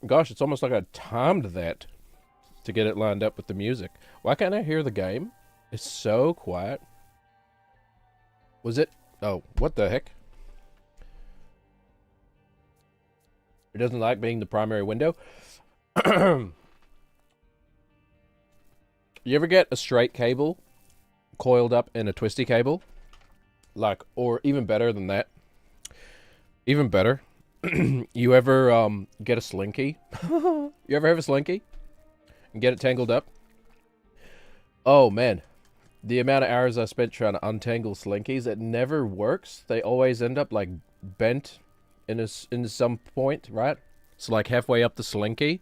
Gosh, it's almost like I timed that to get it lined up with the music. Why can't I hear the game? It's so quiet. Was it? Oh, what the heck? It doesn't like being the primary window. You ever get a straight cable coiled up in a twisty cable? Like, or even better than that. Even better. You ever get a slinky? You ever have a slinky? And get it tangled up? Oh, man. The amount of hours I spent trying to untangle slinkies, it never works. They always end up, like, bent in some point, right? So, like, halfway up the slinky,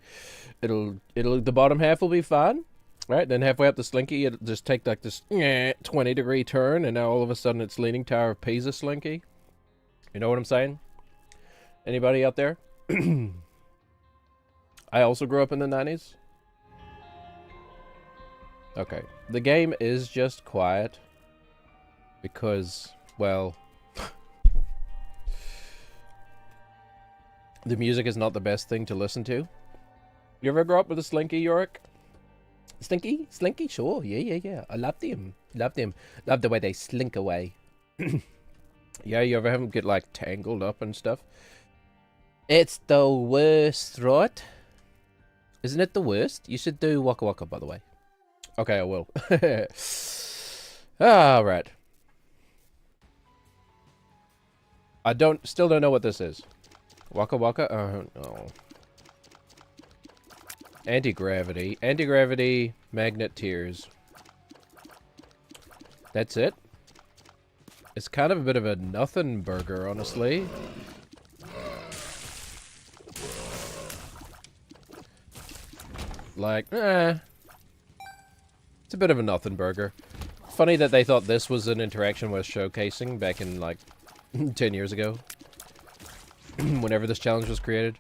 the bottom half will be fine, right? Then halfway up the slinky, it'll just take, like, this 20-degree turn, and now all of a sudden it's Leaning Tower of Pisa slinky. You know what I'm saying? Anybody out there? I also grew up in the 90s. Okay. The game is just quiet because, well, the music is not the best thing to listen to. You ever grow up with a slinky, Yorick? Slinky? Slinky? Sure. Yeah. I loved them. Loved them. Loved the way they slink away. Yeah, you ever have them get, like, tangled up and stuff? It's the worst, right? Isn't it the worst? You should do Waka Waka, by the way. Okay, I will. Alright. I still don't know what this is. Waka Waka? No. Anti-gravity. Anti-gravity, magnet tears. That's it? It's kind of a bit of a nothing burger, honestly. Like, it's a bit of a nothing burger. Funny that they thought this was an interaction worth showcasing back in, like, 10 years ago. Whenever this challenge was created.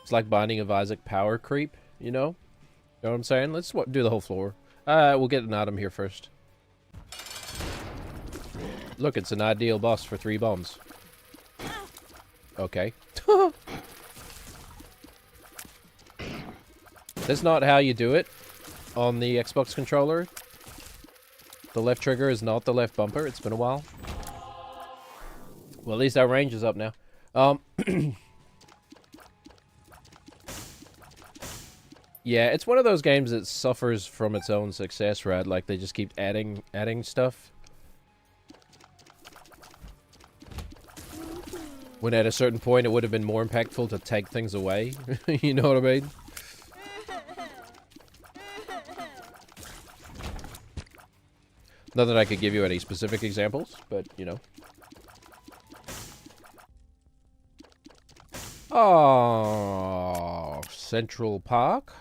It's like Binding of Isaac power creep, you know? You know what I'm saying? Let's do the whole floor. We'll get an item here first. Look, it's an ideal boss for 3 bombs. Okay. That's not how you do it on the Xbox controller. The left trigger is not the left bumper. It's been a while. Well, at least our range is up now. Yeah, it's one of those games that suffers from its own success, right? Like, they just keep adding stuff. When at a certain point, it would have been more impactful to take things away. You know what I mean? Not that I could give you any specific examples, but, you know. Oh, Central Park.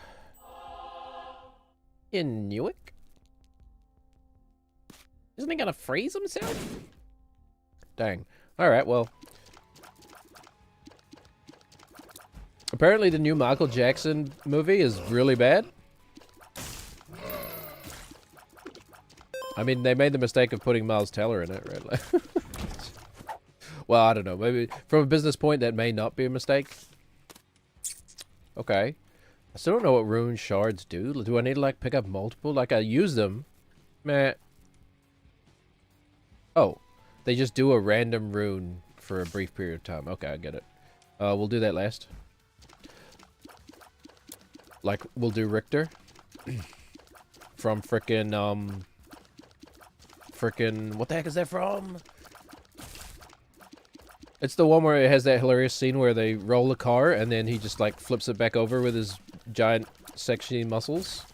In Newark? Isn't he gonna freeze himself? Dang. Alright, well. Apparently the new Michael Jackson movie is really bad. I mean, they made the mistake of putting Miles Teller in it, right? Well, I don't know. Maybe from a business point, that may not be a mistake. Okay. I still don't know what rune shards do. Do I need to, like, pick up multiple? Like, I use them. Meh. Oh. They just do a random rune for a brief period of time. Okay, I get it. We'll do that last. Like, we'll do Richter. From frickin', what the heck is that from? It's the one where it has that hilarious scene where they roll a car and then he just, like, flips it back over with his giant sexy muscles.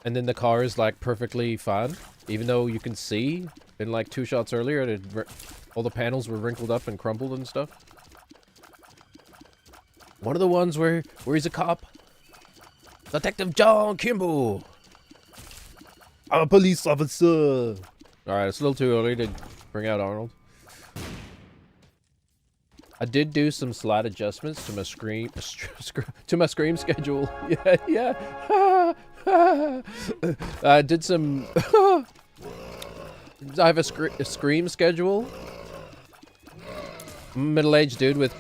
And then the car is, like, perfectly fine. Even though you can see in, like, 2 shots earlier that all the panels were wrinkled up and crumpled and stuff. One of the ones where he's a cop. Detective John Kimball. I'm a police officer. Alright, it's a little too early to bring out Arnold. I did do some slight adjustments to my scream schedule. Yeah. I did some. I have a scream schedule. I'm a middle-aged dude with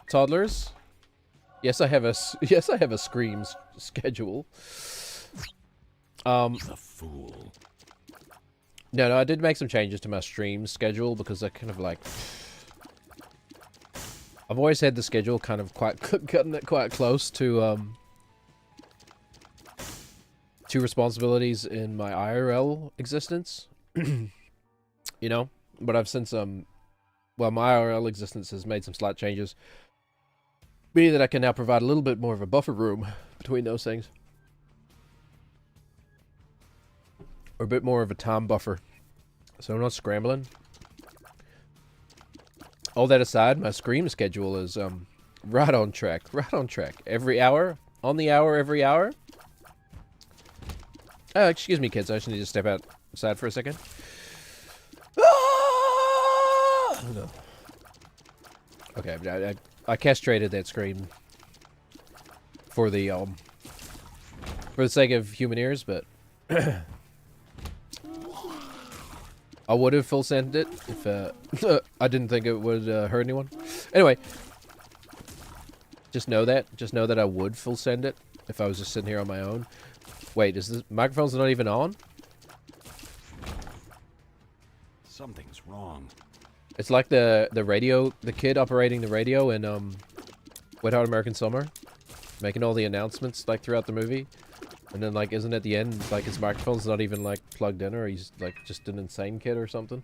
toddlers. Yes, I have a yes, I have a Screams schedule. He's a fool. No, I did make some changes to my stream schedule because I kind of like. I've always had the schedule kind of cutting it quite close to responsibilities in my IRL existence. You know, but I've since well, my IRL existence has made some slight changes, meaning that I can now provide a little bit more of a buffer room between those things. Or a bit more of a time buffer. So I'm not scrambling. All that aside, my Scream schedule is right on track. Right on track. Every hour. On the hour, every hour. Oh, excuse me, kids. I just need to step outside for a second. Ah! No. Okay, I castrated that Scream for the sake of human ears, but I would have full sent it if I didn't think it would hurt anyone. Anyway, just know that I would full send it if I was just sitting here on my own. Wait, is the microphone's not even on? Something's wrong. It's like the radio, the kid operating the radio in Wet Hot American Summer, making all the announcements like throughout the movie. And then, like, isn't at the end, like, his microphone's not even, like, plugged in, or he's, like, just an insane kid or something?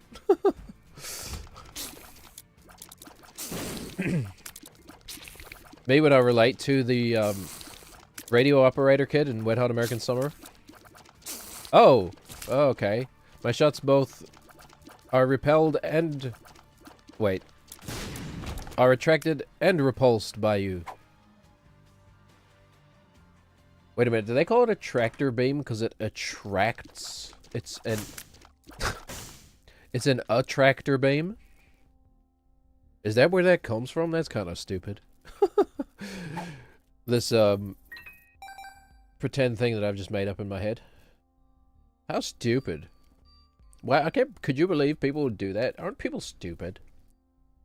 Maybe would I relate to the, radio operator kid in Wet Hot American Summer? Oh! Oh, okay. My shots both are repelled and... Wait. Are attracted and repulsed by you. Wait a minute, do they call it a tractor beam because it attracts? It's an... it's an attractor beam? Is that where that comes from? That's kind of stupid. This, pretend thing that I've just made up in my head. How stupid. Wow, I can't... Could you believe people would do that? Aren't people stupid?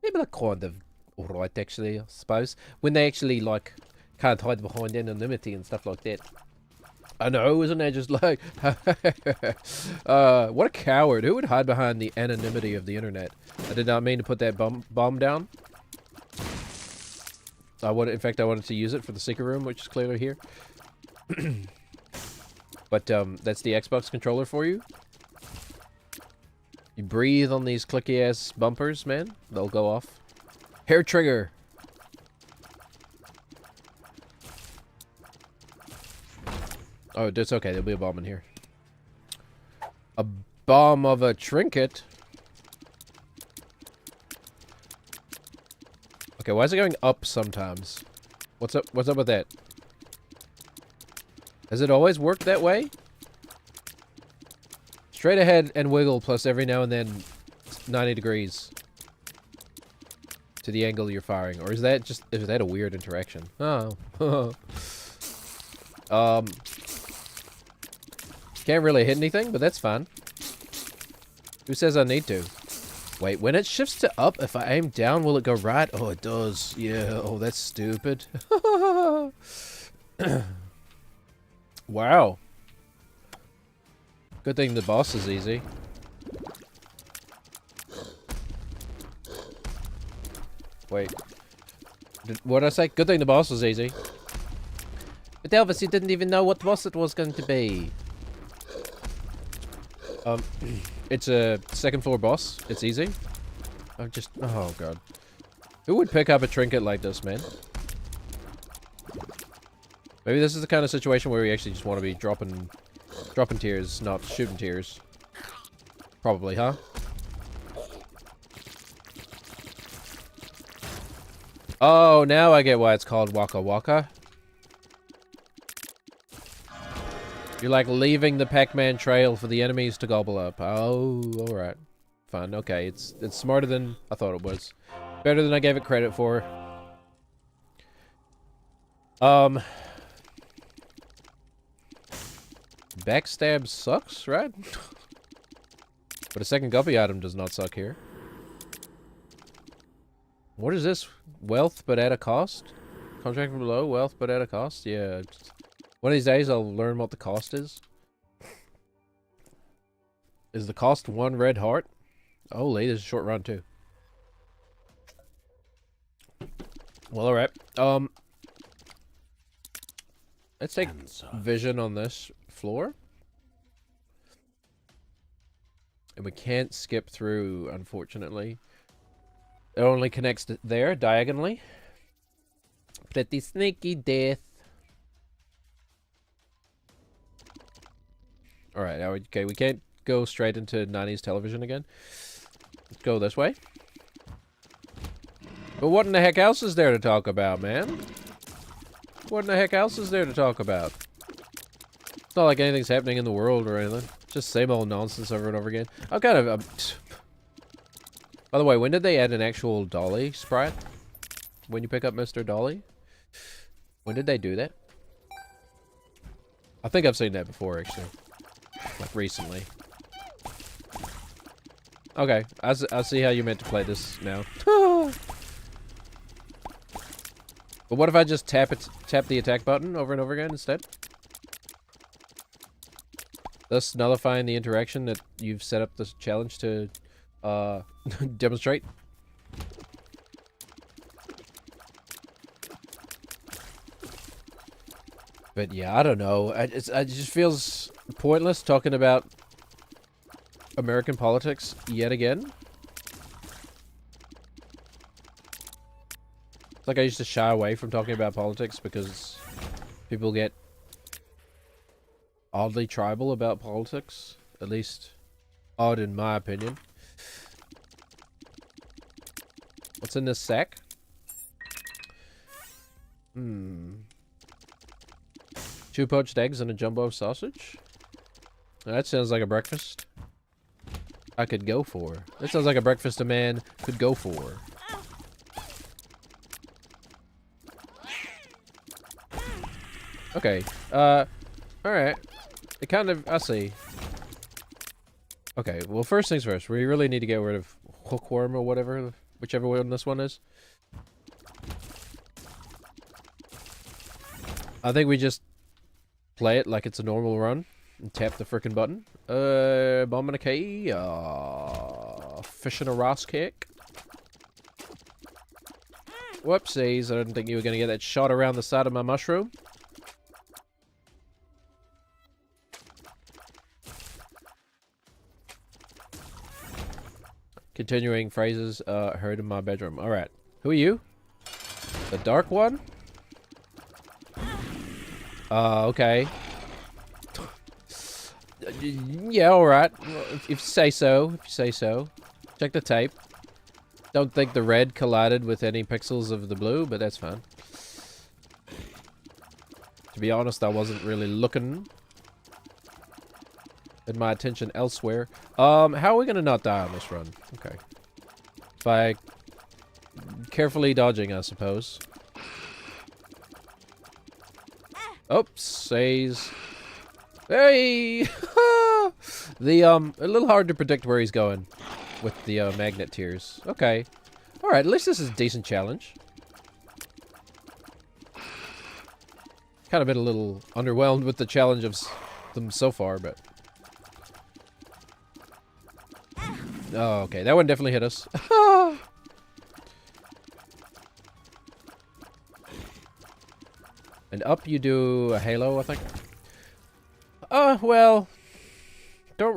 Maybe they're kind of alright, actually, I suppose. When they actually, like... Can't hide behind anonymity and stuff like that. I know, isn't that just like... what a coward. Who would hide behind the anonymity of the internet? I did not mean to put that bomb down. In fact, I wanted to use it for the secret room, which is clearly here. But, that's the Xbox controller for you. You breathe on these clicky-ass bumpers, man. They'll go off. Hair trigger. Oh, it's okay. There'll be a bomb in here. A bomb of a trinket? Okay, why is it going up sometimes? What's up with that? Has it always worked that way? Straight ahead and wiggle, plus every now and then 90 degrees to the angle you're firing. Or is that a weird interaction? Oh. Can't really hit anything, but that's fine. Who says I need to? Wait, when it shifts to up, if I aim down, will it go right? Oh, it does. Yeah, oh, that's stupid. Wow. Good thing the boss is easy. Wait. What did I say? Good thing the boss was easy. But Elvis, you didn't even know what boss it was going to be. It's a second floor boss. It's easy. Oh god. Who would pick up a trinket like this, man? Maybe this is the kind of situation where we actually just want to be dropping tears, not shooting tears. Probably, huh? Oh, now I get why it's called Waka Waka. You're like leaving the Pac-Man trail for the enemies to gobble up. Oh, alright. Fine, okay. It's smarter than I thought it was. Better than I gave it credit for. Backstab sucks, right? But a second guppy item does not suck here. What is this? Wealth, but at a cost. Contract from below, wealth, but at a cost. Yeah. One of these days, I'll learn what the cost is. Is the cost 1 red heart? Holy, this is a short run too. Well, alright. Let's take vision on this floor. And we can't skip through, unfortunately. It only connects there, diagonally. Pretty sneaky death. Alright, okay, we can't go straight into 90s television again. Let's go this way. But what in the heck else is there to talk about, man? What in the heck else is there to talk about? It's not like anything's happening in the world or anything. Just same old nonsense over and over again. I'm kind of... By the way, when did they add an actual Dolly sprite? When you pick up Mr. Dolly? When did they do that? I think I've seen that before, actually. Like, recently. Okay, I see how you meant to play this now. But what if I just tap the attack button over and over again instead? Thus nullifying the interaction that you've set up this challenge to demonstrate. But yeah, I don't know. It just feels pointless talking about American politics yet again. It's like I used to shy away from talking about politics because people get oddly tribal about politics. At least odd in my opinion. What's in this sack? 2 poached eggs and a jumbo sausage? That sounds like a breakfast I could go for. That sounds like a breakfast a man could go for. Okay, alright. It kind of, I see. Okay, well first things first, we really need to get rid of hookworm or whatever, whichever one this one is. I think we just play it like it's a normal run and tap the frickin' button. Bomb and a key, fish and a Ross kick. Whoopsies, I didn't think you were gonna get that shot around the side of my mushroom. Continuing phrases heard in my bedroom. Alright. Who are you? The dark one? Okay. Yeah, alright. If you say so. If you say so. Check the tape. Don't think the red collided with any pixels of the blue, but that's fine. To be honest, I wasn't really looking. Had my attention elsewhere. How are we gonna not die on this run? Okay. By carefully dodging, I suppose. Oops, says. Hey! A little hard to predict where he's going with the magnet tears. Okay. Alright, at least this is a decent challenge. Kind of been a little underwhelmed with the challenge of them so far, but... Oh, okay. That one definitely hit us. And up you do a halo, I think. Well... Don't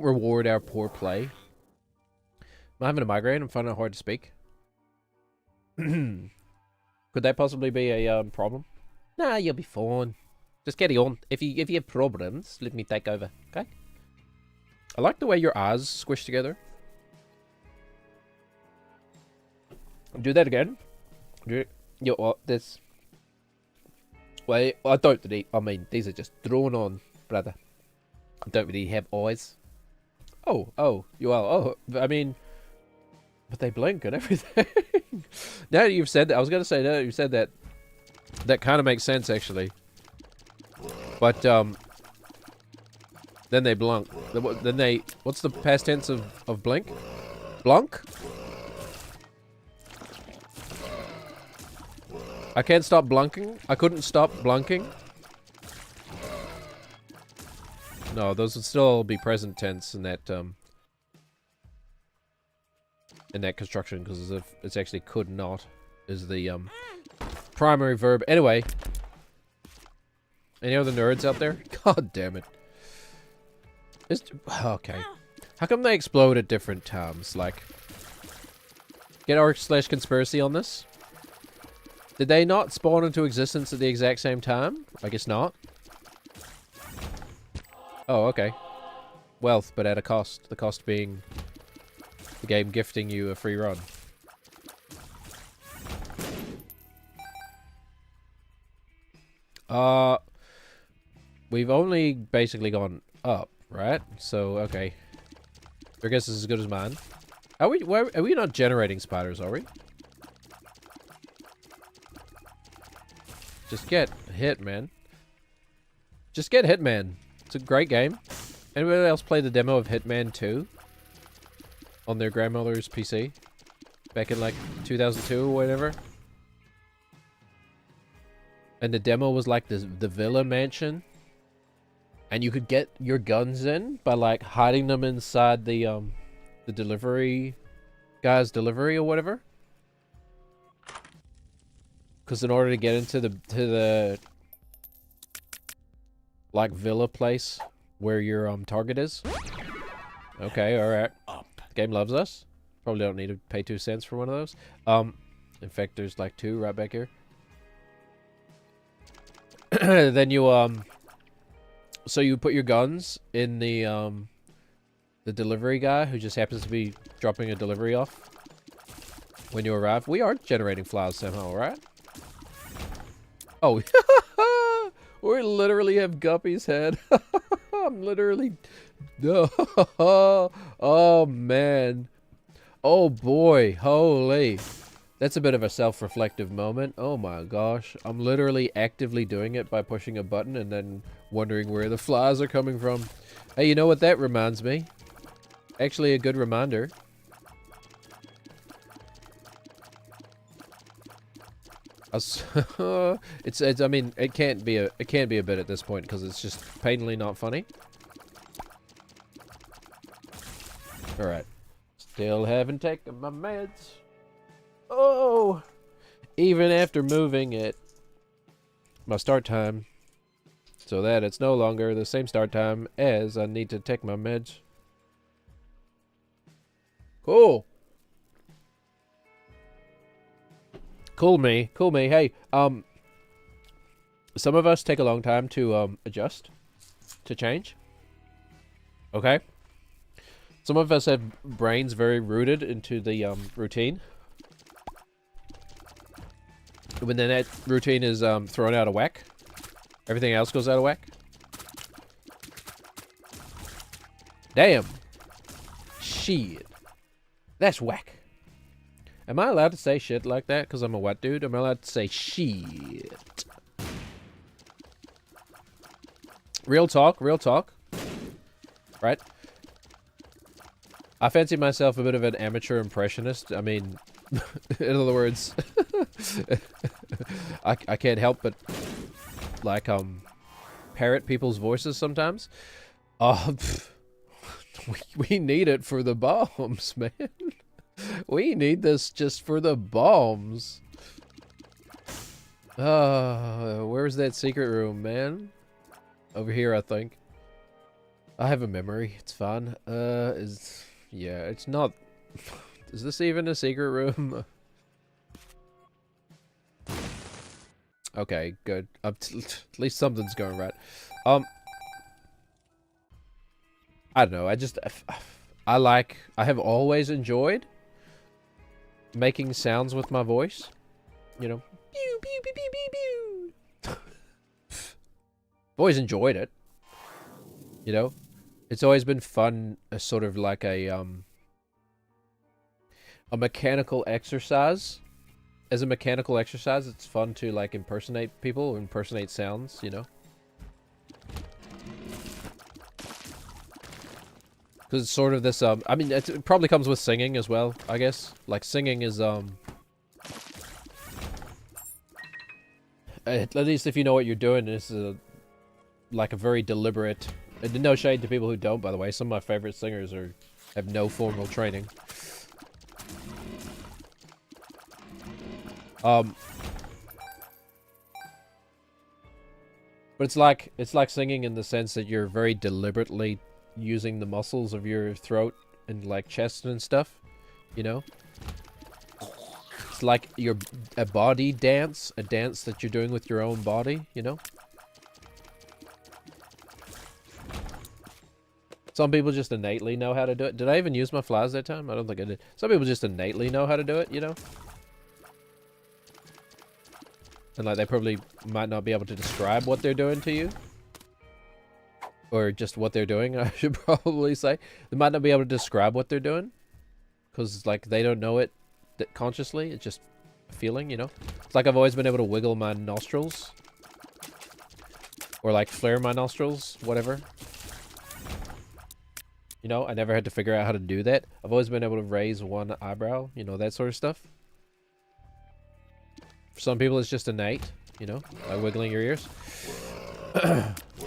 reward our poor play. I'm having a migraine. I'm finding it hard to speak. Could that possibly be a problem? Nah, you'll be fine. Just carry on. If you have problems, let me take over. Okay? I like the way your eyes squish together. Do that again. This. Well, I don't really. I mean, these are just drawn on, brother. I don't really have eyes. Oh, you are. Oh, I mean, but they blink and everything. Now that you've said that, I was gonna say now that you said that, that kind of makes sense actually. But then they blunk. Then they. What's the past tense of blink? Blunk. I can't stop blunking. I couldn't stop blunking. No, those would still be present tense in that construction, because it's actually could not is the primary verb. Anyway, any other nerds out there? God damn it! Okay. How come they explode at different times? Like, get r/conspiracy on this? Did they not spawn into existence at the exact same time? I guess not. Oh, okay. Wealth, but at a cost. The cost being the game gifting you a free run. We've only basically gone up, right? So, okay. Your guess is as good as mine. Are we not generating spiders, are we? Just get hit, man. Just get Hitman. It's a great game. Anybody else play the demo of Hitman 2? On their grandmother's PC? Back in like 2002 or whatever? And the demo was like the villa mansion. And you could get your guns in by like hiding them inside the delivery guy's delivery or whatever. Because in order to get into the like villa place where your target is. Okay, all right. Game loves us. Probably don't need to pay 2 cents for one of those. In fact, there's like 2 right back here. Then you so you put your guns in the delivery guy who just happens to be dropping a delivery off when you arrive. We are generating flies somehow, right? Oh, we literally have Guppy's head. I'm literally... Oh, man. Oh, boy. Holy. That's a bit of a self-reflective moment. Oh, my gosh. I'm literally actively doing it by pushing a button and then wondering where the flies are coming from. Hey, you know what that reminds me? Actually, a good reminder. I mean, it can't be a bit at this point because it's just patently not funny. All right, still haven't taken my meds. Oh, even after moving it, my start time, so that it's no longer the same start time as I need to take my meds. Cool. Cool me. Hey, some of us take a long time to adjust, to change. Okay? Some of us have brains very rooted into the routine. When then that routine is thrown out of whack, everything else goes out of whack. Damn. Shit. That's whack. Am I allowed to say shit like that because I'm a white dude? Am I allowed to say shit? Real talk. Right? I fancy myself a bit of an amateur impressionist. I mean, in other words, I can't help but, like, parrot people's voices sometimes. We need it for the bombs, man. We need this just for the bombs. Where's that secret room, man? Over here, I think. I have a memory. It's fine. Yeah, it's not... Is this even a secret room? Okay, good. At least something's going right. I don't know. I have always enjoyed making sounds with my voice. You know. Pew, pew, pew, pew, pew, pew. I've always enjoyed it. You know. It's always been fun, sort of like a mechanical exercise. As a mechanical exercise, it's fun to, like, impersonate people, impersonate sounds, you know? Because it's sort of this, I mean, it probably comes with singing as well, I guess. Like, singing is, at least if you know what you're doing, it's like a very deliberate. And no shade to people who don't, by the way. Some of my favorite singers have no formal training. But it's like singing in the sense that you're very deliberately using the muscles of your throat and like chest and stuff, you know? It's like a body dance, a dance that you're doing with your own body, you know? Some people just innately know how to do it. Did I even use my flies that time? I don't think I did. Some people just innately know how to do it, you know? And like they probably might not be able to describe what they're doing to you. Or just what they're doing, I should probably say. They might not be able to describe what they're doing. Because like they don't know it consciously. It's just a feeling, you know? It's like I've always been able to wiggle my nostrils. Or like flare my nostrils, whatever. You know, I never had to figure out how to do that. I've always been able to raise one eyebrow, you know, that sort of stuff. For some people, it's just innate, you know, by wiggling your ears.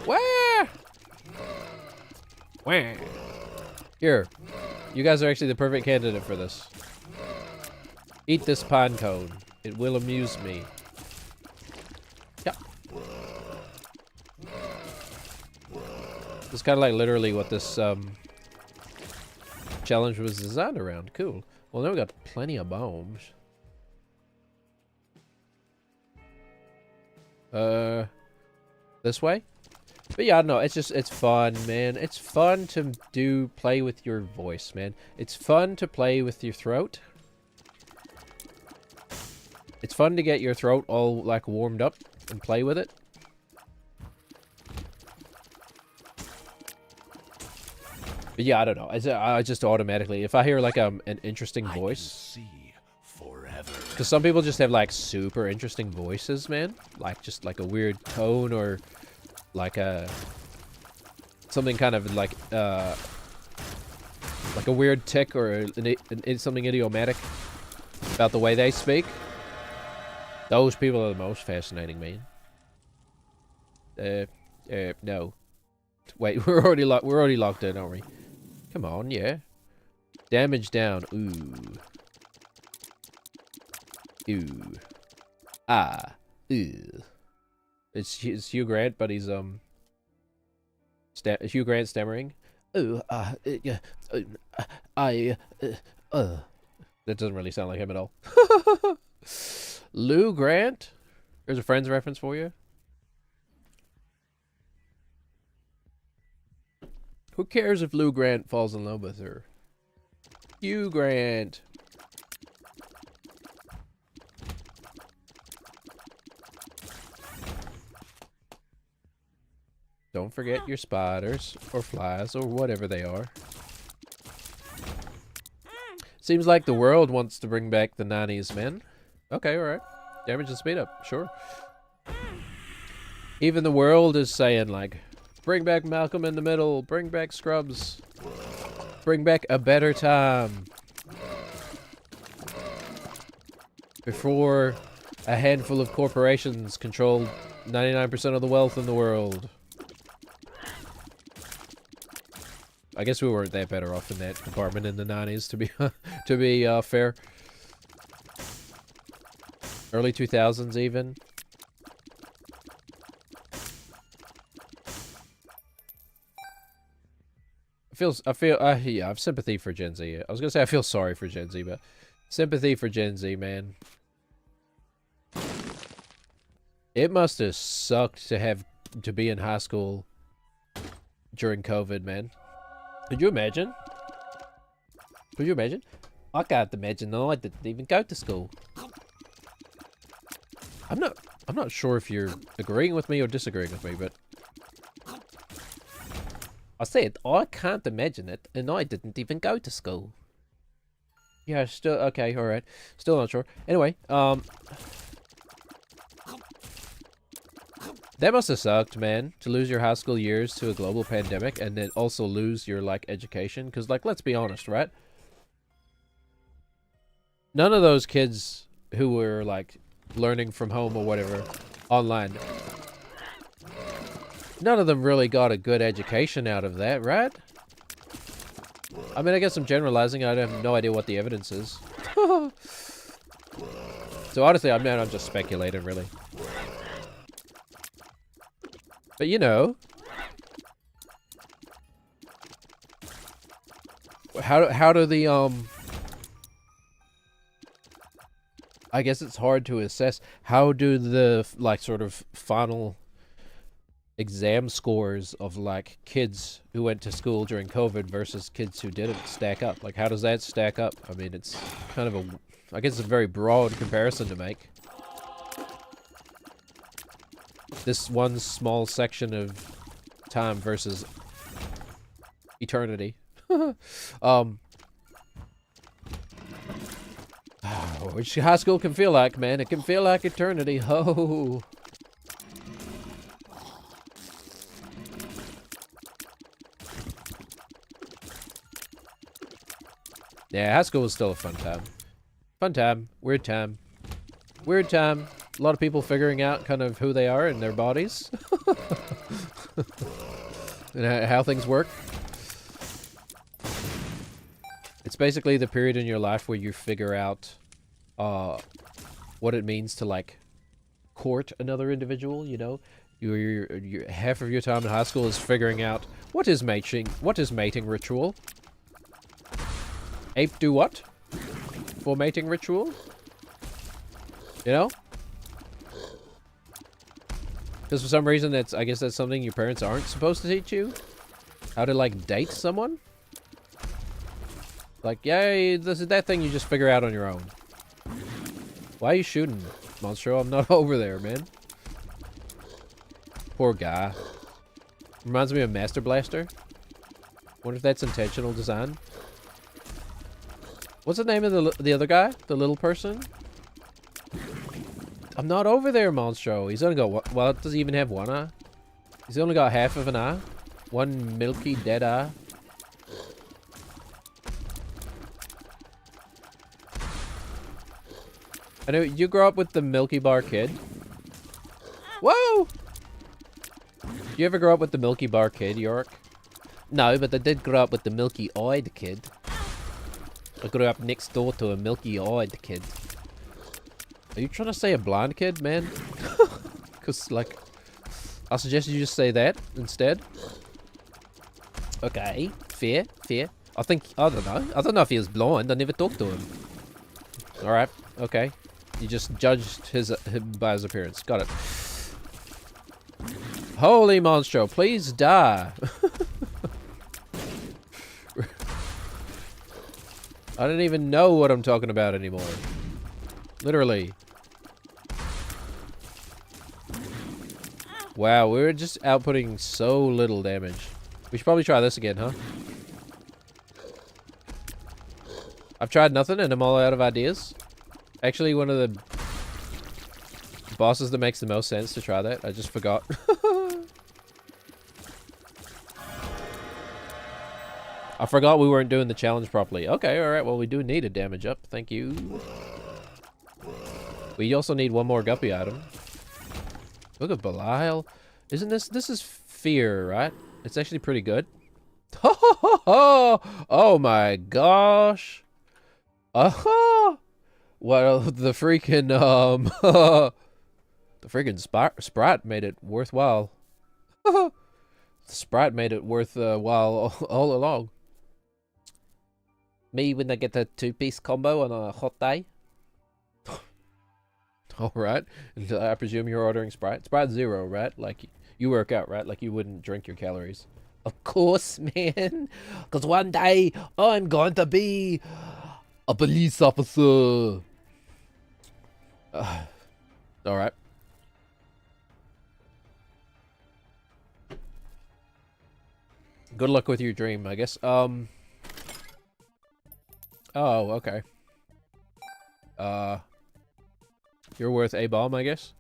Wah! Wah! Here, you guys are actually the perfect candidate for this. Eat this pine cone. It will amuse me. Yeah. It's kind of like literally what this challenge was designed around. Cool. Well, now we got plenty of bombs. This way? But yeah, I don't know. It's just, it's fun, man. It's fun to play with your voice, man. It's fun to play with your throat. It's fun to get your throat all, like, warmed up and play with it. But yeah, I don't know. I just automatically, if I hear, like, an interesting voice. Because some people just have, like, super interesting voices, man. Like, just, like, a weird tone or, like, something kind of, like a weird tick or something idiomatic about the way they speak. Those people are the most fascinating, man. No. Wait, we're already locked in, aren't we? Come on, yeah. Damage down. Ooh. Ooh. Ah. Ew. It's Hugh Grant, but he's Hugh Grant stammering. Ooh. Yeah. That doesn't really sound like him at all. Lou Grant. There's a Friends reference for you. Who cares if Lou Grant falls in love with her? Hugh Grant. Don't forget your spiders or flies or whatever they are. Seems like the world wants to bring back the 90s, man. Okay, alright. Damage and speed up, sure. Even the world is saying, like, bring back Malcolm in the Middle, bring back Scrubs, bring back a better time. Before a handful of corporations controlled 99% of the wealth in the world. I guess we weren't that better off in that department in the 90s, to be fair. Early 2000s even. Yeah, I have sympathy for Gen Z. I was gonna say I feel sorry for Gen Z, but sympathy for Gen Z, man. It must have sucked to be in high school during COVID, man. Could you imagine? Could you imagine? I can't imagine. No, I didn't even go to school. I'm not sure if you're agreeing with me or disagreeing with me, but I said I can't imagine it, and I didn't even go to school. Yeah, still okay. All right, still not sure. Anyway, that must have sucked, man, to lose your high school years to a global pandemic and then also lose your, like, education. Because, like, let's be honest, right? None of those kids who were, like, learning from home or whatever online. None of them really got a good education out of that, right? I mean, I guess I'm generalizing. I have no idea what the evidence is. So honestly, I mean, I'm just speculating, really. But you know, how do the I guess it's hard to assess. How do the like sort of final exam scores of like kids who went to school during COVID versus kids who didn't stack up? Like, how does that stack up? I mean, it's kind of a, I guess it's a very broad comparison to make. This one small section of time versus eternity. Which high school can feel like, man. It can feel like eternity. Oh. Yeah, high school was still a fun time. Fun time. Weird time. Weird time. A lot of people figuring out kind of who they are and their bodies. And how things work. It's basically the period in your life where you figure out what it means to, like, court another individual, you know? Your half of your time in high school is figuring out what is mating ritual. Ape do what? For mating ritual? You know? Because for some reason I guess that's something your parents aren't supposed to teach you? How to, like, date someone? Like, yay, this is that thing you just figure out on your own. Why are you shooting, Monstro? I'm not over there, man. Poor guy. Reminds me of Master Blaster. Wonder if that's intentional design. What's the name of the other guy? The little person? I'm not over there, Monstro. He's only got one. Well, does he even have one eye? He's only got half of an eye. One milky dead eye. I know you grew up with the Milky Bar Kid. Whoa! You ever grow up with the Milky Bar Kid, York? No, but I did grow up with the Milky-Eyed Kid. I grew up next door to a Milky-Eyed Kid. Are you trying to say a blind kid, man? Because, like, I suggest you just say that instead. Okay, fair, fair. I don't know. I don't know if he was blind. I never talked to him. Alright, okay. You just judged him by his appearance. Got it. Holy Monstro, please die. I don't even know what I'm talking about anymore. Literally. Wow, we're just outputting so little damage. We should probably try this again, huh? I've tried nothing and I'm all out of ideas. Actually, one of the bosses that makes the most sense to try that. I just forgot. I forgot we weren't doing the challenge properly. Okay, alright, well we do need a damage up. Thank you. We also need one more guppy item. Look at Belial. Isn't this is fear, right? It's actually pretty good. Oh my gosh. Well, the freaking the freaking sprite made it worthwhile. The sprite made it worthwhile all along. Me when I get a 2-piece combo on a hot day. Alright. I presume you're ordering Sprite. Sprite Zero, right? Like, you work out, right? Like, you wouldn't drink your calories. Of course, man. Because one day, I'm going to be a police officer. Alright. Good luck with your dream, I guess. Oh, okay. You're worth a bomb, I guess.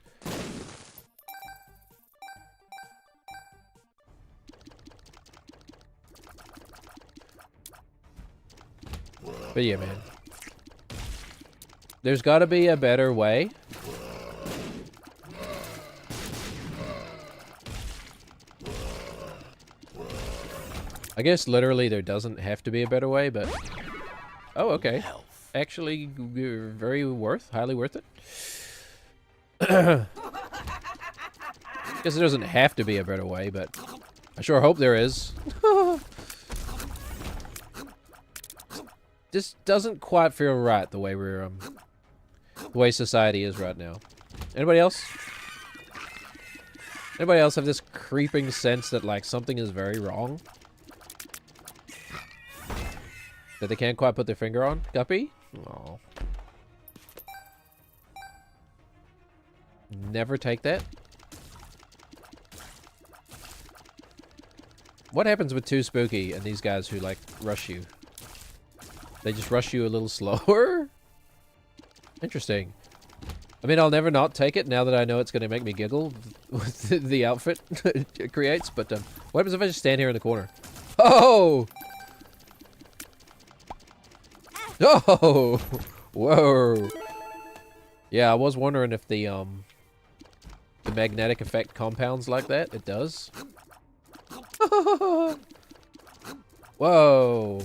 But yeah, man. There's gotta be a better way I guess literally there doesn't have to be a better way, but... Oh, okay. Health. Actually, highly worth it. Guess there doesn't have to be a better way, but I sure hope there is. Just doesn't quite feel right the way we're, the way society is right now. Anybody else? Anybody else have this creeping sense that, like, something is very wrong? That they can't quite put their finger on? Guppy? Aw. Never take that. What happens with Too Spooky and these guys who, like, rush you? They just rush you a little slower? Interesting. I mean, I'll never not take it now that I know it's going to make me giggle with the outfit it creates, but what happens if I just stand here in the corner? Oh! Oh! Whoa! Yeah, I was wondering if the magnetic effect compounds like that. It does. Whoa!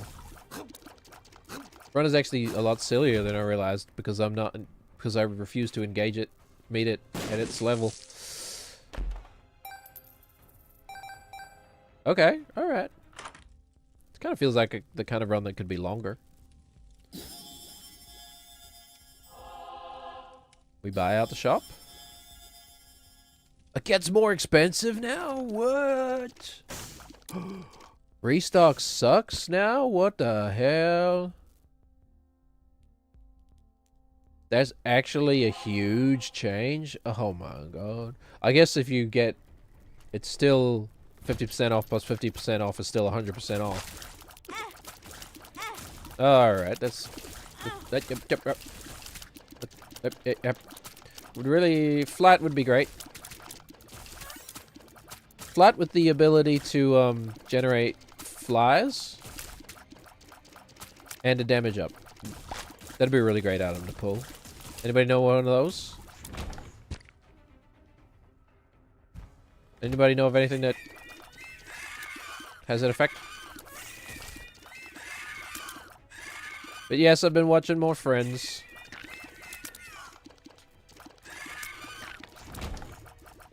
Run is actually a lot sillier than I realized because because I refuse to meet it at its level. Okay, alright. It kind of feels like the kind of run that could be longer. We buy out the shop. It gets more expensive now? What? Restock sucks now? What the hell? That's actually a huge change? Oh my god. I guess if you get... It's still 50% off plus 50% off is still 100% off. Alright, that's... Yep. Would really... Flat would be great. Flat with the ability to generate flies. And a damage up. That'd be a really great item to pull. Anybody know one of those? Anybody know of anything that has that effect? But yes, I've been watching more Friends.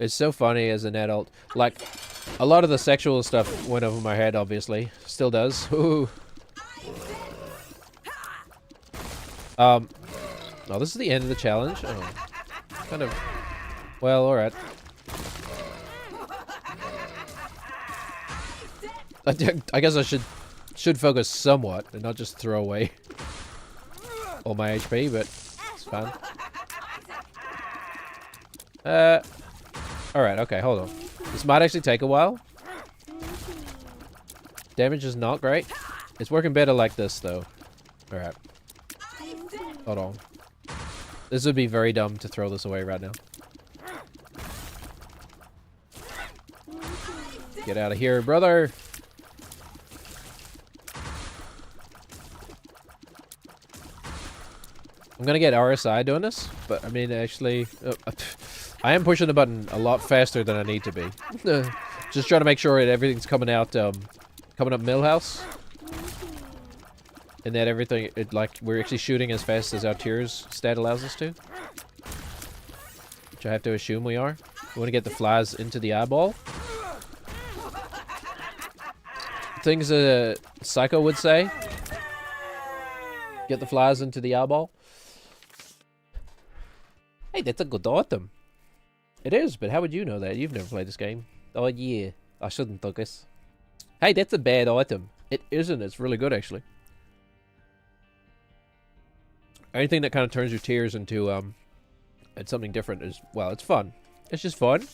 It's so funny as an adult. Like, a lot of the sexual stuff went over my head, obviously. Still does. Ooh. Oh, this is the end of the challenge? Oh. Kind of... Well, alright. I guess I should focus somewhat and not just throw away all my HP, but it's fine. Alright, okay, hold on. This might actually take a while. Damage is not great. It's working better like this, though. Alright. Hold on. This would be very dumb to throw this away right now. Get out of here, brother! I'm gonna get RSI doing this, but I mean, actually... I am pushing the button a lot faster than I need to be. Just trying to make sure that everything's coming out, coming up Millhouse. And that everything, we're actually shooting as fast as our tiers stat allows us to. Which I have to assume we are. We want to get the flies into the eyeball. Things a Psycho would say. Get the flies into the eyeball. Hey, that's a good item. It is, but how would you know that? You've never played this game. Oh yeah, I shouldn't focus. Hey, that's a bad item. It isn't, it's really good actually. Anything that kind of turns your tears into something different is, well, it's fun. It's just fun.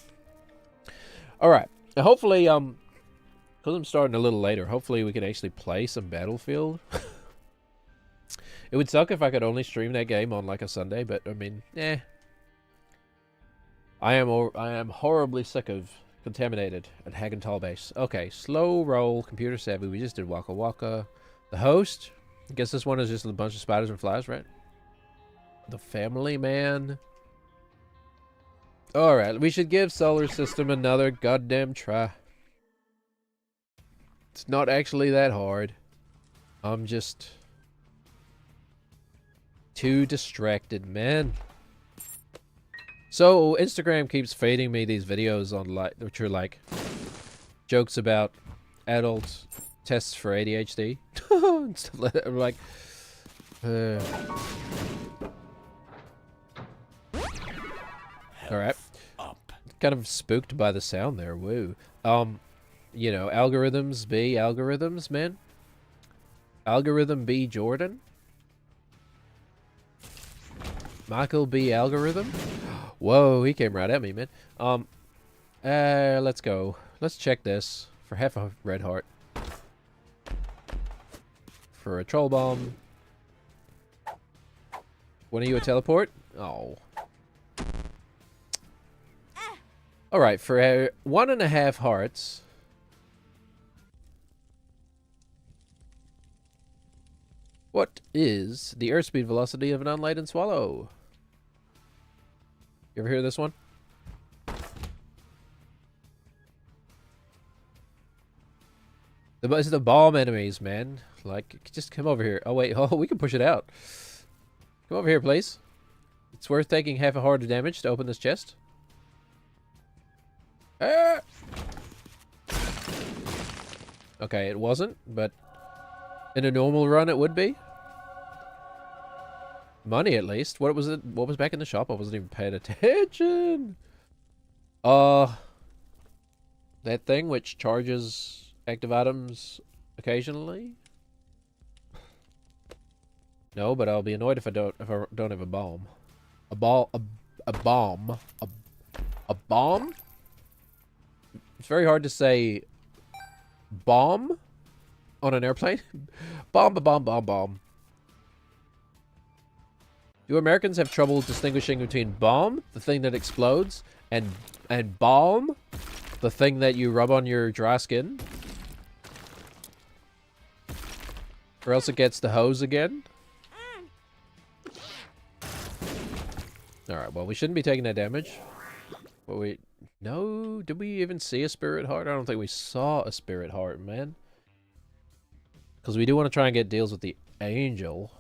Alright. Now hopefully, because I'm starting a little later, hopefully we can actually play some Battlefield. It would suck if I could only stream that game on like a Sunday, but I mean, eh. I am horribly sick of Contaminated at Hagenthal Base. Okay, slow roll, computer savvy. We just did Waka Waka. The host. I guess this one is just a bunch of spiders and flies, right? The Family Man. Alright, we should give Solar System another goddamn try. It's not actually that hard. I'm just too distracted, man. So Instagram keeps feeding me these videos on which are like jokes about adult tests for ADHD and stuff like that. I'm like, all right. Kind of spooked by the sound there. Woo. You know, algorithms be algorithms, man. Algorithm B Jordan. Michael B Algorithm. Whoa, he came right at me, man. Let's go. Let's check this for half a red heart. For a troll bomb. One of you a teleport? Oh. Alright, for 1.5 hearts. What is the airspeed velocity of an unladen swallow? You ever hear this one? It's the bomb enemies, man. Like, just come over here. Oh, wait. Oh, we can push it out. Come over here, please. It's worth taking half a heart of damage to open this chest. Ah! Okay, it wasn't, but in a normal run it would be. Money, at least. What was it? What was back in the shop? I wasn't even paying attention. That thing which charges active items occasionally. No, but I'll be annoyed if I don't have a bomb. A bomb. A bomb? It's very hard to say bomb on an airplane. Bomb. Do Americans have trouble distinguishing between bomb, the thing that explodes, and balm, the thing that you rub on your dry skin? Or else it gets the hose again? Alright, well, we shouldn't be taking that damage. But no, did we even see a spirit heart? I don't think we saw a spirit heart, man. Because we do want to try and get deals with the angel.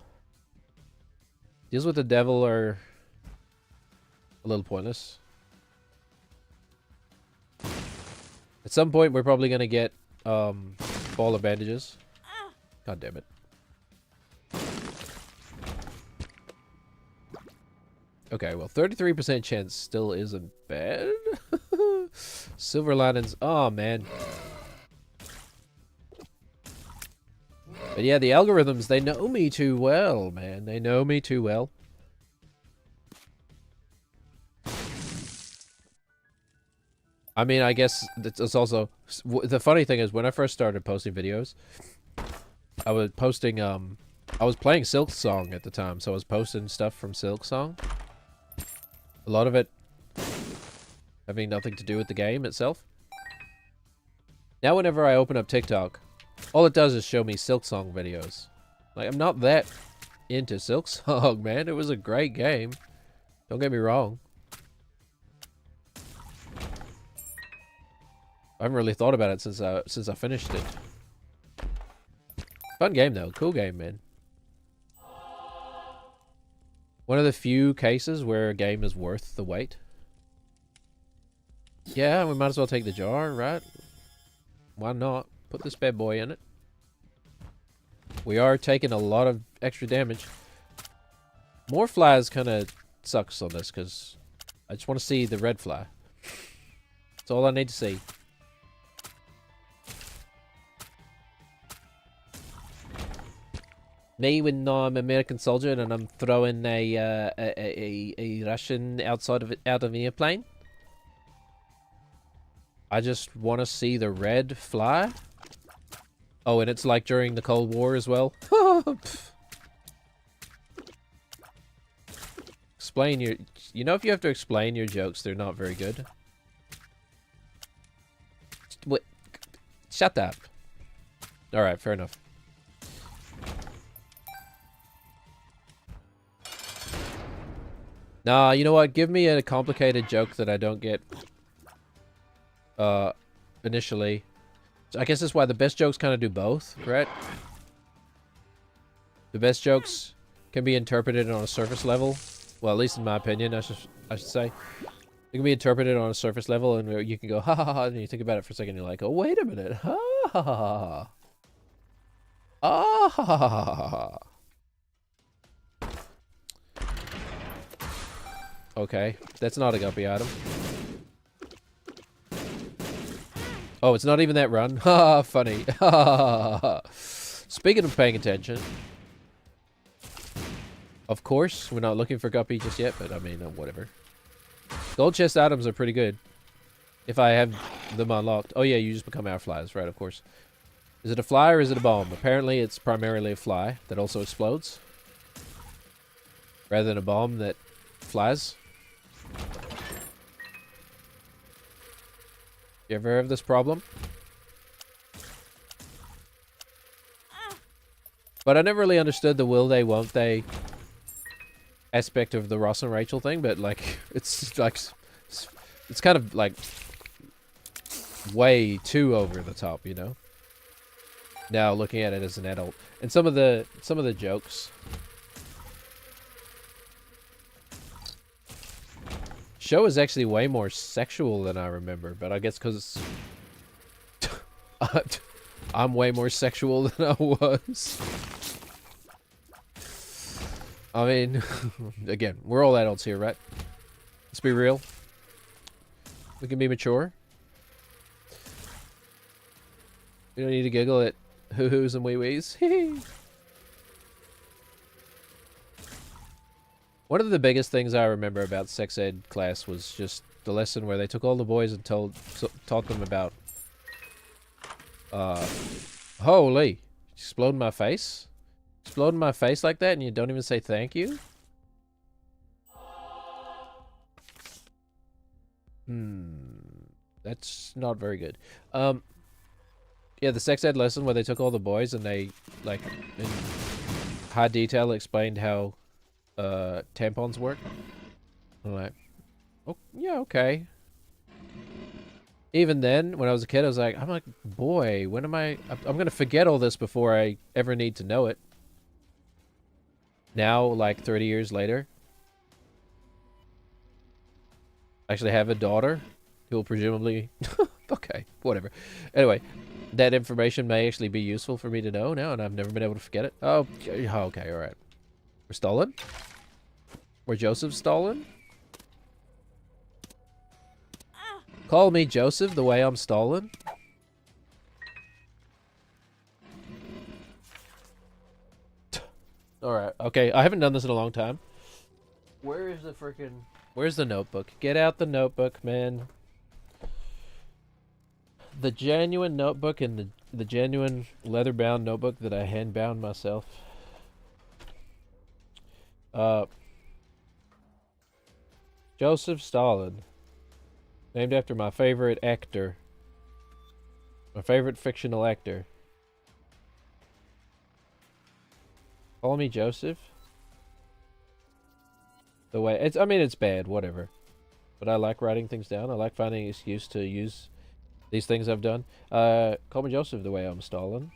Deals with the devil are a little pointless. At some point, we're probably going to get ball of bandages. God damn it. Okay, well, 33% chance still isn't bad. Silver linings. Oh, man. But yeah, the algorithms, they know me too well, man. They know me too well. I mean, I guess it's also... The funny thing is, when I first started posting videos, I was posting, I was playing Silksong at the time, so I was posting stuff from Silksong. A lot of it having nothing to do with the game itself. Now whenever I open up TikTok, all it does is show me Silksong videos. Like, I'm not that into Silksong, man. It was a great game. Don't get me wrong. I haven't really thought about it since I finished it. Fun game though. Cool game, man. One of the few cases where a game is worth the wait. Yeah, we might as well take the jar, right? Why not? Put this bad boy in it. We are taking a lot of extra damage. More flies kind of sucks on this because I just want to see the red fly. That's all I need to see. Me when I'm an American soldier and I'm throwing a Russian out of an airplane. I just want to see the red fly. Oh, and it's like during the Cold War as well. Explain your... You know, if you have to explain your jokes, they're not very good. What? Shut up. Alright, fair enough. Nah, you know what? Give me a complicated joke that I don't get initially. So I guess that's why the best jokes kind of do both, right? The best jokes can be interpreted on a surface level. Well, at least in my opinion, I should say. It can be interpreted on a surface level, and you can go, ha ha ha, and you think about it for a second, and you're like, oh, wait a minute. Ha ha ha ha. Ah ha ha ha ha ha. Okay, that's not a guppy item. Oh, it's not even that run. Ha, funny. Speaking of paying attention, of course, we're not looking for guppy just yet, but I mean, whatever. Gold chest items are pretty good if I have them unlocked. Oh yeah, you just become our flies, right? Of course. Is it a fly or is it a bomb? Apparently, it's primarily a fly that also explodes, rather than a bomb that flies. You ever have this problem? But I never really understood the will they, won't they aspect of the Ross and Rachel thing, but like, it's like, it's kind of like way too over the top, you know? Now looking at it as an adult. And some of the jokes. Show is actually way more sexual than I remember, but I guess because I'm way more sexual than I was. I mean, again, we're all adults here, right? Let's be real. We can be mature. We don't need to giggle at hoo-hoos and wee-wees. One of the biggest things I remember about sex ed class was just the lesson where they took all the boys and taught them about... holy! Exploding my face? Exploding my face like that and you don't even say thank you? That's not very good. Yeah, the sex ed lesson where they took all the boys and they, like, in high detail explained how tampons work. I'm like, oh, yeah, okay. Even then, when I was a kid, I'm like, boy, when am I'm gonna forget all this before I ever need to know it. Now, like 30 years later, I actually have a daughter who will presumably, okay, whatever. Anyway, that information may actually be useful for me to know now, and I've never been able to forget it. Oh, okay, all right. We're stolen? We're Joseph stolen? Call me Joseph the way I'm stolen? Alright, okay, I haven't done this in a long time. Where's the notebook? Get out the notebook, man. The genuine notebook and the genuine leather-bound notebook that I hand-bound myself. Joseph Stalin. Named after my favorite actor. My favorite fictional actor. Call me Joseph? The way... it's bad, whatever. But I like writing things down. I like finding an excuse to use these things I've done. Call me Joseph the way I'm Stalin.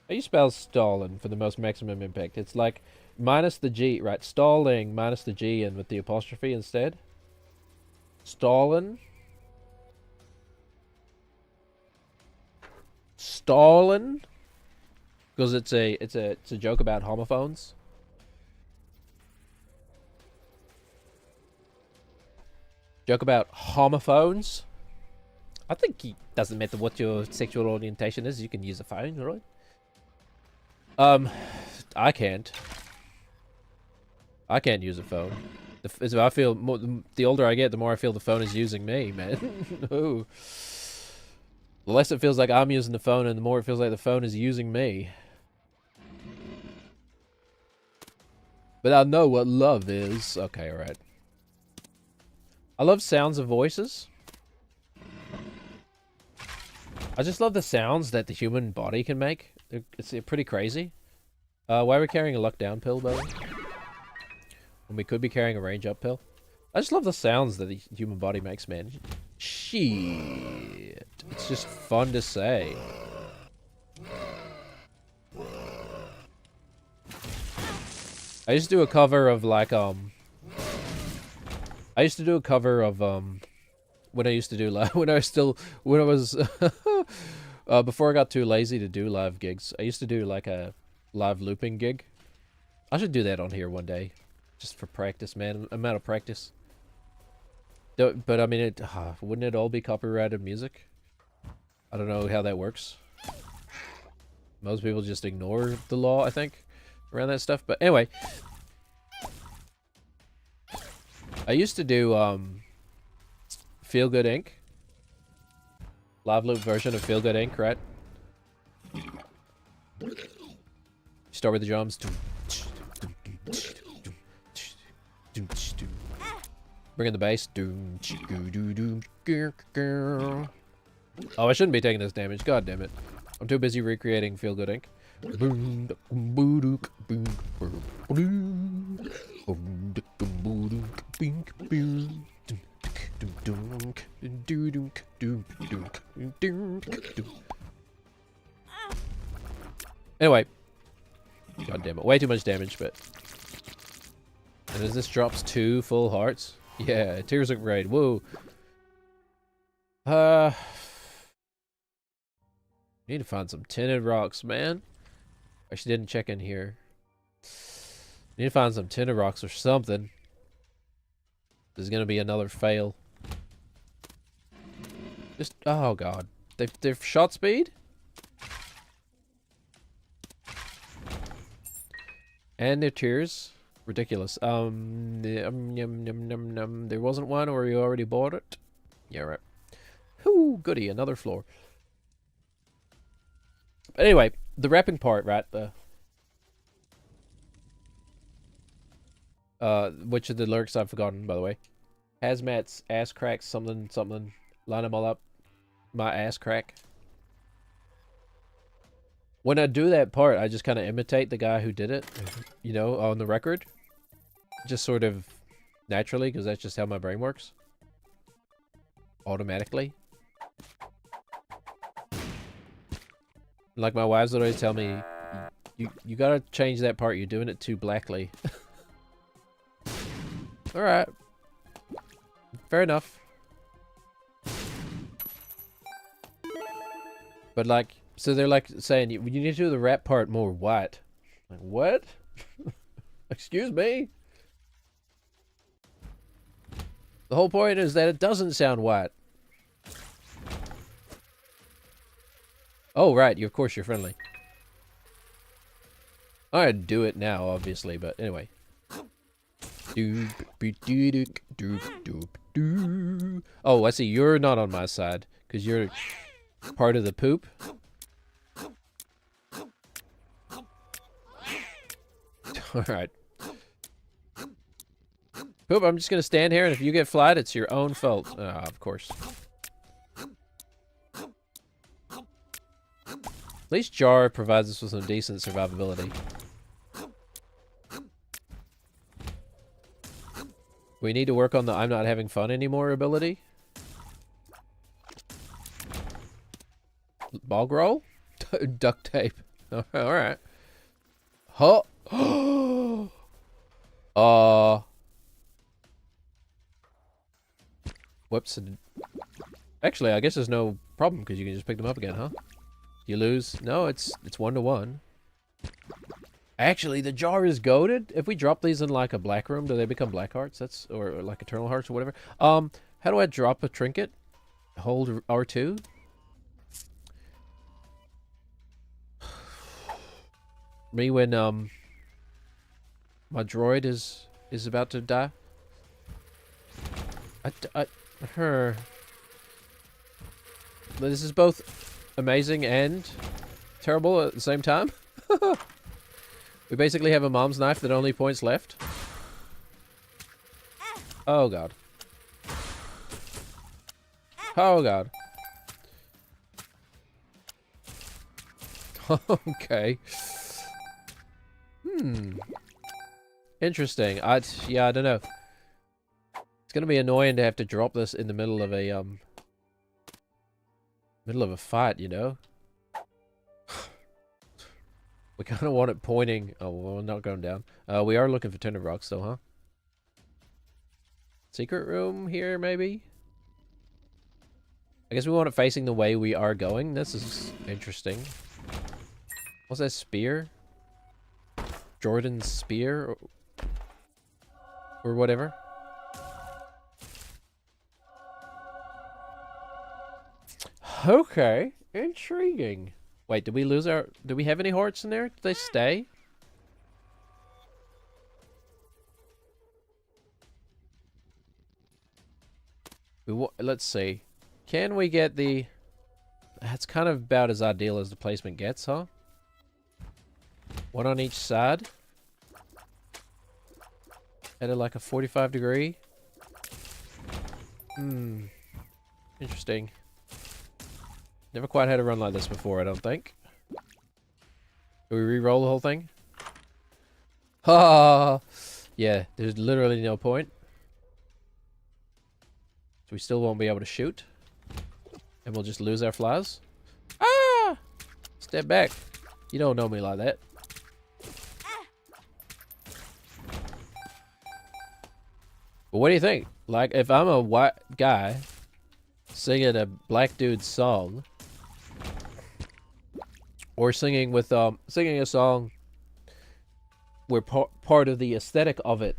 How you spell Stalin for the most maximum impact? It's like minus the G, right? Stalling minus the G and with the apostrophe instead. Stalin. Stalin. Because it's a joke about homophones. Joke about homophones. I think it doesn't matter what your sexual orientation is. You can use a phone, right? I can't. I can't use a phone. I feel more, the older I get, the more I feel the phone is using me, man. Ooh. The less it feels like I'm using the phone, and the more it feels like the phone is using me. But I know what love is. Okay, alright. I love sounds of voices. I just love the sounds that the human body can make. It's pretty crazy. Why are we carrying a luck down pill, by the way? When we could be carrying a range up pill. I just love the sounds that the human body makes, man. Shit. Shit. It's just fun to say. I used to do a cover of like I used to do a cover of when I used to do live when I was before I got too lazy to do live gigs. I used to do like a live looping gig. I should do that on here one day, just for practice, man. I'm out of practice. But I mean, wouldn't it all be copyrighted music? I don't know how that works. Most people just ignore the law, I think, around that stuff. But anyway, I used to do Feel Good Inc. Live loop version of Feel Good Inc. Right? Start with the drums. Bring in the bass. Oh, I shouldn't be taking this damage. God damn it. I'm too busy recreating Feel Good Inc. Anyway. God damn it. Way too much damage, but... And as this drops 2 full hearts... Yeah, Tears of Raid. Whoa. Need to find some tinted rocks, man. Actually, didn't check in here. Need to find some tinted rocks or something. This is gonna be another fail. Just, oh god. They've shot speed? And their tears. Ridiculous. There wasn't one, or you already bought it? Yeah, right. Whoo, goody, another floor. But anyway, the rapping part, right? Which of the lyrics I've forgotten, by the way. Hazmat's ass crack, something, something. Line them all up. My ass crack. When I do that part, I just kind of imitate the guy who did it, you know, on the record. Just sort of naturally, because that's just how my brain works. Automatically. Like my wives would always tell me, you gotta change that part, you're doing it too blackly. Alright. Fair enough. But like, so they're like saying, you need to do the rap part more white. Like, what? Excuse me? The whole point is that it doesn't sound white. Oh, right. Of course, you're friendly. I'd do it now, obviously, but anyway. Oh, I see. You're not on my side, because you're part of the poop. Alright. Poop, I'm just gonna stand here, and if you get flied, it's your own fault. Of course. At least Jar provides us with some decent survivability. We need to work on the I'm not having fun anymore ability. Bog roll? Duct tape. Alright. Huh? Whoops. Actually, I guess there's no problem because you can just pick them up again, huh? You lose? No, it's 1-to-1. Actually, the jar is goated. If we drop these in like a black room, do they become black hearts? That's or like eternal hearts or whatever. How do I drop a trinket? Hold R2. Me when my droid is about to die. Her. This is both amazing and terrible at the same time. We basically have a mom's knife that only points left. Oh god. Oh god. Okay. Interesting. Yeah, I don't know. It's gonna be annoying to have to drop this in the middle of a Middle of a fight, you know? We kind of want it pointing. Oh, well, we're not going down. We are looking for tinder rocks, though, huh? Secret room here, maybe? I guess we want it facing the way we are going. This is interesting. What's that spear? Jordan's spear? Or whatever. Okay. Intriguing. Wait, did we lose our... Do we have any hearts in there? Did they stay? Let's see. Can we get the... That's kind of about as ideal as the placement gets, huh? One on each side. At like a 45 degree. Interesting. Never quite had a run like this before, I don't think. Do we re-roll the whole thing? Ha! Yeah, there's literally no point. So we still won't be able to shoot. And we'll just lose our flies. Ah! Step back. You don't know me like that. But what do you think? Like, if I'm a white guy singing a black dude's song, or singing with singing a song where part of the aesthetic of it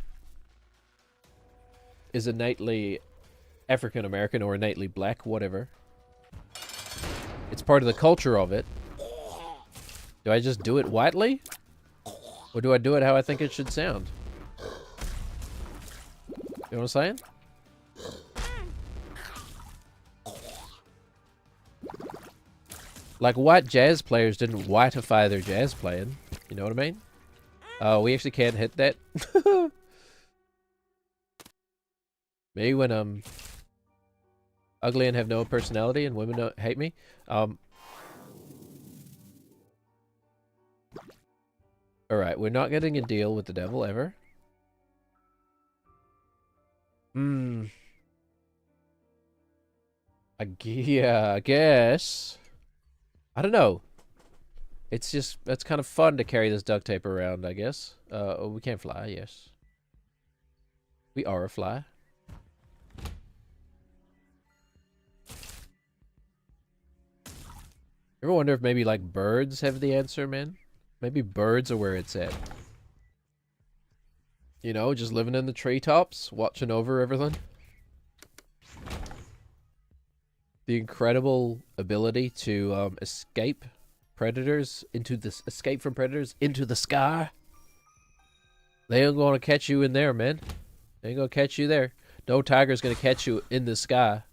is innately African American or innately black, whatever. It's part of the culture of it. Do I just do it whitely? Or do I do it how I think it should sound? You know what I'm saying? Like, white jazz players didn't whiteify their jazz playing. You know what I mean? Oh, we actually can't hit that. Me when I'm ugly and have no personality and women don't hate me. Alright, we're not getting a deal with the devil ever. Yeah, I guess. I don't know. It's just, it's kind of fun to carry this duct tape around, I guess. Oh, we can't fly, yes. We are a fly. Ever wonder if maybe, like, birds have the answer, man? Maybe birds are where it's at. You know, just living in the treetops, watching over everything. The incredible ability to escape predators escape from predators into the sky. They ain't gonna catch you in there, man. They ain't gonna catch you there. No tiger's gonna catch you in the sky.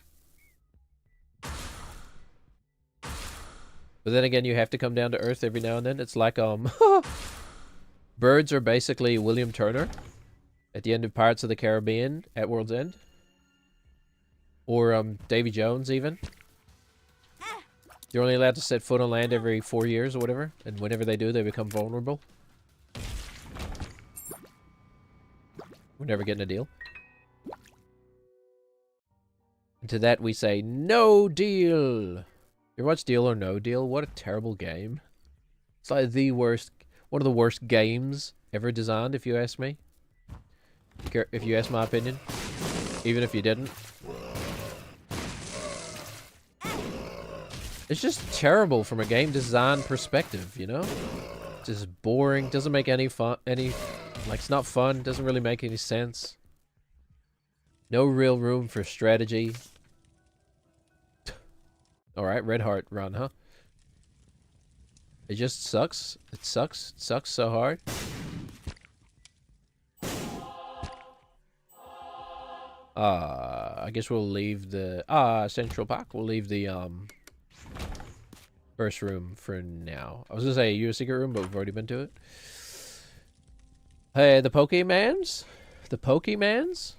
But then again, you have to come down to earth every now and then. It's like birds are basically William Turner at the end of Pirates of the Caribbean at World's End. Or Davy Jones, even. You're only allowed to set foot on land every 4 years or whatever. And whenever they do, they become vulnerable. We're never getting a deal. And to that we say, no deal! You ever watch Deal or No Deal? What a terrible game. It's like the worst, one of the worst games ever designed, if you ask me. If you ask my opinion. Even if you didn't. It's just terrible from a game design perspective, you know? Just boring, doesn't make any fun, like, it's not fun, doesn't really make any sense. No real room for strategy. Alright, Red Heart run, huh? It just sucks. It sucks. It sucks so hard. I guess we'll leave the Central Park. We'll leave the first room for now. I was gonna say you a secret room, but we've already been to it. Hey, the Pokemans? The Pokemans?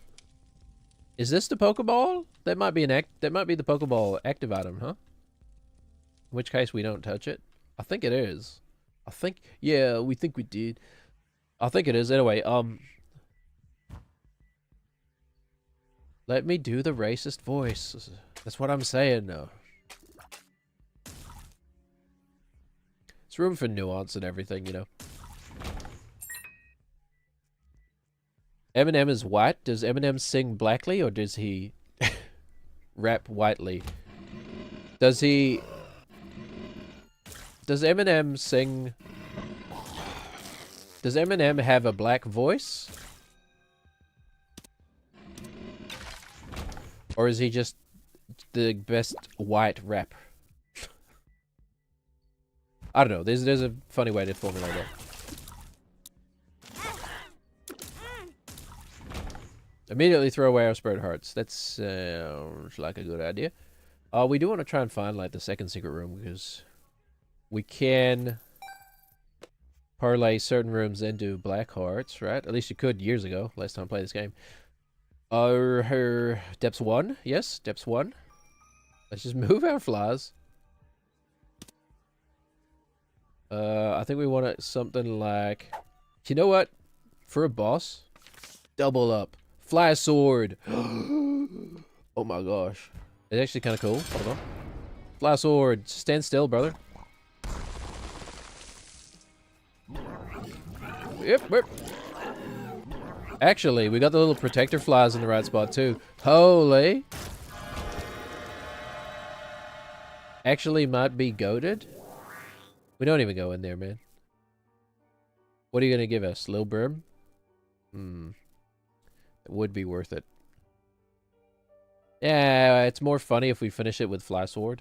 Is this the Pokeball? That might be that might be the Pokeball active item, huh? In which case we don't touch it. I think it is. I think, yeah, we think we did. I think it is. Anyway, let me do the racist voice. That's what I'm saying now. It's room for nuance and everything, you know. Eminem is white. Does Eminem sing blackly or does he rap whitely? Does Eminem sing... Does Eminem have a black voice? Or is he just the best white rapper? I don't know. There's a funny way to formulate that. Immediately throw away our spirit hearts. That sounds like a good idea. We do want to try and find like the second secret room because we can parlay certain rooms into black hearts, right? At least you could years ago. Last time I played this game. Her depths 1. Yes, depths 1. Let's just move our flies. I think we want it something like... You know what? For a boss, double up. Fly sword. Oh my gosh. It's actually kind of cool. Hold on. Fly sword. Stand still, brother. Yep. Actually, we got the little protector flies in the right spot too. Holy. Actually might be goated. We don't even go in there, man. What are you gonna give us? Lil Brim? It would be worth it. Yeah, it's more funny if we finish it with Fly Sword.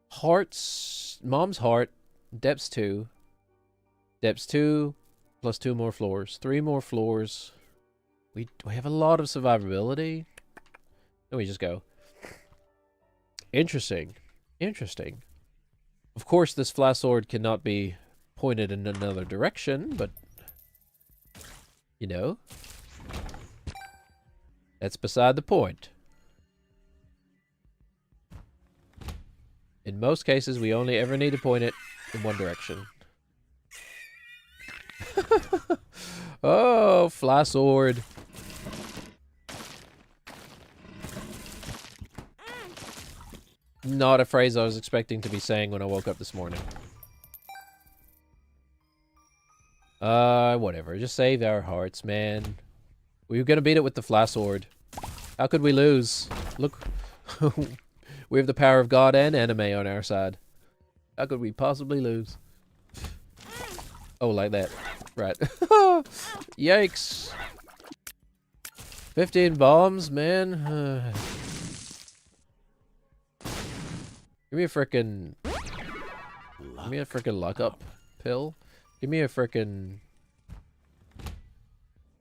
Hearts. Mom's Heart. Depths 2. Depths 2 plus 2 more floors. 3 more floors. We have a lot of survivability. Then we just go. Interesting. Interesting. Of course, this Fly Sword cannot be pointed in another direction, but... You know? That's beside the point. In most cases, we only ever need to point it in one direction. Oh, Fly Sword. Not a phrase I was expecting to be saying when I woke up this morning. Whatever. Just save our hearts, man. We were gonna beat it with the Fly Sword. How could we lose? Look. We have the power of God and anime on our side. How could we possibly lose? Oh, like that. Right. Yikes. 15 bombs, man. Give me a frickin'... Give me a frickin' luck up pill. Give me a frickin'...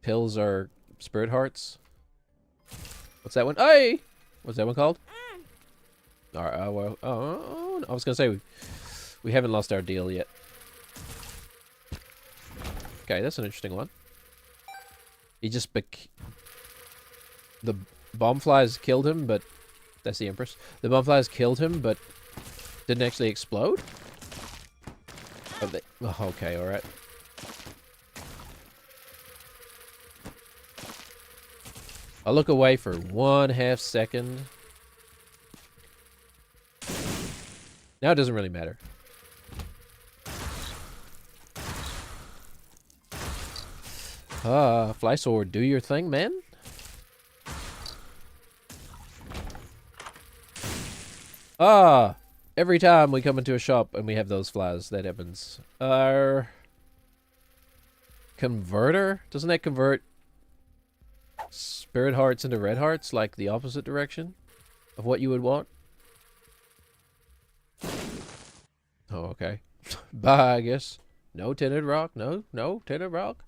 Pills are spirit hearts. What's that one? Hey! What's that one called? Alright, well... Oh, I was gonna say we haven't lost our deal yet. Okay, that's an interesting one. He just the bomb flies killed him, but... That's the Empress. The bomb flies killed him, but... Didn't actually explode? Oh, okay, alright. I'll look away for 1/2 second. Now it doesn't really matter. Fly Sword, do your thing, man. Every time we come into a shop and we have those flies, that happens. Converter? Doesn't that convert spirit hearts into red hearts, like the opposite direction of what you would want? Oh, okay. Bye, I guess. No tinted rock. No tinted rock.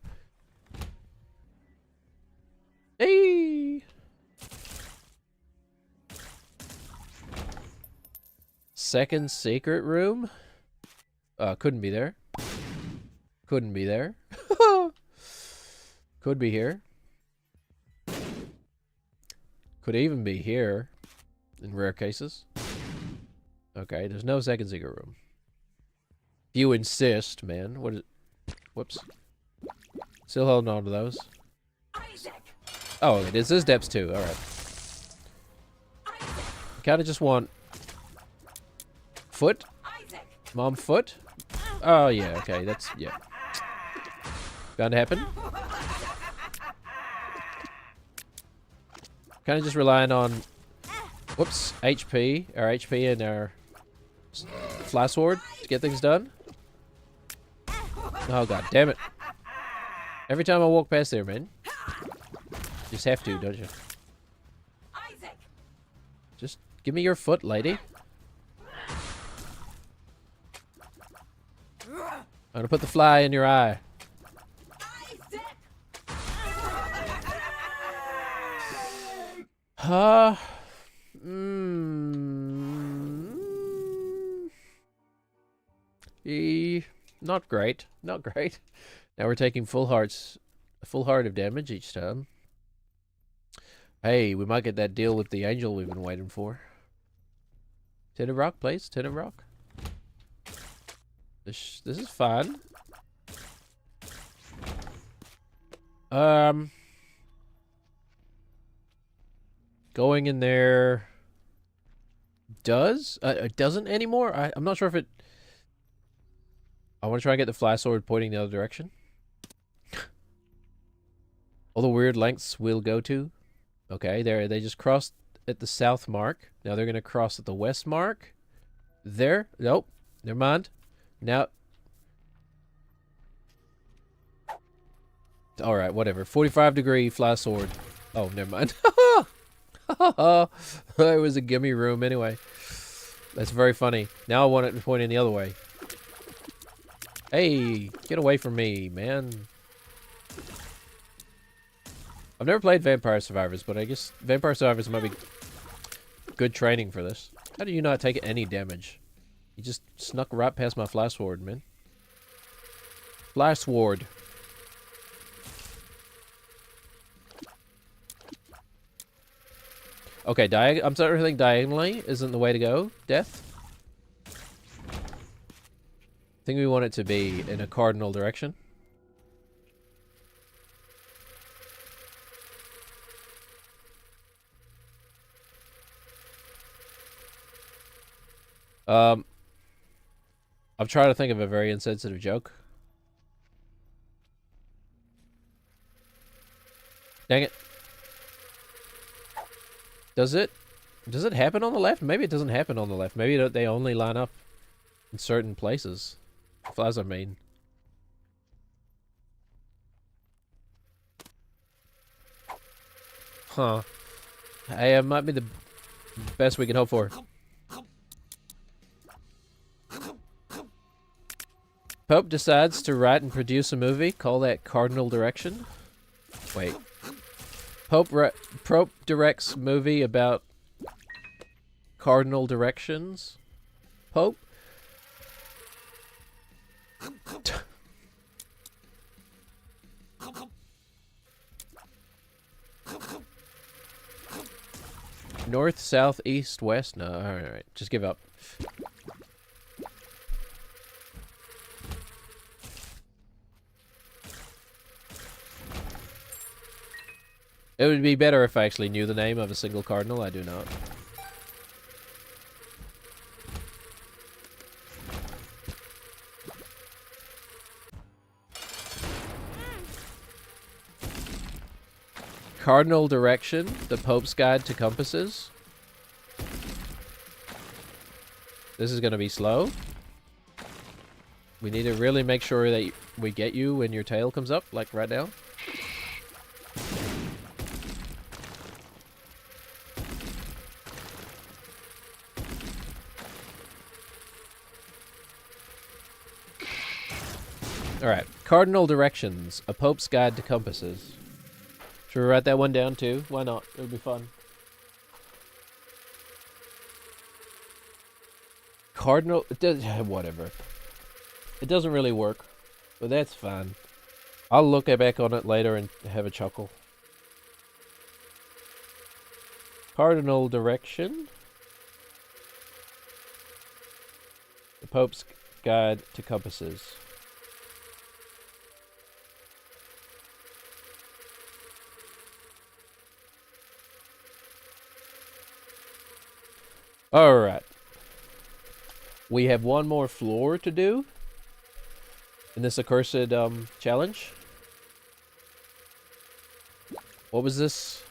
Hey! Second secret room? Couldn't be there. Couldn't be there. Could be here. Could even be here. In rare cases. Okay, there's no second secret room. If you insist, man. What is it? Whoops. Still holding on to those. Oh, this is depths 2. Alright. Kinda just want... Foot? Mom foot? Oh, yeah, okay, that's, yeah. Bound to happen. Kind of just relying on, whoops, HP, our HP and our fly sword to get things done. Oh, god damn it. Every time I walk past there, man. Just have to, don't you? Just give me your foot, lady. I'm gonna put the fly in your eye. Huh? Not great. Not great. Now we're taking full heart of damage each time. Hey, we might get that deal with the angel we've been waiting for. Tin of rock, please. Tin of rock. This is fun. Going in there it doesn't anymore. I'm not sure if it. I want to try and get the fly sword pointing the other direction. All the weird lengths we'll go to. Okay, they just crossed at the south mark. Now they're gonna cross at the west mark. There. Nope. Never mind. Now. Alright, whatever. 45-degree fly sword. Oh, never mind. It was a gimme room anyway. That's very funny. Now I want it to point in the other way. Hey, get away from me, man. I've never played Vampire Survivors, but I guess Vampire Survivors might be good training for this. How do you not take any damage? You just snuck right past my fly sword, man. Fly sword. Okay, I'm starting to think diagonally isn't the way to go. Death. I think we want it to be in a cardinal direction. I'm trying to think of a very insensitive joke. Dang it. Does it happen on the left? Maybe it doesn't happen on the left. Maybe they only line up in certain places. Flies, I mean. Huh. Hey, it might be the best we can hope for. Pope decides to write and produce a movie. Call that cardinal direction. Wait. Pope directs movie about cardinal directions. Pope? North, south, east, west? No, alright. Just give up. It would be better if I actually knew the name of a single cardinal. I do not. Cardinal direction, the Pope's Guide to Compasses. This is going to be slow. We need to really make sure that we get you when your tail comes up, like right now. Alright, cardinal directions, a Pope's Guide to Compasses. Should we write that one down too? Why not? It would be fun. Cardinal, it does, whatever. It doesn't really work, but that's fine. I'll look back on it later and have a chuckle. Cardinal direction. The Pope's Guide to Compasses. Alright. We have one more floor to do in this accursed challenge. What was this?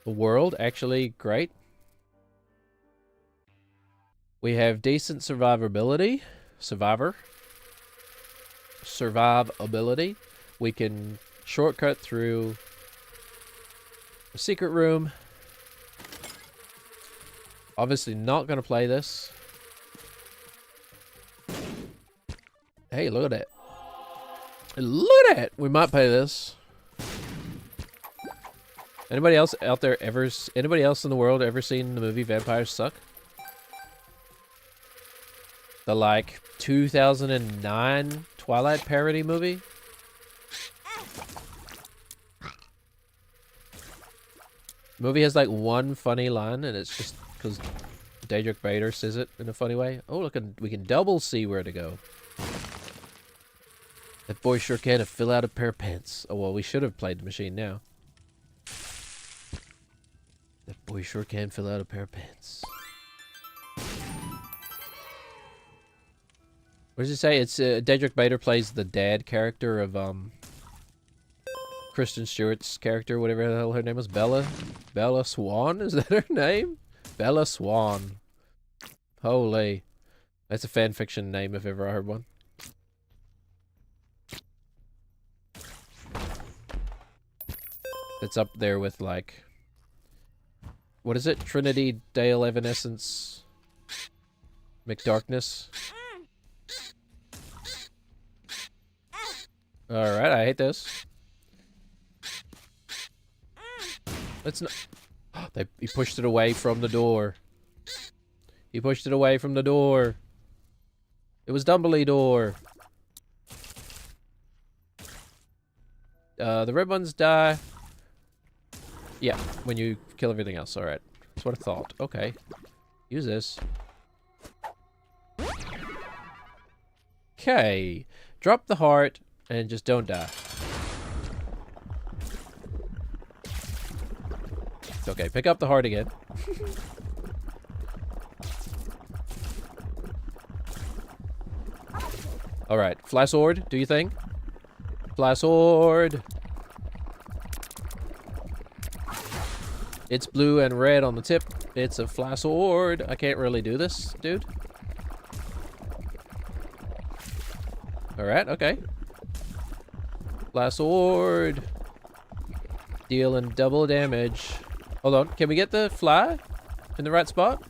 The world, actually great. We have decent survivability. Survivability. We can shortcut through a secret room. Obviously not going to play this. Hey, look at that. Look at that! We might play this. Anybody else out there anybody else in the world ever seen the movie Vampires Suck? The, like, 2009 Twilight parody movie? The movie has, like, one funny line, and it's just because Daedric Bader says it in a funny way. Oh, look, we can double see where to go. That boy sure can fill out a pair of pants. Oh, well, we should have played the machine now. That boy sure can fill out a pair of pants. What does it say? It's Daedric Bader plays the dad character of Kristen Stewart's character, whatever the hell her name was. Bella Swan? Is that her name? Bella Swan. Holy. That's a fan fiction name if ever I heard one. It's up there with, like, what is it? Trinity Dale Evanescence McDarkness. Alright, I hate this. Let's not. He pushed it away from the door. He pushed it away from the door. It was Dumbledore. The red ones die. Yeah, when you kill everything else. Alright. That's what I thought. Okay. Use this. Okay. Drop the heart and just don't die. Okay, pick up the heart again. Alright, fly sword, do you think? Fly sword! It's blue and red on the tip. It's a fly sword. I can't really do this, dude. Alright, okay. Fly sword. Dealing double damage. Hold on, can we get the fly in the right spot?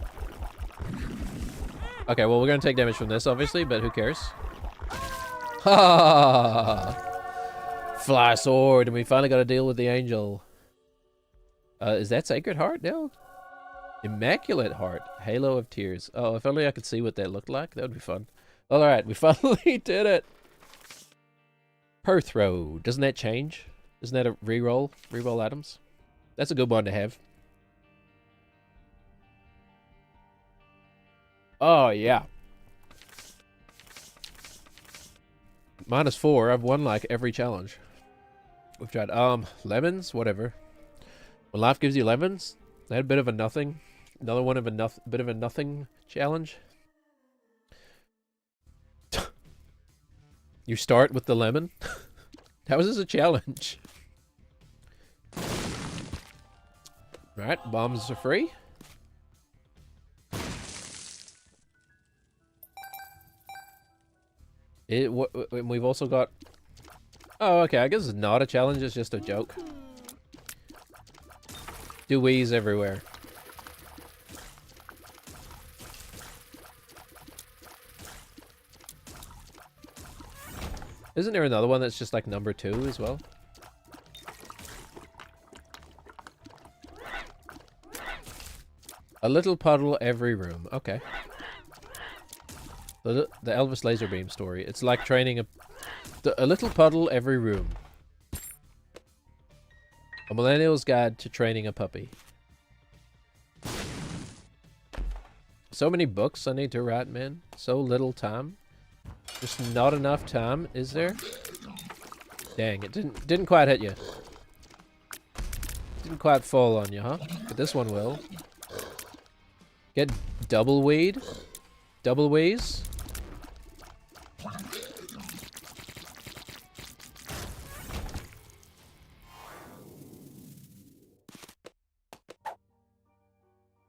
Okay, well, we're gonna take damage from this, obviously, but who cares? Ha! Fly sword, and we finally got to deal with the angel. Is that Sacred Heart now? Immaculate Heart. Halo of Tears. Oh, if only I could see what that looked like. That would be fun. Alright, we finally did it. Per throw. Doesn't that change? Isn't that a reroll? Reroll items? That's a good one to have. Oh, yeah. -4. I've won, like, every challenge. We've tried. Lemons? Whatever. When life gives you lemons, I had a bit of a nothing. Another one of a bit of a nothing challenge. You start with the lemon? How is this a challenge? Right, bombs are free. We've also got... Oh, okay, I guess it's not a challenge, it's just a joke. Deweys everywhere. Isn't there another one that's just like number 2 as well? A little puddle every room. Okay. The Elvis laser beam story. It's like training a little puddle every room. A millennial's guide to training a puppy. So many books I need to write, man. So little time. Just not enough time, is there? Dang, it didn't quite hit you. Didn't quite fall on you, huh? But this one will. Get double weed. Double wheeze.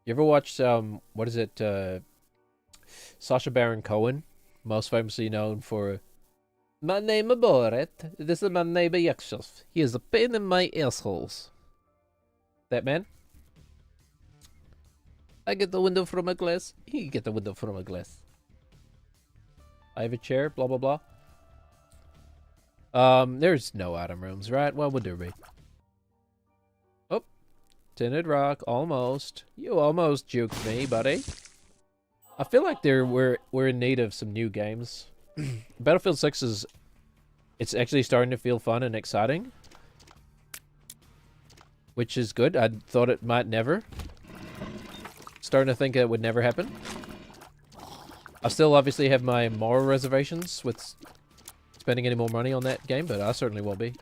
You ever watched, what is it, Sacha Baron Cohen? Most famously known for, "My name is Borat. This is my neighbor Yakshov. He is a pain in my assholes." That man? I get the window from a glass. He get the window from a glass. I have a chair, blah, blah, blah. There's no item rooms, right? What would there be? Oh, tinted rock, almost. You almost juked me, buddy. I feel like we're in need of some new games. Battlefield 6 is... It's actually starting to feel fun and exciting. Which is good. I thought it might never. Starting to think it would never happen. I still obviously have my moral reservations with spending any more money on that game, but I certainly won't be.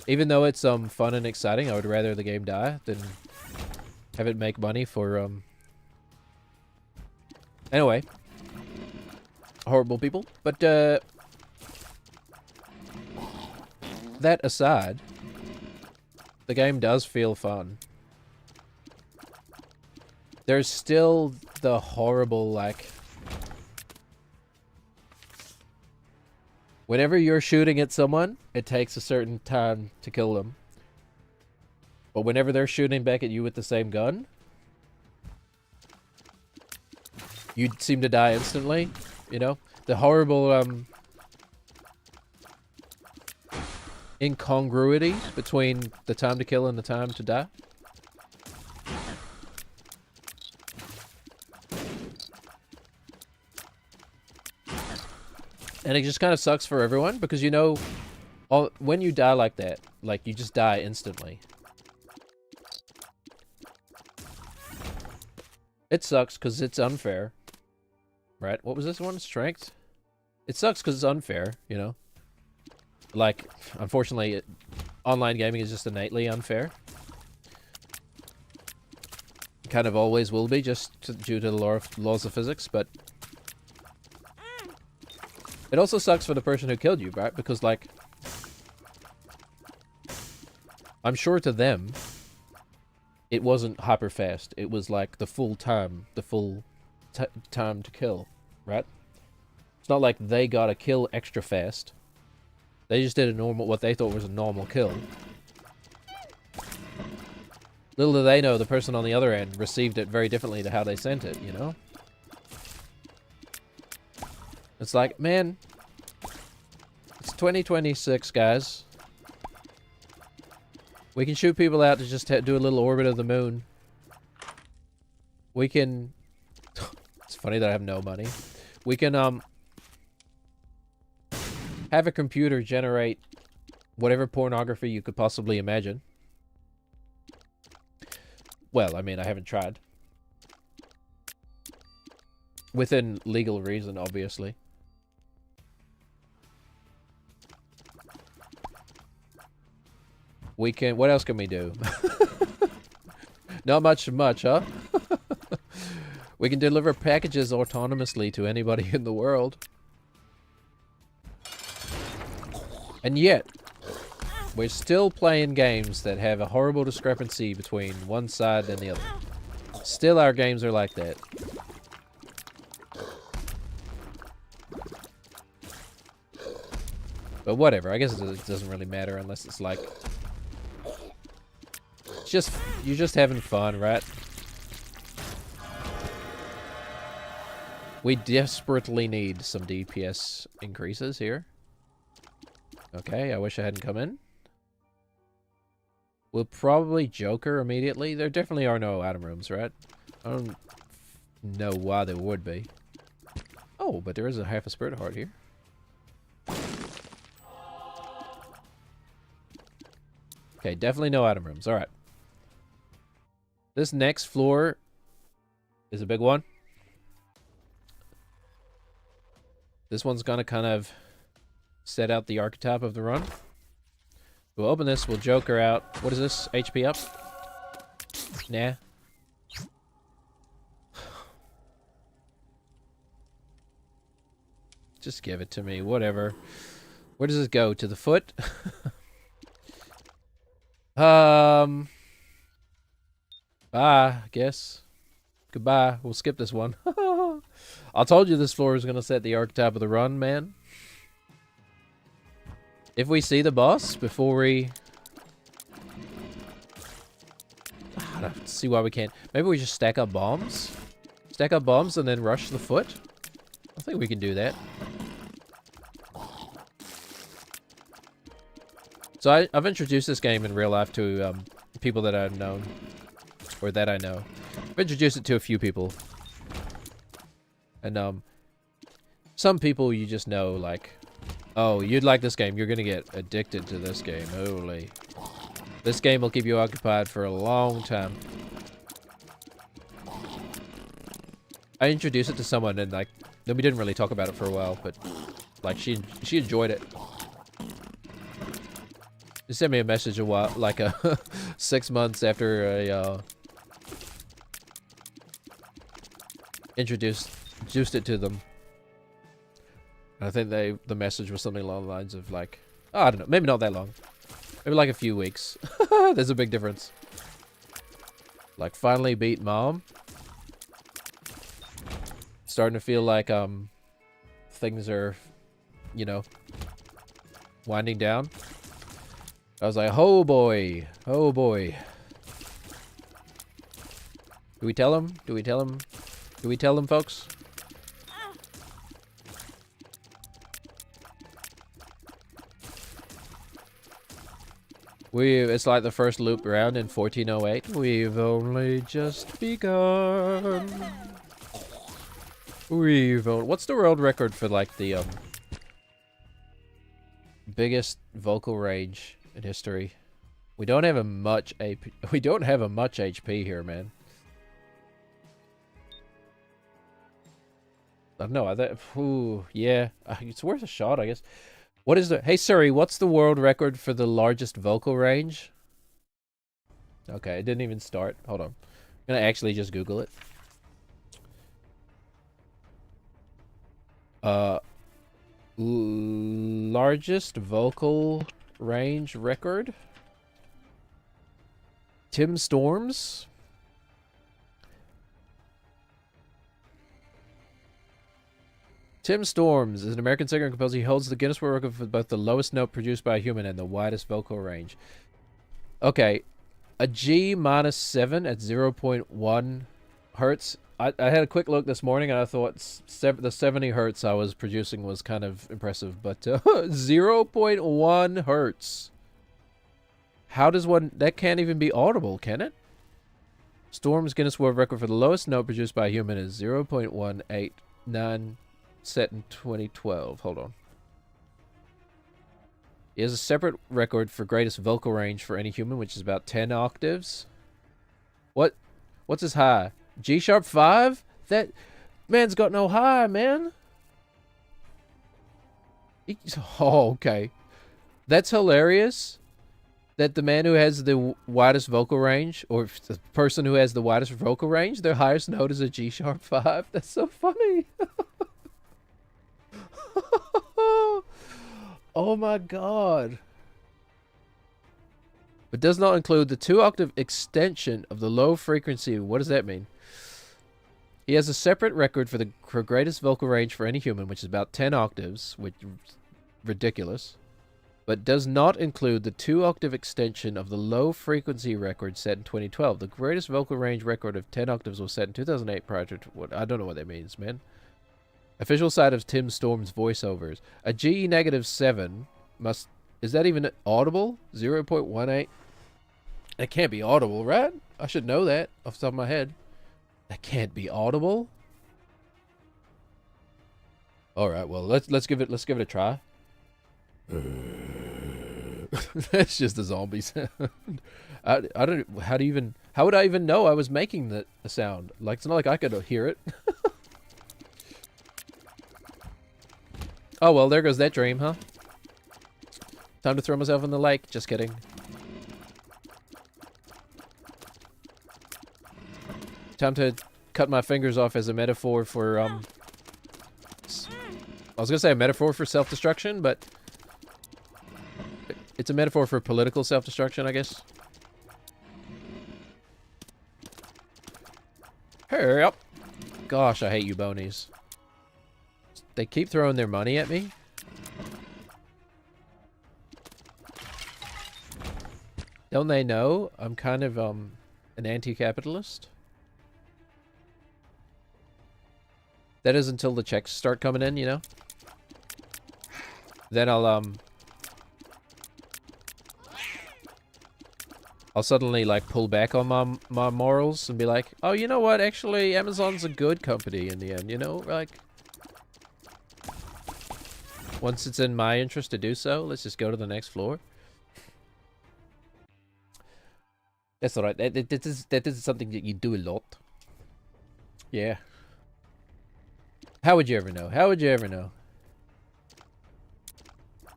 Even though it's fun and exciting, I would rather the game die than have it make money for Anyway. Horrible people. But that aside, the game does feel fun. There's still the horrible, like... Whenever you're shooting at someone, it takes a certain time to kill them. But whenever they're shooting back at you with the same gun, you seem to die instantly, you know? The horrible, incongruity between the time to kill and the time to die. And it just kind of sucks for everyone, because you know, when you die like that, like, you just die instantly. It sucks because it's unfair. Right? What was this one? Strength? It sucks because it's unfair, you know? Like, unfortunately, online gaming is just innately unfair. Kind of always will be, just due to the laws of physics, but... It also sucks for the person who killed you, right? Because, like... I'm sure to them, it wasn't hyper fast. It was, like, the full time to kill, right? It's not like they got a kill extra fast. They just did a normal, what they thought was a normal kill. Little do they know, the person on the other end received it very differently to how they sent it, you know? It's like, man, it's 2026, guys. We can shoot people out to just do a little orbit of the moon. We can... It's funny that I have no money. We can, have a computer generate whatever pornography you could possibly imagine. Well, I mean, I haven't tried. Within legal reason, obviously. We can... What else can we do? Not much, huh? We can deliver packages autonomously to anybody in the world. And yet, we're still playing games that have a horrible discrepancy between one side and the other. Still, our games are like that. But whatever, I guess it doesn't really matter unless it's like... It's just, you're just having fun, right? We desperately need some DPS increases here. Okay, I wish I hadn't come in. We'll probably Joker immediately. There definitely are no item rooms, right? I don't know why there would be. Oh, but there is a half a spirit heart here. Okay, definitely no item rooms. Alright. This next floor is a big one. This one's gonna kind of set out the archetype of the run. We'll open this, we'll Joker out. What is this? HP up? Nah. Just give it to me. Whatever. Where does it go? To the foot? Bye, I guess. Goodbye. We'll skip this one. I told you this floor was going to set the archetype of the run, man. If we see the boss before we... I don't see why we can't. Maybe we just stack up bombs? Stack up bombs and then rush the foot? I think we can do that. So I've introduced this game in real life to people that I've known. Or that I know. I've introduced it to a few people. And some people you just know, like, oh, you'd like this game. You're going to get addicted to this game. Holy. This game will keep you occupied for a long time. I introduced it to someone and, like, we didn't really talk about it for a while, but, like, she enjoyed it. She sent me a message a while, like, 6 months after I introduced it to them. And I think the message was something along the lines of, like, oh, I don't know, maybe not that long. Maybe like a few weeks. There's a big difference. Like, finally beat Mom. Starting to feel like, things are, you know, winding down. I was like, oh boy. Oh boy. Do we tell him? Do we tell him? Do we tell them, folks? It's like the first loop round in 1408. We've only just begun. What's the world record for, like, the biggest vocal range in history? We don't have a much AP. We don't have a much HP here, man. I don't know. Ooh, yeah, it's worth a shot, I guess. What is the... Hey, Siri, what's the world record for the largest vocal range? Okay, it didn't even start. Hold on. I'm gonna actually just Google it. Largest vocal range record? Tim Storms? Tim Storms is an American singer and composer. He holds the Guinness World Record for both the lowest note produced by a human and the widest vocal range. Okay, a G minus 7 at 0.1 hertz. I had a quick look this morning and I thought the 70 hertz I was producing was kind of impressive, but 0.1 hertz. How does one... That can't even be audible, can it? Storm's Guinness World Record for the lowest note produced by a human is 0.189, set in 2012. Hold on. He has a separate record for greatest vocal range for any human, which is about 10 octaves. What's his high? G sharp 5? That man's got no high, man. Oh, okay. That's hilarious. That the man who has the widest vocal range, or the person who has the widest vocal range, their highest note is a G sharp 5. That's so funny. Oh my god. But does not include the 2-octave extension of the low frequency. What does that mean? He has a separate record for the greatest vocal range for any human, which is about 10 octaves, which is ridiculous. But does not include the 2-octave extension of the low frequency record set in 2012. The greatest vocal range record of 10 octaves was set in 2008 prior to what? I don't know what that means, man. Official site of Tim Storm's voiceovers. A G negative 7 must... Is that even audible? 0.18? It can't be audible, right? I should know that off the top of my head. That can't be audible. All right, well, let's give it a try. That's just a zombie sound. I don't... How would I even know I was making the sound? Like, it's not like I could hear it. Oh, well, there goes that dream, huh? Time to throw myself in the lake. Just kidding. Time to cut my fingers off as a metaphor for, I was gonna say a metaphor for self-destruction, but it's a metaphor for political self-destruction, I guess. Hurry up. Gosh, I hate you bonies. They keep throwing their money at me. Don't they know I'm kind of an anti-capitalist? That is until the checks start coming in, you know? Then I'll suddenly like pull back on my morals and be like, oh, you know what? Actually, Amazon's a good company in the end, you know? Like, once it's in my interest to do so, let's just go to the next floor. That's alright. That is something that you do a lot. Yeah. How would you ever know? How would you ever know?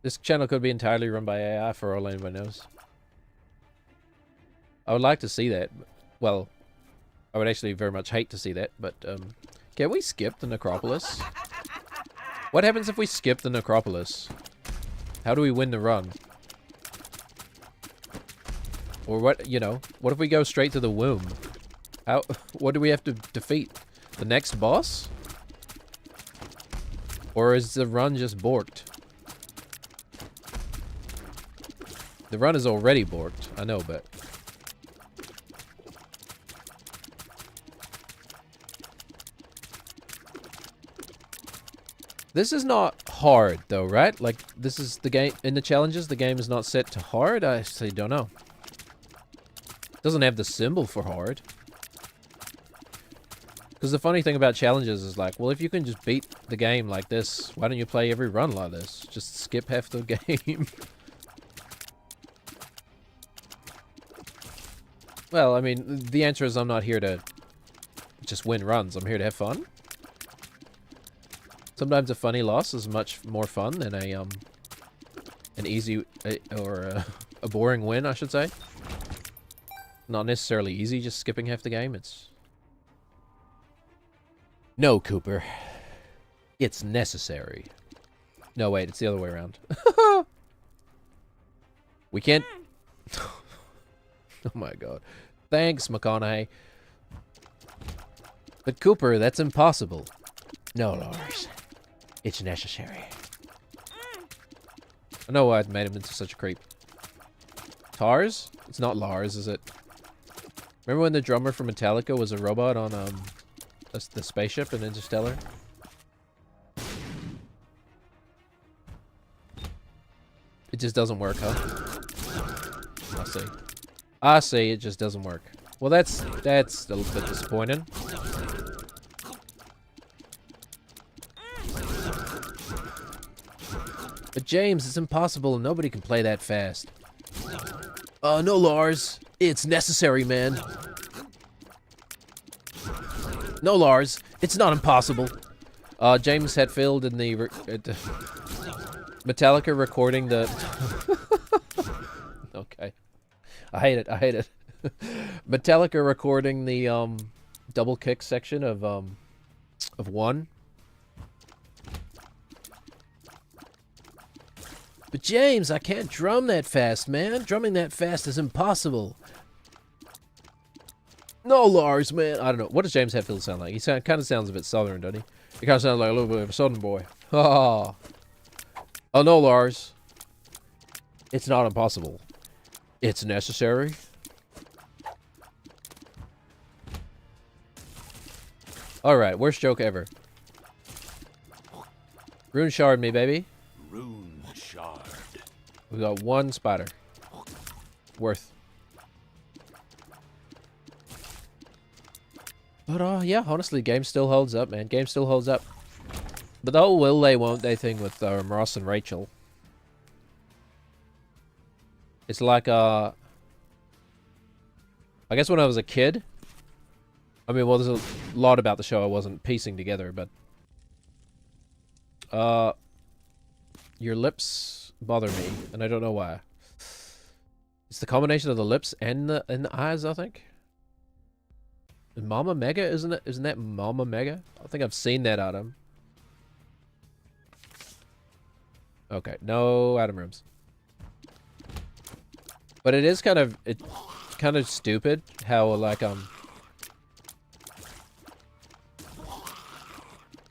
This channel could be entirely run by AI for all anyone knows. I would like to see that. Well, I would actually very much hate to see that, but can we skip the necropolis? What happens if we skip the necropolis? How do we win the run? Or what, you know, what if we go straight to the womb? What do we have to defeat? The next boss? Or is the run just borked? The run is already borked, I know, but... This is not hard, though, right? Like, this is the game... In the challenges, the game is not set to hard? I actually don't know. It doesn't have the symbol for hard. Because the funny thing about challenges is like, well, if you can just beat the game like this, why don't you play every run like this? Just skip half the game. Well, I mean, the answer is I'm not here to just win runs. I'm here to have fun. Sometimes a funny loss is much more fun than an easy or a boring win, I should say. Not necessarily easy, just skipping half the game. It's... No, Cooper. It's necessary. No, wait, it's the other way around. We can't... Oh my god. Thanks, McConaughey. But Cooper, that's impossible. No, Lars. It's necessary. I know why I made him into such a creep. Tars? It's not Lars, is it? Remember when the drummer from Metallica was a robot on the spaceship in Interstellar? It just doesn't work, huh? I see. I see, it just doesn't work. Well, that's a little bit disappointing. But James, it's impossible and nobody can play that fast. No, Lars. It's necessary, man. No, Lars. It's not impossible. James Hetfield in the Metallica recording the... Okay. I hate it. I hate it. Metallica recording the double kick section of 1. But James, I can't drum that fast, man. Drumming that fast is impossible. No, Lars, man. I don't know. What does James Hetfield sound like? He kind of sounds a bit southern, doesn't he? He kind of sounds like a little bit of a southern boy. Oh. Oh, no, Lars. It's not impossible. It's necessary. Alright, worst joke ever. Rune shard me, baby. Rune shard. We got 1 spider. Worth. But, yeah, honestly, game still holds up, man. Game still holds up. But the whole will they, won't they thing with Ross and Rachel. It's like, I guess when I was a kid... I mean, well, there's a lot about the show I wasn't piecing together, but... Your lips bother me, and I don't know why. It's the combination of the lips and the eyes, I think. And Mama Mega, isn't that Mama Mega? I think I've seen that item. Okay, no item rooms. But it is kind of stupid how like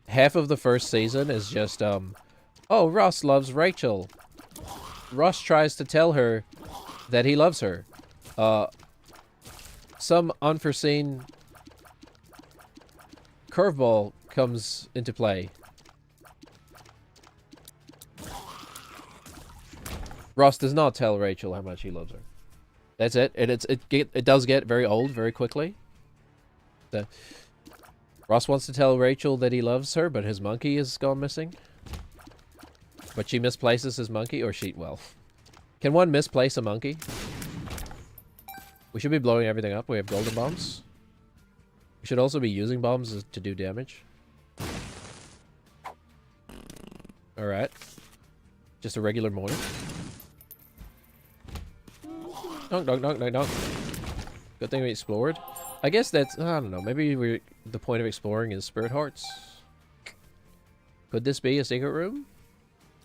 half of the first season is just oh, Ross loves Rachel. Ross tries to tell her that he loves her. Some unforeseen curveball comes into play. Ross does not tell Rachel how much he loves her. That's it. And it does get very old very quickly. Ross wants to tell Rachel that he loves her, but his monkey has gone missing. But she misplaces his monkey, or well. Can one misplace a monkey? We should be blowing everything up. We have golden bombs. We should also be using bombs to do damage. Alright. Just a regular morning. Donk, donk, donk, donk, donk. Good thing we explored. I guess that's... I don't know. Maybe the point of exploring is spirit hearts. Could this be a secret room?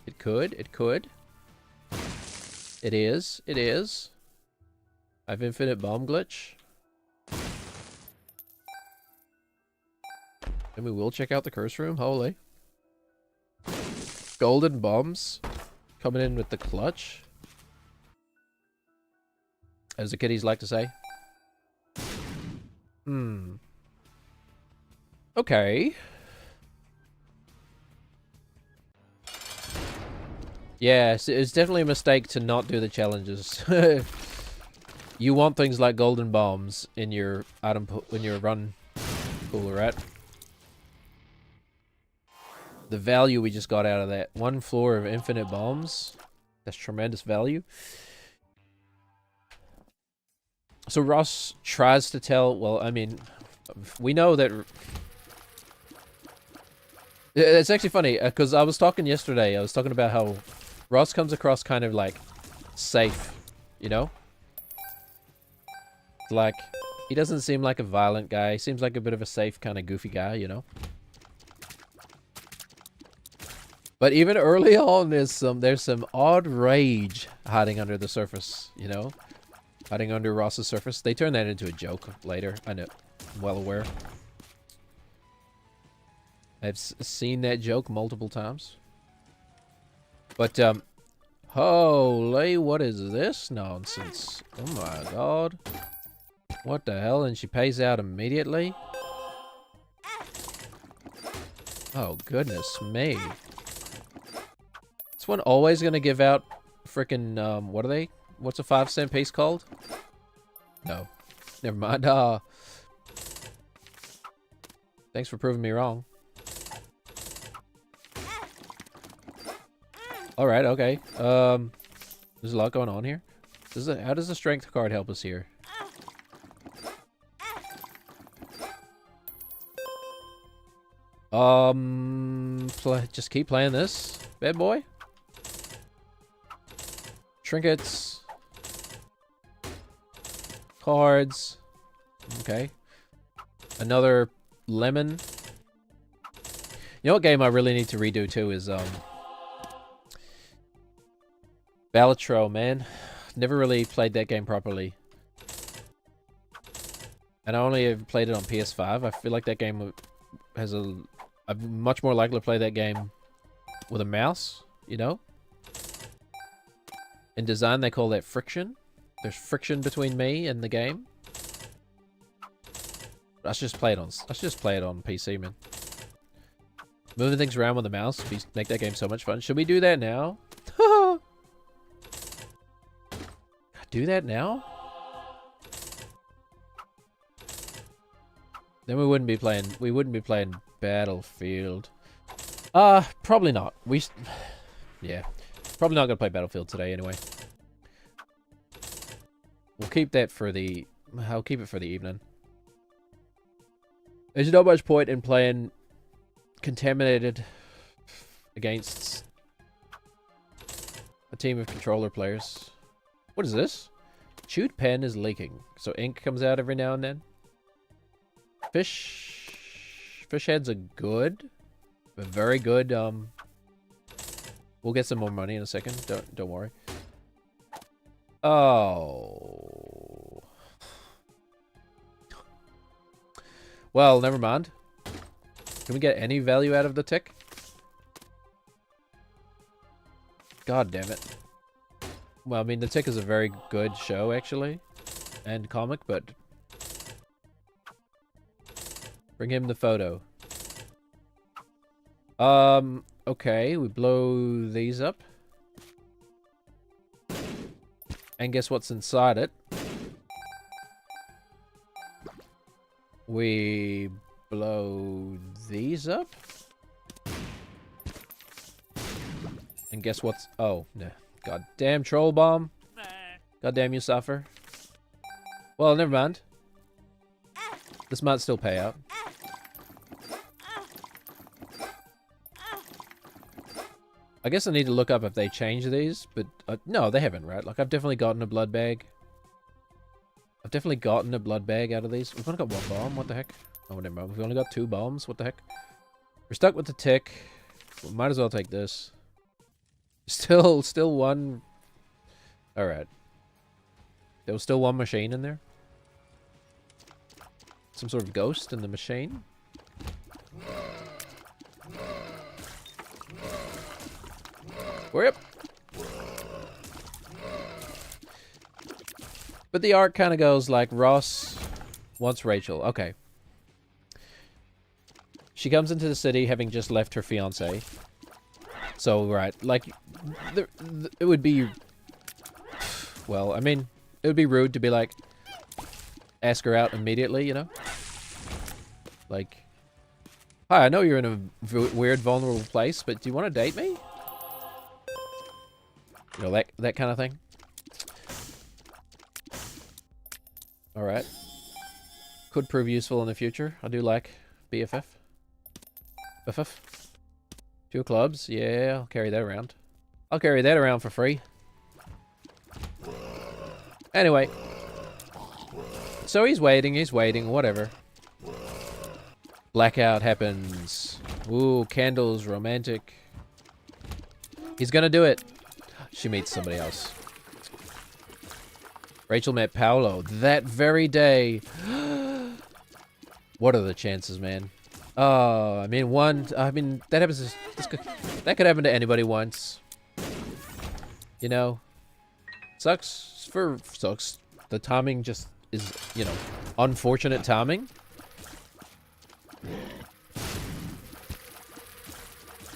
It could. It could. It is. It is. I have infinite bomb glitch. And we will check out the curse room. Holy. Golden bombs. Coming in with the clutch. As the kiddies like to say. Okay. Yes, it's definitely a mistake to not do the challenges. You want things like golden bombs in your run pool, right? The value we just got out of that. One floor of infinite bombs. That's tremendous value. So Ross tries to tell... Well, I mean, we know that... It's actually funny, because I was talking yesterday. I was talking about how Ross comes across kind of, like, safe, you know? Like, he doesn't seem like a violent guy. He seems like a bit of a safe, kind of goofy guy, you know? But even early on, there's some odd rage hiding under the surface, you know? Hiding under Ross's surface. They turn that into a joke later. I know. I'm well aware. I've seen that joke multiple times. But, holy, what is this nonsense? Oh my god. What the hell? And she pays out immediately? Oh, goodness me. Is one always gonna give out frickin', what are they? What's a 5-cent piece called? No. Never mind. Thanks for proving me wrong. Alright, okay. There's a lot going on here. How does the strength card help us here? Just keep playing this, bad boy. Trinkets. Cards. Okay. Another lemon. You know what game I really need to redo too is, Balatro, man. Never really played that game properly. And I only ever played it on PS5. I feel like that game has I'm much more likely to play that game with a mouse, you know? In design, they call that friction. There's friction between me and the game. Let's just play it on PC, man. Moving things around with the mouse make that game so much fun. Should we do that now? Do that now? Then we wouldn't be playing Battlefield. Probably not. Yeah. Probably not gonna play Battlefield today anyway. We'll keep that for I'll keep it for the evening. There's not much point in playing Contaminated against a team of controller players. What is this? Chewed pen is leaking, so ink comes out every now and then. Fish heads are good. A very good We'll get some more money in a second. Don't worry. Oh. Well, never mind. Can we get any value out of the tick? God damn it. Well, I mean, the tick is a very good show, actually. And comic, but... Bring him the photo. Okay, we blow these up. And guess what's inside it? We blow these up. And guess what's... Oh, no. Goddamn troll bomb. Goddamn you suffer. Well, never mind. This might still pay out. I guess I need to look up if they changed these, but no, they haven't, right? Like, I've definitely gotten a blood bag. I've definitely gotten a blood bag out of these. We've only got one bomb. What the heck? Oh, never mind. We've only got 2 bombs. What the heck? We're stuck with the tick. We might as well take this. Still one. All right. There was still one machine in there. Some sort of ghost in the machine. Hurry up. But the arc kind of goes like Ross wants Rachel. Okay. She comes into the city having just left her fiance. So, right. Like, it would be... Well, I mean, it would be rude to be like... Ask her out immediately, you know? Like... Hi, I know you're in a weird, vulnerable place, but do you want to date me? You know, that kind of thing. Alright. Could prove useful in the future. I do like BFF. BFF. 2 clubs. Yeah, I'll carry that around. I'll carry that around for free. Anyway. So he's waiting, whatever. Blackout happens. Ooh, candles, romantic. He's gonna do it. She meets somebody else. Rachel met Paolo that very day. What are the chances, man? Oh, I mean, that happens. That could happen to anybody once. You know, sucks. The timing just is, you know, unfortunate timing.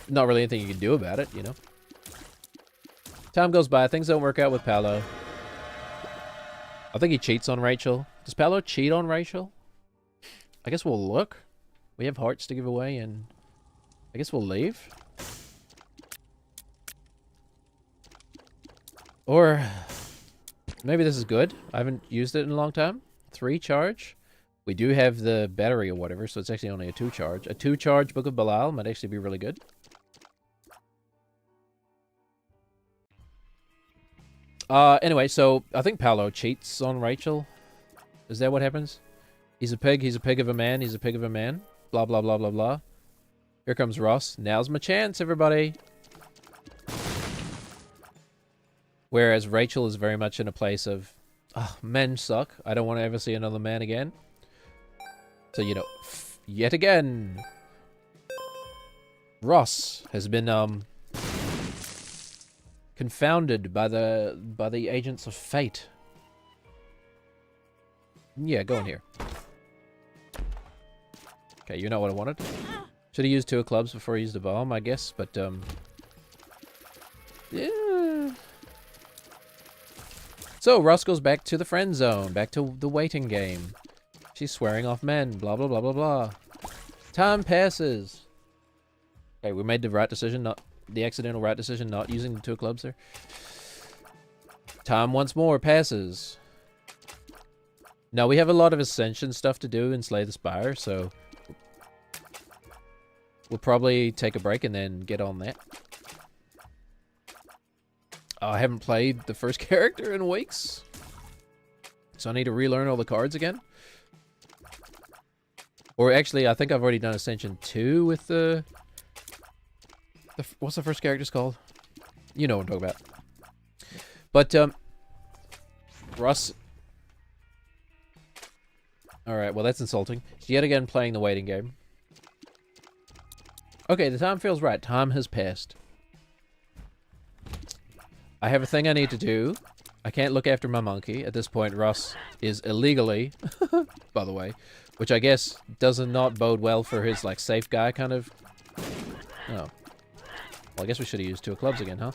Not really anything you can do about it, you know. Time goes by. Things don't work out with Paolo. I think he cheats on Rachel. Does Paolo cheat on Rachel? I guess we'll look. We have hearts to give away, and I guess we'll leave. Or maybe this is good. I haven't used it in a long time. 3 charge. We do have the battery or whatever, so it's actually only a 2 charge. A 2 charge Book of Belial might actually be really good. Anyway, so I think Paolo cheats on Rachel. Is that what happens? He's a pig of a man, he's a pig of a man. Blah, blah, blah, blah, blah. Here comes Ross. Now's my chance, everybody. Whereas Rachel is very much in a place of, oh, men suck. I don't want to ever see another man again. So, you know, yet again, Ross has been, confounded by the agents of fate. Yeah, go in here. Okay, you're not what I wanted. Should have used 2 clubs before I used a bomb, I guess, but, yeah. So, Ross goes back to the friend zone, back to the waiting game. She's swearing off men, blah, blah, blah, blah, blah. Time passes. Okay, we made the right decision, not the accidental right decision, not using the 2 clubs there. Time once more passes. Now, we have a lot of Ascension stuff to do in Slay the Spire, so we'll probably take a break and then get on that. I haven't played the first character in weeks, so I need to relearn all the cards again. Or actually, I think I've already done Ascension 2 with the what's the first character's called? You know what I'm talking about. But, Russ... Alright, well that's insulting. Yet again playing the waiting game. Okay, the time feels right. Time has passed. I have a thing I need to do. I can't look after my monkey. At this point, Russ is illegally, by the way, which I guess does not bode well for his, like, safe guy kind of... Oh. Well, I guess we should have used 2 of clubs again, huh?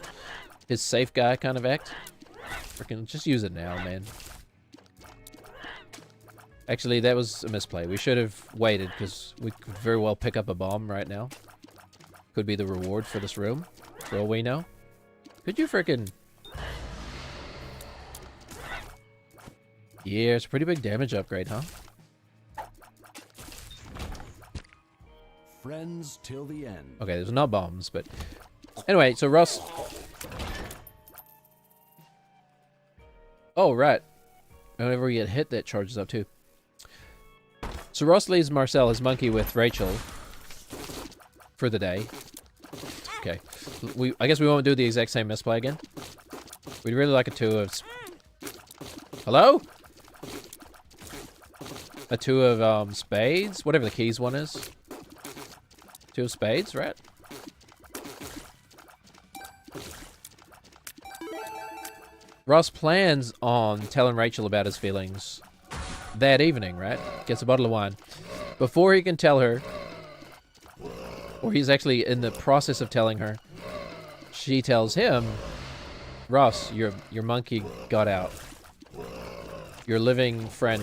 His safe guy kind of act. Freaking just use it now, man. Actually, that was a misplay. We should have waited, because we could very well pick up a bomb right now. Could be the reward for this room, for all we know. Could you frickin'... Yeah, it's a pretty big damage upgrade, huh? Friends till the end. Okay, there's not bombs, but... Anyway, so Russ... Oh, right. Whenever we get hit, that charges up too. So Ross leaves Marcel, his monkey, with Rachel for the day. Okay. I guess we won't do the exact same misplay again. We'd really like a 2 of... Hello? A 2 of spades? Whatever the keys one is. 2 of spades, right? Ross plans on telling Rachel about his feelings that evening, right? Gets a bottle of wine. Before he can tell her, or he's actually in the process of telling her, she tells him, Ross, your monkey got out. Your living friend,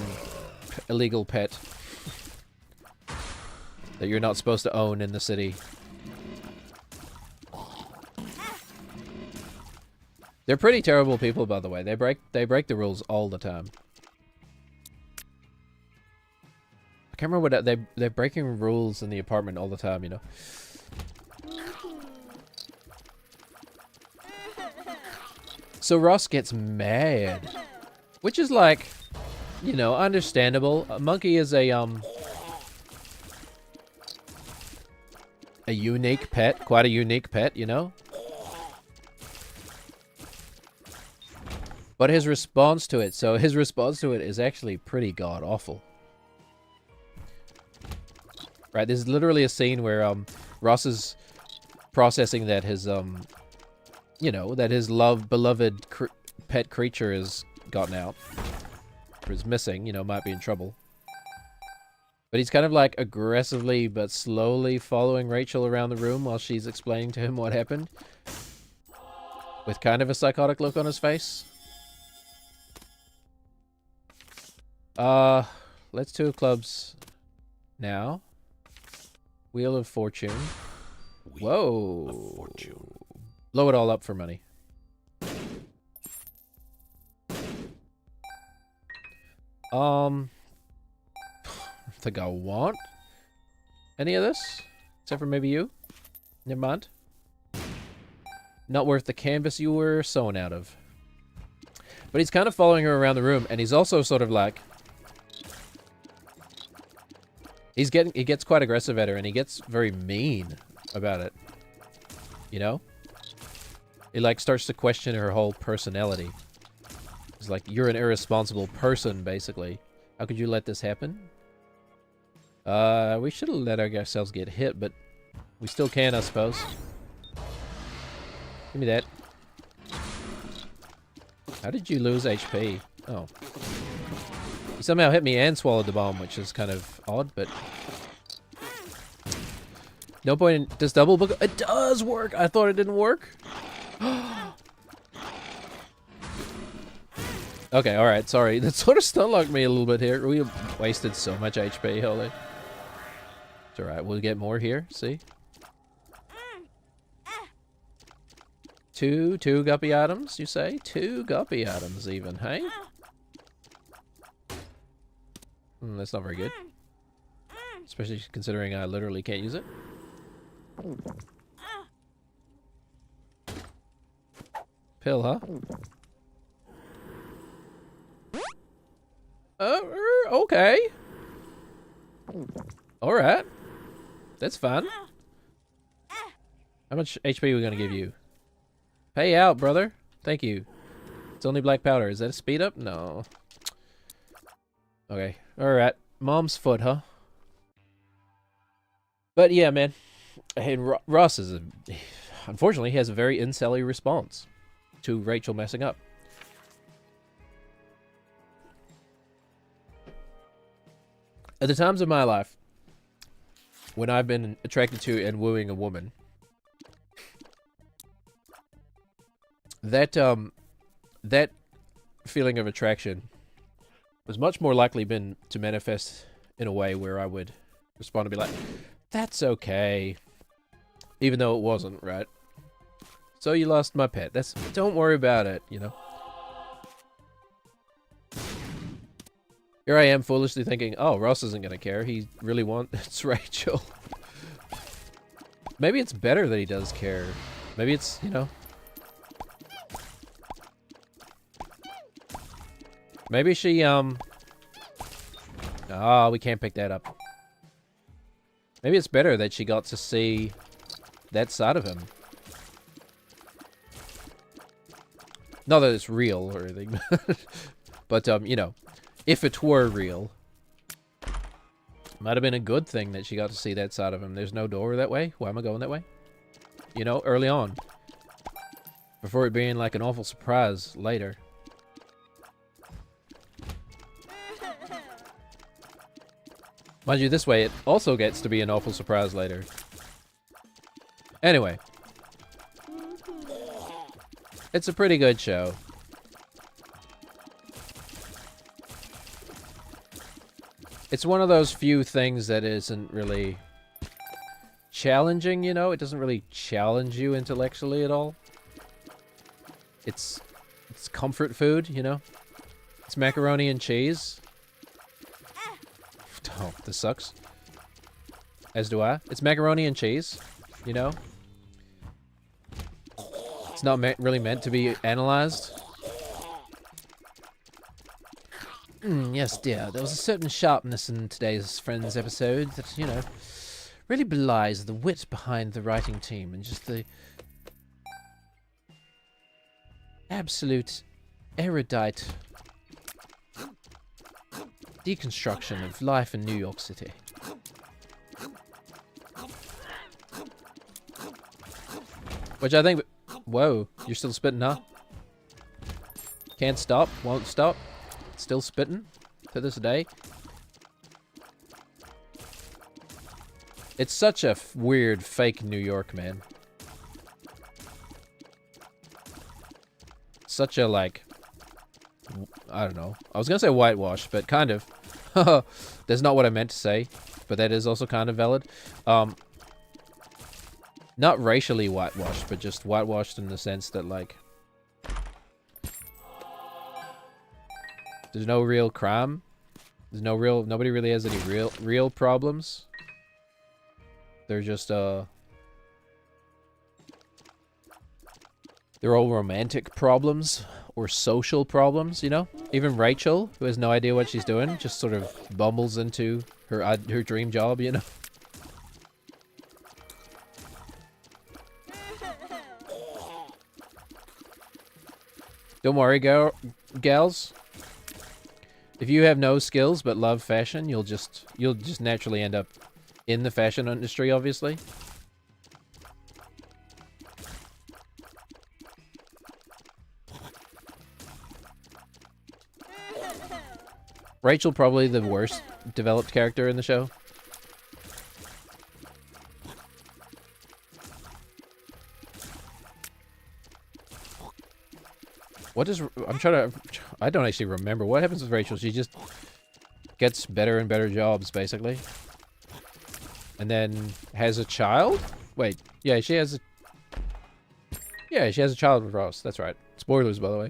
illegal pet, that you're not supposed to own in the city. They're pretty terrible people, by the way. They break the rules all the time. I can't remember what they're breaking rules in the apartment all the time, you know. So Ross gets mad, which is like, you know, understandable. A monkey is a unique pet, quite a unique pet, you know. But his response to it, is actually pretty god-awful. Right, there's literally a scene where, Ross is processing that his, you know, that his beloved pet creature has gotten out. Or is missing, you know, might be in trouble. But he's kind of like aggressively but slowly following Rachel around the room while she's explaining to him what happened. With kind of a psychotic look on his face. Let's 2 of clubs now. Wheel of Fortune. Whoa. Of fortune. Blow it all up for money. I think I want any of this. Except for maybe you. Never mind. Not worth the canvas you were sewn out of. But he's kind of following her around the room, and he's also sort of like... He gets quite aggressive at her, and he gets very mean about it. You know? He, like, starts to question her whole personality. He's like, you're an irresponsible person, basically. How could you let this happen? We should have let ourselves get hit, but we still can, I suppose. Give me that. How did you lose HP? Oh. He somehow hit me and swallowed the bomb, which is kind of odd, but... No point in... Does double book... It does work! I thought it didn't work. Okay, alright, sorry. That sort of stun-locked me a little bit here. We wasted so much HP, holy. It's alright, we'll get more here, see? Two guppy items, you say? 2 guppy items even, hey? That's not very good. Especially considering I literally can't use it. Pill, huh? Okay. Alright. That's fun. How much HP are we gonna give you? Pay out, brother. Thank you. It's only black powder. Is that a speed up? No. Okay. Alright. Mom's foot, huh? But yeah, man. And Ross is unfortunately, he has a very incel-y response to Rachel messing up. At the times of my life when I've been attracted to and wooing a woman, that feeling of attraction was much more likely been to manifest in a way where I would respond and be like, that's okay. Even though it wasn't, right? So you lost my pet. Don't worry about it, you know? Here I am foolishly thinking, oh, Ross isn't gonna care. He really wants Rachel. Maybe it's better that he does care. Maybe it's, you know... Maybe she, Oh, we can't pick that up. Maybe it's better that she got to see that side of him. Not that it's real or anything. But, you know, if it were real, might have been a good thing that she got to see that side of him. There's no door that way. Why am I going that way? You know, early on. Before it being like an awful surprise later. Mind you, this way it also gets to be an awful surprise later. Anyway. It's a pretty good show. It's one of those few things that isn't really challenging, you know? It doesn't really challenge you intellectually at all. It's comfort food, you know? It's macaroni and cheese. Oh, this sucks. As do I. It's macaroni and cheese, you know? It's not really meant to be analyzed. Yes, dear. There was a certain sharpness in today's Friends episode that, you know, really belies the wit behind the writing team and just the absolute erudite deconstruction of life in New York City. Which I think... Whoa, you're still spitting, huh? Can't stop, won't stop. Still spitting to this day. It's such a weird fake New York, man. Such a, like... I don't know. I was gonna say whitewash, but kind of. That's not what I meant to say, but that is also kind of valid. Not racially whitewashed, but just whitewashed in the sense that, like, there's no real crime. There's no real... Nobody really has any real problems. They're just, they're all romantic problems. Or social problems, you know? Even Rachel, who has no idea what she's doing, just sort of bumbles into her dream job, you know? Don't worry, gals. If you have no skills but love fashion, you'll just naturally end up in the fashion industry, obviously. Rachel probably the worst developed character in the show. What is... I'm trying to... I don't actually remember. What happens with Rachel? She just gets better and better jobs, basically. And then has a child? Wait. Yeah, she has a... Yeah, she has a child with Ross. That's right. Spoilers, by the way.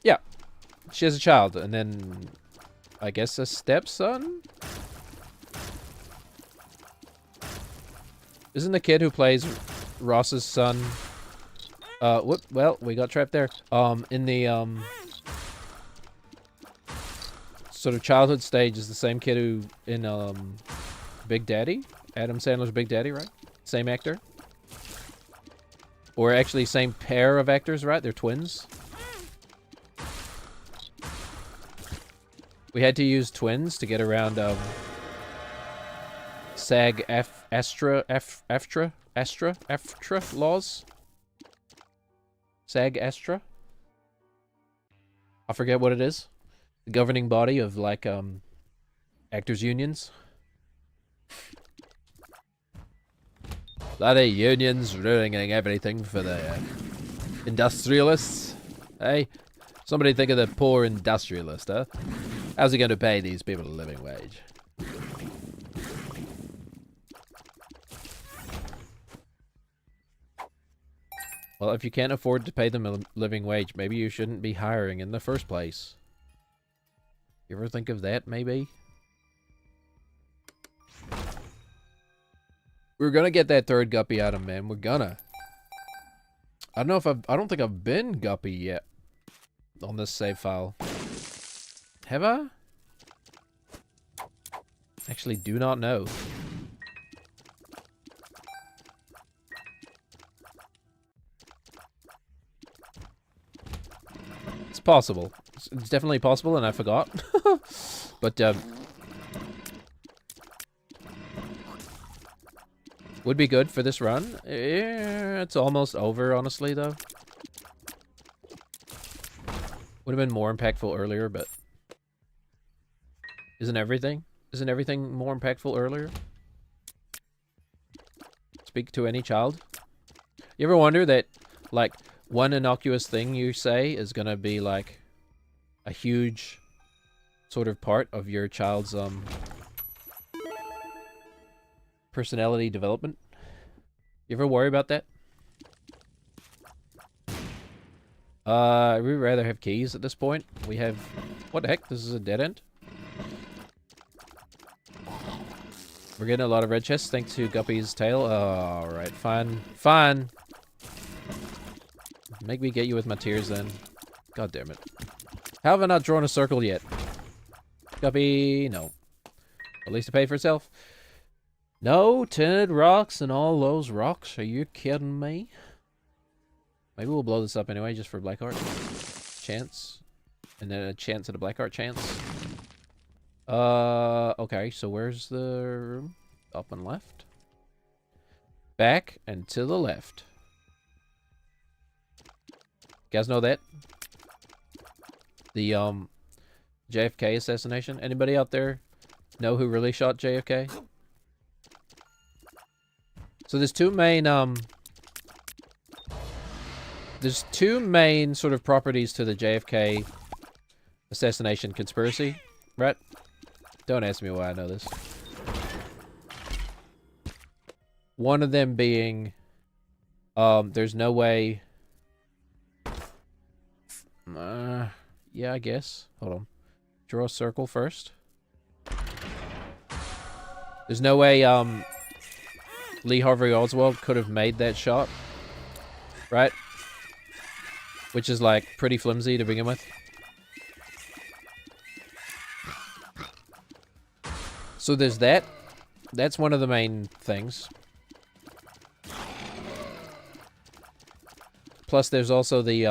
Yeah. She has a child, and then... I guess a stepson? Isn't the kid who plays Ross's son... well, we got trapped there. In the, sort of childhood stage is the same kid who, in, Big Daddy? Adam Sandler's Big Daddy, right? Same actor? Or actually same pair of actors, right? They're twins. We had to use twins to get around SAG-AFTRA laws. SAG-AFTRA. I forget what it is. The governing body of like actors unions. Bloody unions ruining everything for the industrialists. Hey, somebody think of the poor industrialist, huh? How's he going to pay these people a living wage? Well, if you can't afford to pay them a living wage, maybe you shouldn't be hiring in the first place. You ever think of that, maybe? We're gonna get that third guppy out of him, man. We're gonna. I don't know if I don't think I've been guppy yet on this save file. Have I? Actually, do not know. It's possible. It's definitely possible, and I forgot. But, would be good for this run. Yeah, it's almost over, honestly, though. Would have been more impactful earlier, but... Isn't everything more impactful earlier? Speak to any child. You ever wonder that, like, one innocuous thing you say is gonna be, like, a huge sort of part of your child's, personality development? You ever worry about that? We'd rather have keys at this point. We have... What the heck? This is a dead end? We're getting a lot of red chests thanks to Guppy's tail. Alright, fine. Fine! Make me get you with my tears then. God damn it. How have I not drawn a circle yet? Guppy, no. At least to pay for itself. No tinted rocks and all those rocks. Are you kidding me? Maybe we'll blow this up anyway, just for Blackheart. Chance. And then a chance at a Blackheart chance. Okay, so where's the room? Up and left. Back and to the left. You guys know that? The, JFK assassination? Anybody out there know who really shot JFK? So there's two main, there's two main sort of properties to the JFK assassination conspiracy, right? Don't ask me why I know this. One of them being, there's no way... yeah, I guess. Hold on. Draw a circle first. There's no way, Lee Harvey Oswald could have made that shot. Right? Which is, like, pretty flimsy to begin with. So there's that. That's one of the main things. Plus there's also the,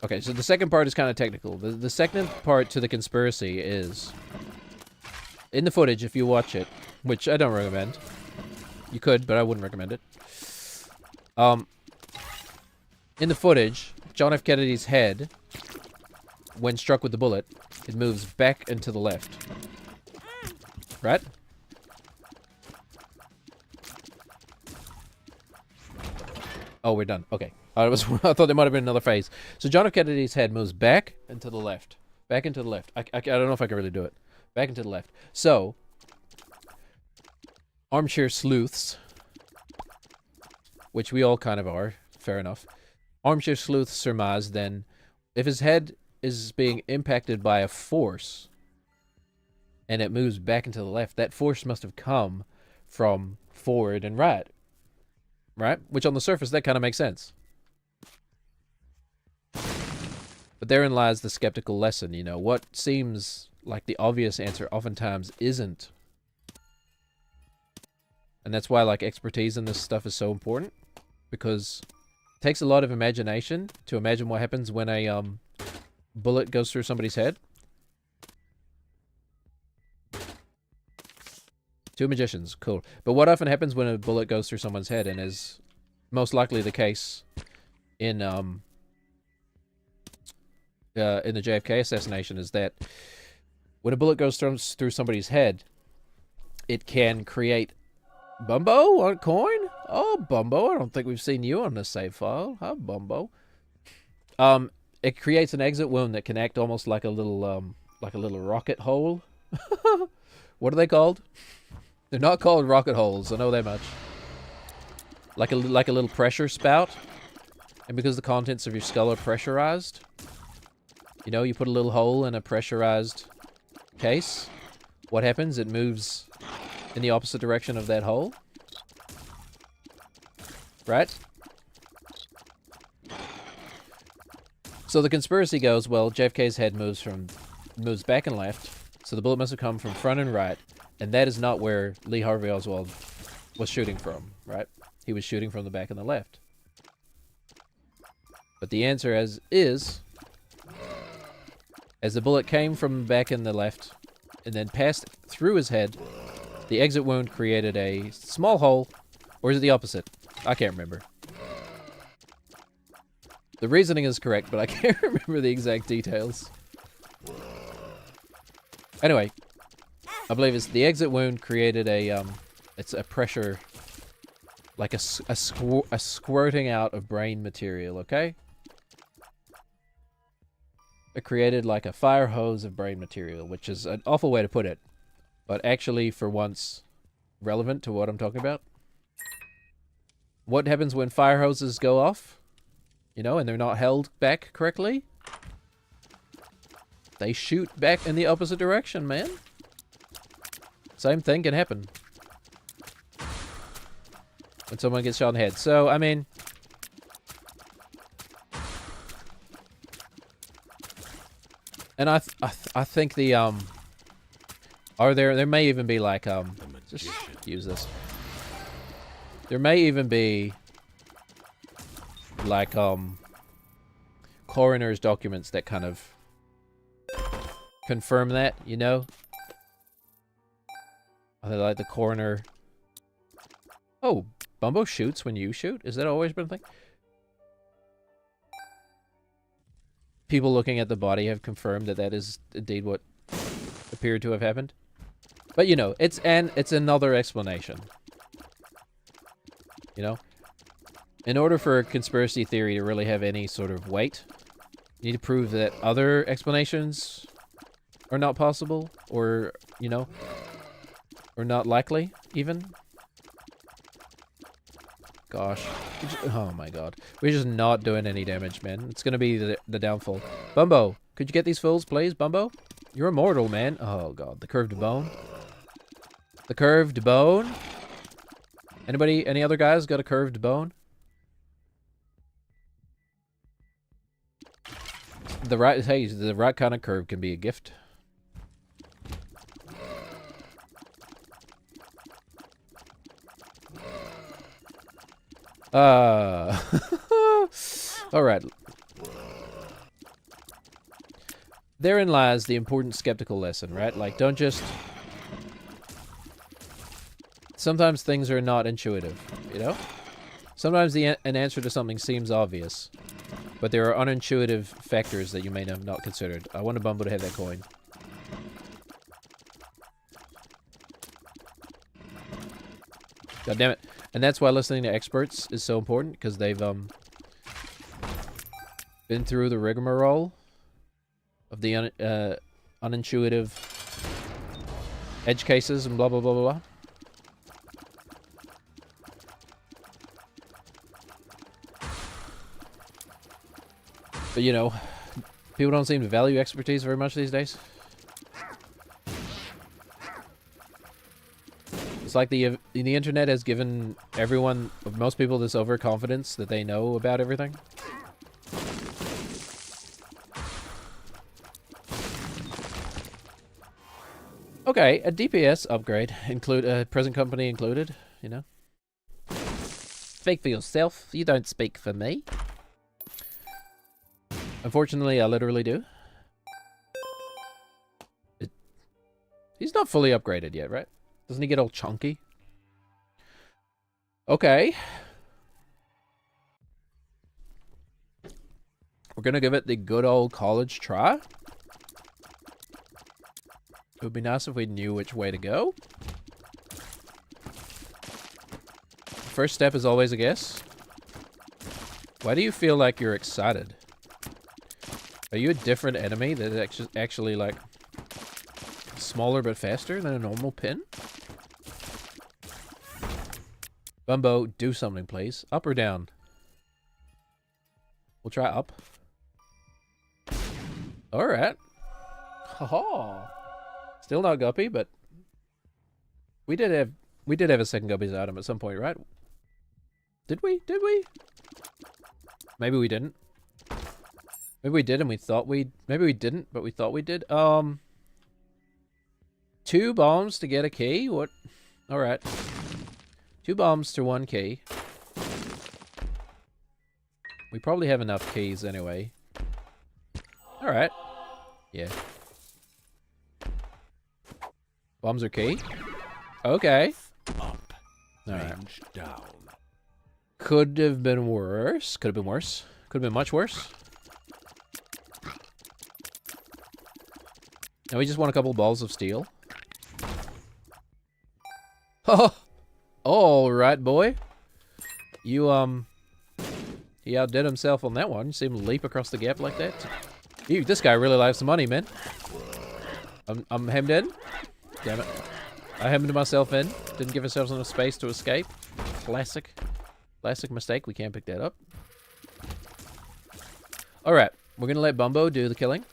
Okay, so the second part is kind of technical. The second part to the conspiracy is... In the footage, if you watch it, which I don't recommend. You could, but I wouldn't recommend it. In the footage, John F. Kennedy's head, when struck with the bullet, it moves back and to the left. Right? Oh, we're done. Okay. I thought there might have been another phase. So John F. Kennedy's head moves back and to the left. Back and to the left. I don't know if I can really do it. Back and to the left. So, armchair sleuths, which we all kind of are, fair enough. Armchair sleuths surmise then, if his head is being impacted by a force, and it moves back and to the left, that force must have come from forward and right. Right? Which on the surface, that kind of makes sense. But therein lies the skeptical lesson, you know. What seems like the obvious answer oftentimes isn't And that's why, like, expertise in this stuff is so important. Because it takes a lot of imagination to imagine what happens when a bullet goes through somebody's head. 2 magicians, cool. But what often happens when a bullet goes through someone's head, and is most likely the case in the JFK assassination, is that when a bullet goes through somebody's head, it can create Bumbo on coin. Oh, Bumbo! I don't think we've seen you on this save file. Hi, Bumbo. It creates an exit wound that can act almost like a little rocket hole. What are they called? They're not called rocket holes. I know that much. Like a little pressure spout, and because the contents of your skull are pressurized, you know, you put a little hole in a pressurized case. What happens? It moves in the opposite direction of that hole. Right? So the conspiracy goes, well, JFK's head moves back and left, so the bullet must have come from front and right, and that is not where Lee Harvey Oswald was shooting from, right? He was shooting from the back and the left. But the answer is, as the bullet came from the back and the left, and then passed through his head, the exit wound created a small hole, or is it the opposite? I can't remember. The reasoning is correct, but I can't remember the exact details. Anyway, I believe it's the exit wound created a, it's a pressure, like a squirting out of brain material, okay? It created like a fire hose of brain material, which is an awful way to put it, but actually, for once, relevant to what I'm talking about. What happens when fire hoses go off? You know, and they're not held back correctly? They shoot back in the opposite direction, man. Same thing can happen when someone gets shot in the head. So, I mean, and I think the there may even be like just use this. There may even be like coroner's documents that kind of confirm that, you know? Are they like the coroner? Oh, Bumbo shoots when you shoot? Is that always been a thing? People looking at the body have confirmed that that is indeed what appeared to have happened. But you know, it's another explanation. You know? In order for a conspiracy theory to really have any sort of weight, you need to prove that other explanations are not possible, or, you know, or not likely, even. Gosh. Oh my god. We're just not doing any damage, man. It's gonna be the downfall. Bumbo, could you get these fools, please, Bumbo? You're immortal, man. Oh god, the curved bone. The curved bone? Anybody, any other guys got a curved bone? The right, hey, the right kind of curve can be a gift. Alright. Therein lies the important skeptical lesson, right? Like, don't just... Sometimes things are not intuitive, you know? Sometimes an answer to something seems obvious, but there are unintuitive factors that you may have not considered. I want a Bumbo to have that coin. God damn it. And that's why listening to experts is so important, because they've been through the rigmarole of the unintuitive edge cases and blah, blah, blah, blah, blah. But, you know, people don't seem to value expertise very much these days. It's like the internet has given everyone, most people, this overconfidence that they know about everything. Okay, a DPS upgrade, present company included. you know? Speak for yourself. You don't speak for me. Unfortunately, I literally do. He's not fully upgraded yet, right? Doesn't he get all chunky? Okay. We're gonna give it the good old college try. It would be nice if we knew which way to go. First step is always a guess. Why do you feel like you're excited? Are you a different enemy that is actually like smaller but faster than a normal pin? Bumbo, do something, please. Up or down? We'll try up. Alright. Haha. Still not Guppy, but we did have a second Guppy's item at some point, right? Did we? Did we? Maybe we didn't. Maybe we did and we thought maybe we didn't, but we thought we did. 2 bombs to get a key? What? Alright. 2 bombs to 1 key. We probably have enough keys anyway. Alright. Yeah. Bombs are key? Okay. Up. Alright. Range down. Could have been worse. Could have been worse. Could have been much worse. Now we just want a couple balls of steel. Oh! Alright, boy. You, he outdid himself on that one. You see him leap across the gap like that? Ew, this guy really likes the money, man. I'm hemmed in. Damn it. I hemmed myself in. Didn't give ourselves enough space to escape. Classic. Classic mistake. We can't pick that up. Alright. We're gonna let Bumbo do the killing.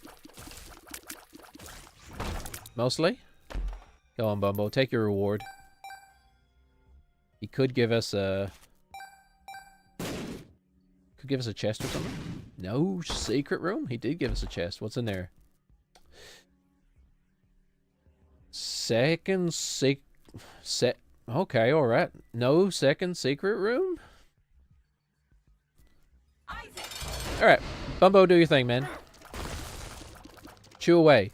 Mostly. Go on, Bumbo. Take your reward. He could give us a... Could give us a chest or something. No secret room? He did give us a chest. What's in there? Second Okay, alright. No second secret room? Alright. Bumbo, do your thing, man. Chew away.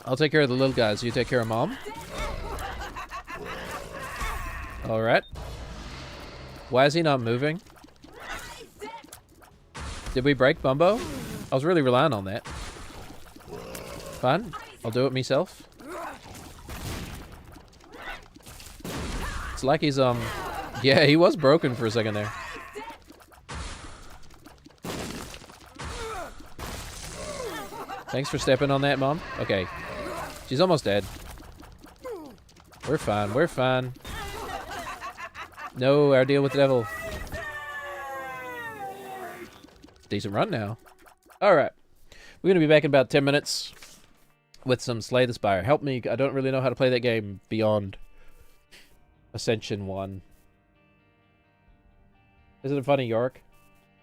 I'll take care of the little guys. You take care of Mom. Alright. Why is he not moving? Did we break Bumbo? I was really relying on that. Fine. I'll do it myself. It's like he's, yeah, he was broken for a second there. Thanks for stepping on that, Mom. Okay. She's almost dead. We're fine. We're fine. No, our deal with the devil. Decent run now. Alright. We're going to be back in about 10 minutes with some Slay the Spire. Help me. I don't really know how to play that game beyond Ascension 1. Isn't it funny, York?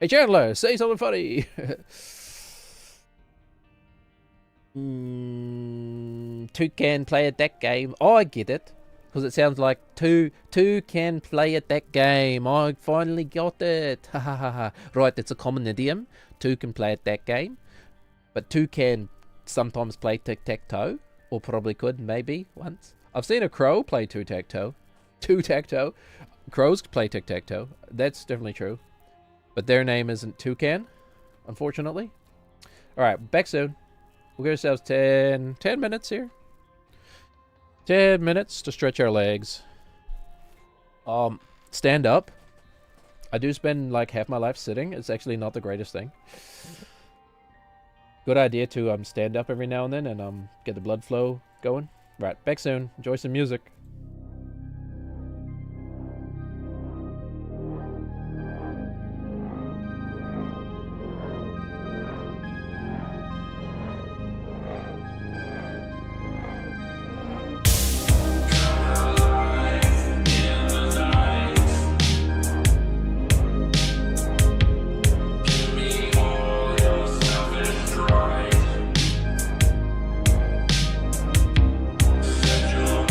Hey, Chandler, say something funny. Toucan play at that game. Oh, I get it. Because it sounds like two can play at that game. I finally got it. Ha ha ha ha. Right, it's a common idiom. 2 can play at that game. But 2 can sometimes play tic-tac-toe. Or probably could, maybe, once. I've seen a crow play tic-tac-toe. Tic-tac-toe. Crows play tic-tac-toe. That's definitely true. But their name isn't Toucan, unfortunately. Alright, back soon. We'll give ourselves 10 minutes here. 10 minutes to stretch our legs. Stand up. I do spend like half my life sitting. It's actually not the greatest thing. Good idea to stand up every now and then and get the blood flow going. Right, back soon. Enjoy some music. Set your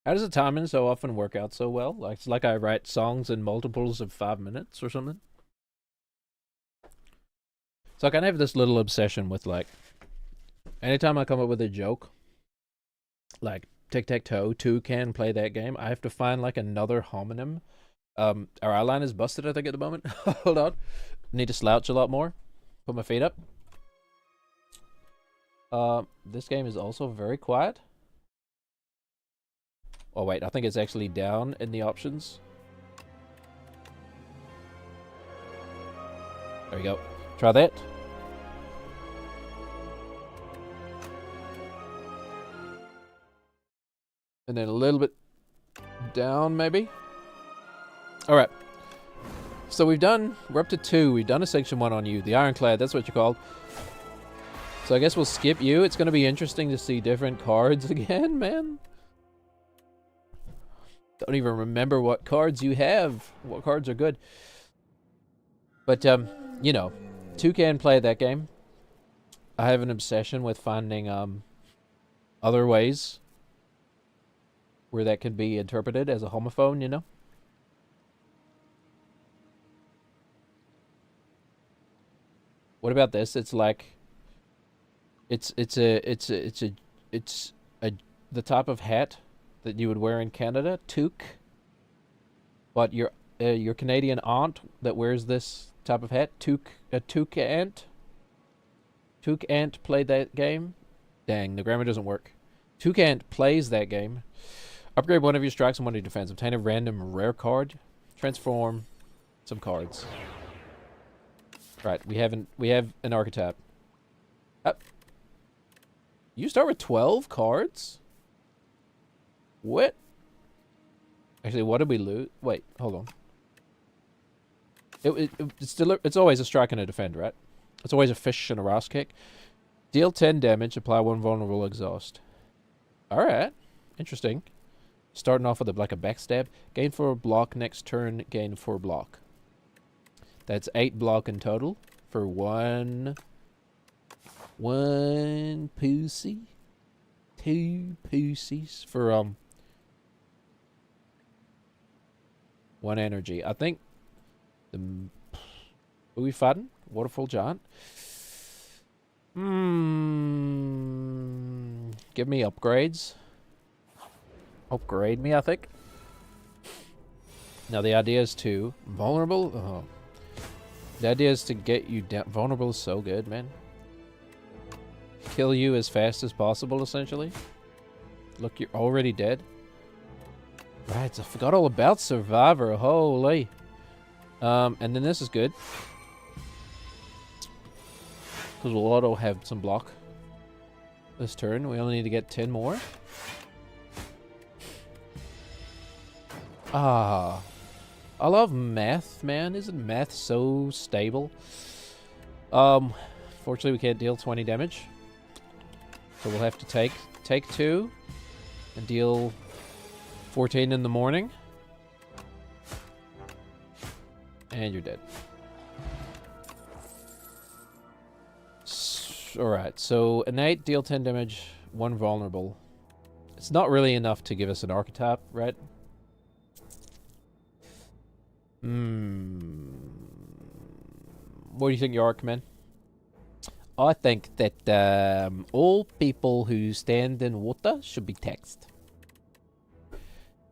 How does the timing so often work out so well? Like it's like I write songs in multiples of 5 minutes or something. So I kind of have this little obsession with like, anytime I come up with a joke, like tic-tac-toe, Toucan play that game, I have to find like another homonym. Our outline is busted, I think, at the moment. Hold on. Need to slouch a lot more. Put my feet up. This game is also very quiet. Oh wait, I think it's actually down in the options. There we go. Try that. And then a little bit down, maybe. All right. So we're up to 2. We've done a section 1 on you. The Ironclad, that's what you're called. So I guess we'll skip you. It's going to be interesting to see different cards again, man. Don't even remember what cards you have. What cards are good. But, you know, Toucan play that game. I have an obsession with finding other ways where that could be interpreted as a homophone, you know? What about this? It's like it's the type of hat that you would wear in Canada, toque. But your Canadian aunt that wears this type of hat, toque aunt played that game. Dang, the grammar doesn't work. Toucan plays that game. Upgrade one of your strikes and one of your defense. Obtain a random rare card. Transform some cards. Right, we have an archetype. You start with 12 cards? What? Actually, what did we lose? Wait, hold on. It's always a strike and a defend, right? It's always a fish and a Ross kick. Deal 10 damage, apply 1 vulnerable exhaust. Alright, interesting. Starting off with like a backstab. Gain 4 block next turn, gain 4 block. That's 8 block in total for one pussy. 2 pussies for 1 energy. I think who are we fighting? Waterfall Giant. Give me upgrades. Upgrade me, I think. Now the idea is to vulnerable. Oh. The idea is to get you down. Vulnerable is so good, man. Kill you as fast as possible, essentially. Look, you're already dead. Right, I forgot all about Survivor. Holy. And then this is good. Because we'll auto have some block this turn. We only need to get 10 more. Ah. I love math, man. Isn't math so stable? Fortunately, we can't deal 20 damage. So we'll have to take 2 and deal 14 in the morning. And you're dead. Alright, so innate, deal 10 damage, 1 vulnerable. It's not really enough to give us an archetype, right? What do you think you are, Command? I think that all people who stand in water should be taxed.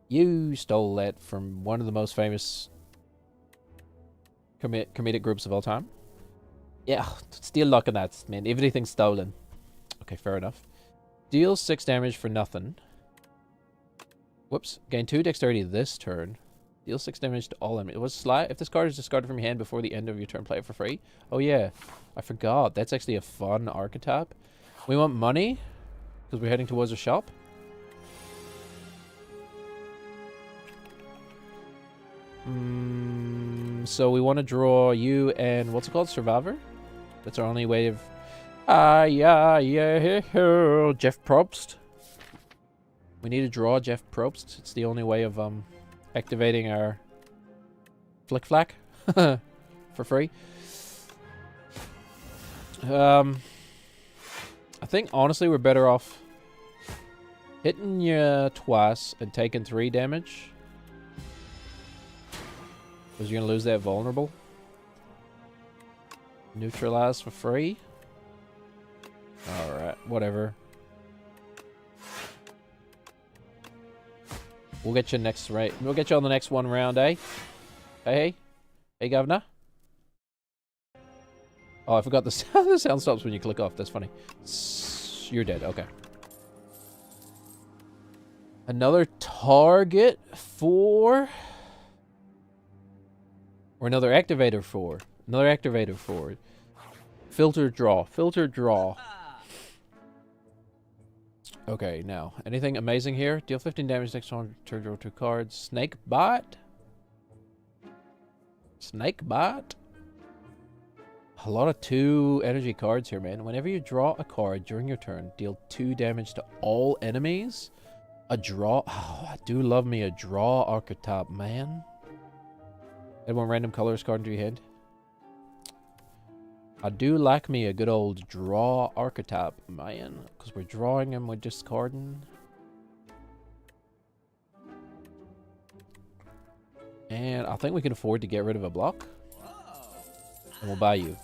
You stole that from one of the most famous comedic groups of all time. Yeah, still looking at man. Everything's stolen. Okay, fair enough. Deal 6 damage for nothing. Whoops. Gain 2 dexterity this turn. Deal 6 damage to all enemies. It was slide. If this card is discarded from your hand before the end of your turn, play it for free. Oh yeah, I forgot. That's actually a fun archetype. We want money because we're heading towards a shop. So we want to draw you and what's it called? Survivor. That's our only way of. Yeah, Jeff Probst. We need to draw Jeff Probst. It's the only way of activating our flick flack for free. I think honestly we're better off Hitting you twice and taking 3 damage. Because you're going to lose that vulnerable. Neutralize for free. Alright, whatever. We'll get you next right. We'll get you on the next one round, eh? Hey, hey, governor. Oh, I forgot the sound. The sound stops when you click off. That's funny. You're dead. Okay. Another target for, or another activator for. Another activator for. Filter draw. Filter draw. Okay, now, anything amazing here? Deal 15 damage next time, turn draw 2 cards. Snake bite? Snake bite? A lot of 2 energy cards here, man. Whenever you draw a card during your turn, deal 2 damage to all enemies. A draw. Oh, I do love me a draw archetype, man. Add 1 random colors card into your hand. I do like me a good old draw archetype, man. Because we're drawing them, we're discarding. And I think we can afford to get rid of a block. And we'll buy you.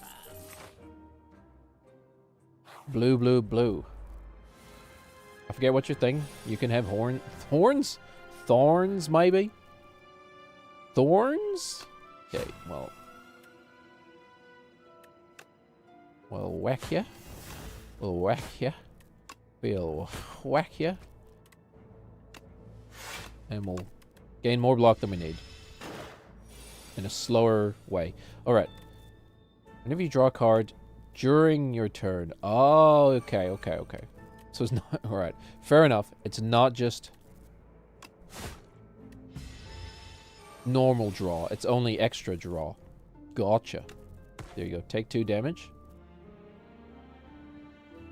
Blue, blue, blue. I forget what's your thing. You can have horns? Thorns, maybe? Thorns? Okay, well. We'll whack ya. We'll whack ya. We'll whack ya. And we'll gain more block than we need. In a slower way. Alright. Whenever you draw a card during your turn. Oh, okay, okay, okay. So it's not... Alright. Fair enough. It's not just normal draw. It's only extra draw. Gotcha. There you go. Take 2 damage.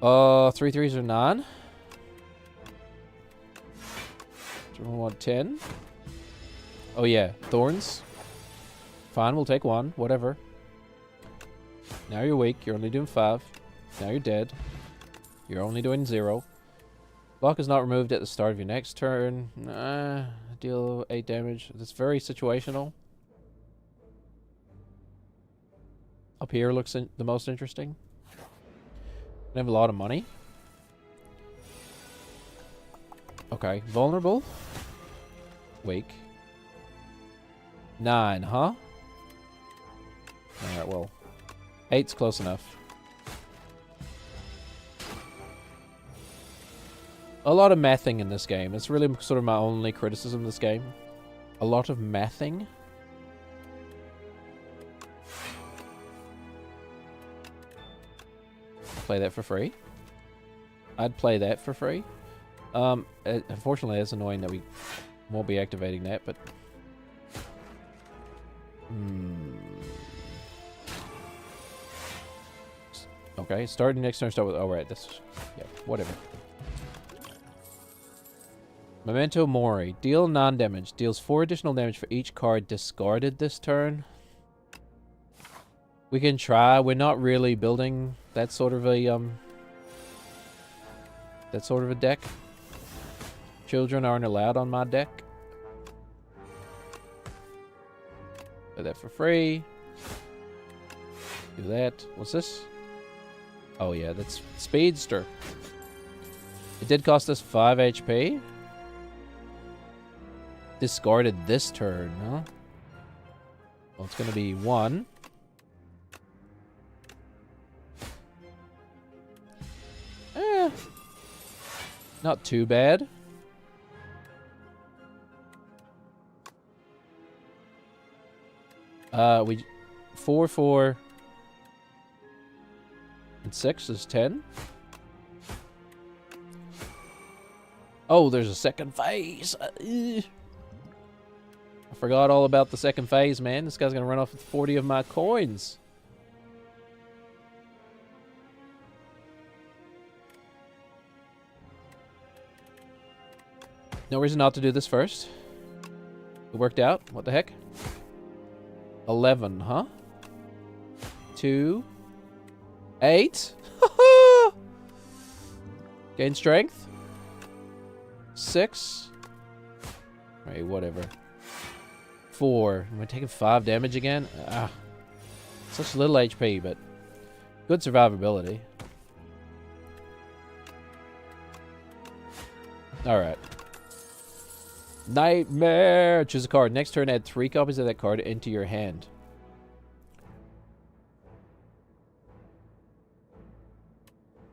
3 3s are 9. Do we want 10? Oh yeah, thorns. Fine, we'll take 1. Whatever. Now you're weak. You're only doing 5. Now you're dead. You're only doing 0. Block is not removed at the start of your next turn. Deal 8 damage. That's very situational. Up here looks the most interesting. I have a lot of money. Okay, vulnerable. Weak. 9, huh? Alright, well. 8's close enough. A lot of mathing in this game. It's really sort of my only criticism of this game. A lot of mathing. Play that for free. I'd play that for free. Unfortunately, it's annoying that we won't be activating that, but... Okay, starting next turn, start with... Oh, right, this... Yeah, whatever. Memento Mori. Deal non-damage. Deals 4 additional damage for each card discarded this turn. We can try. We're not really building that sort of a deck. Children aren't allowed on my deck. Play that for free. Do that. What's this? Oh yeah, that's Speedster. It did cost us 5 HP. Discarded this turn, huh? Well, it's gonna be 1. Not too bad. We 4, 4, and 6 is 10. Oh, there's a second phase. I forgot all about the second phase, man. This guy's gonna run off with 40 of my coins. No reason not to do this first. It worked out. What the heck? 11, huh? 2, 8. Gain strength. 6. Right, whatever. 4. Am I taking 5 damage again? Ah. Such little HP, but good survivability. Alright. Nightmare! Choose a card. Next turn, add 3 copies of that card into your hand.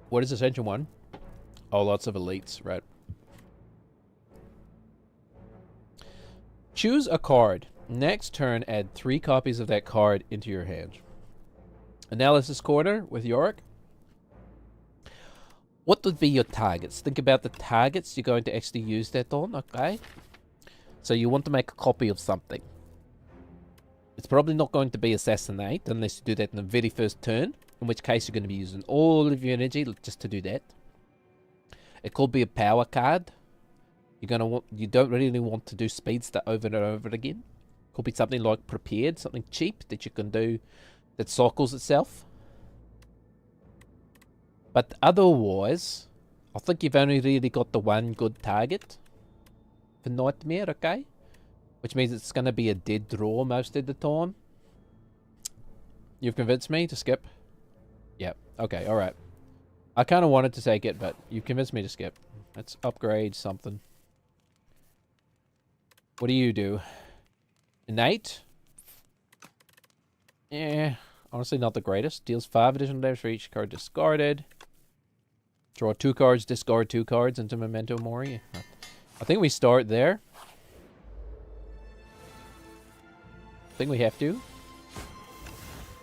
What is Ascension 1? Oh, lots of elites, right. Choose a card. Next turn, add 3 copies of that card into your hand. Analysis Corner with Yorick. What would be your targets? Think about the targets you're going to actually use that on, okay? So you want to make a copy of something. It's probably not going to be Assassinate unless you do that in the very first turn, in which case you're going to be using all of your energy just to do that. It could be a power card. You don't really want to do speedster over and over again. Could be something like Prepared, something cheap that you can do that cycles itself. But otherwise, I think you've only really got the one good target for Nightmare, okay? Which means it's going to be a dead draw most of the time. You've convinced me to skip. Yep, okay, alright. I kind of wanted to take it, but you've convinced me to skip. Let's upgrade something. What do you do? Innate? Yeah, honestly not the greatest. Deals 5 additional damage for each card discarded. Draw 2 cards, discard 2 cards into Memento Mori. I think we start there. I think we have to.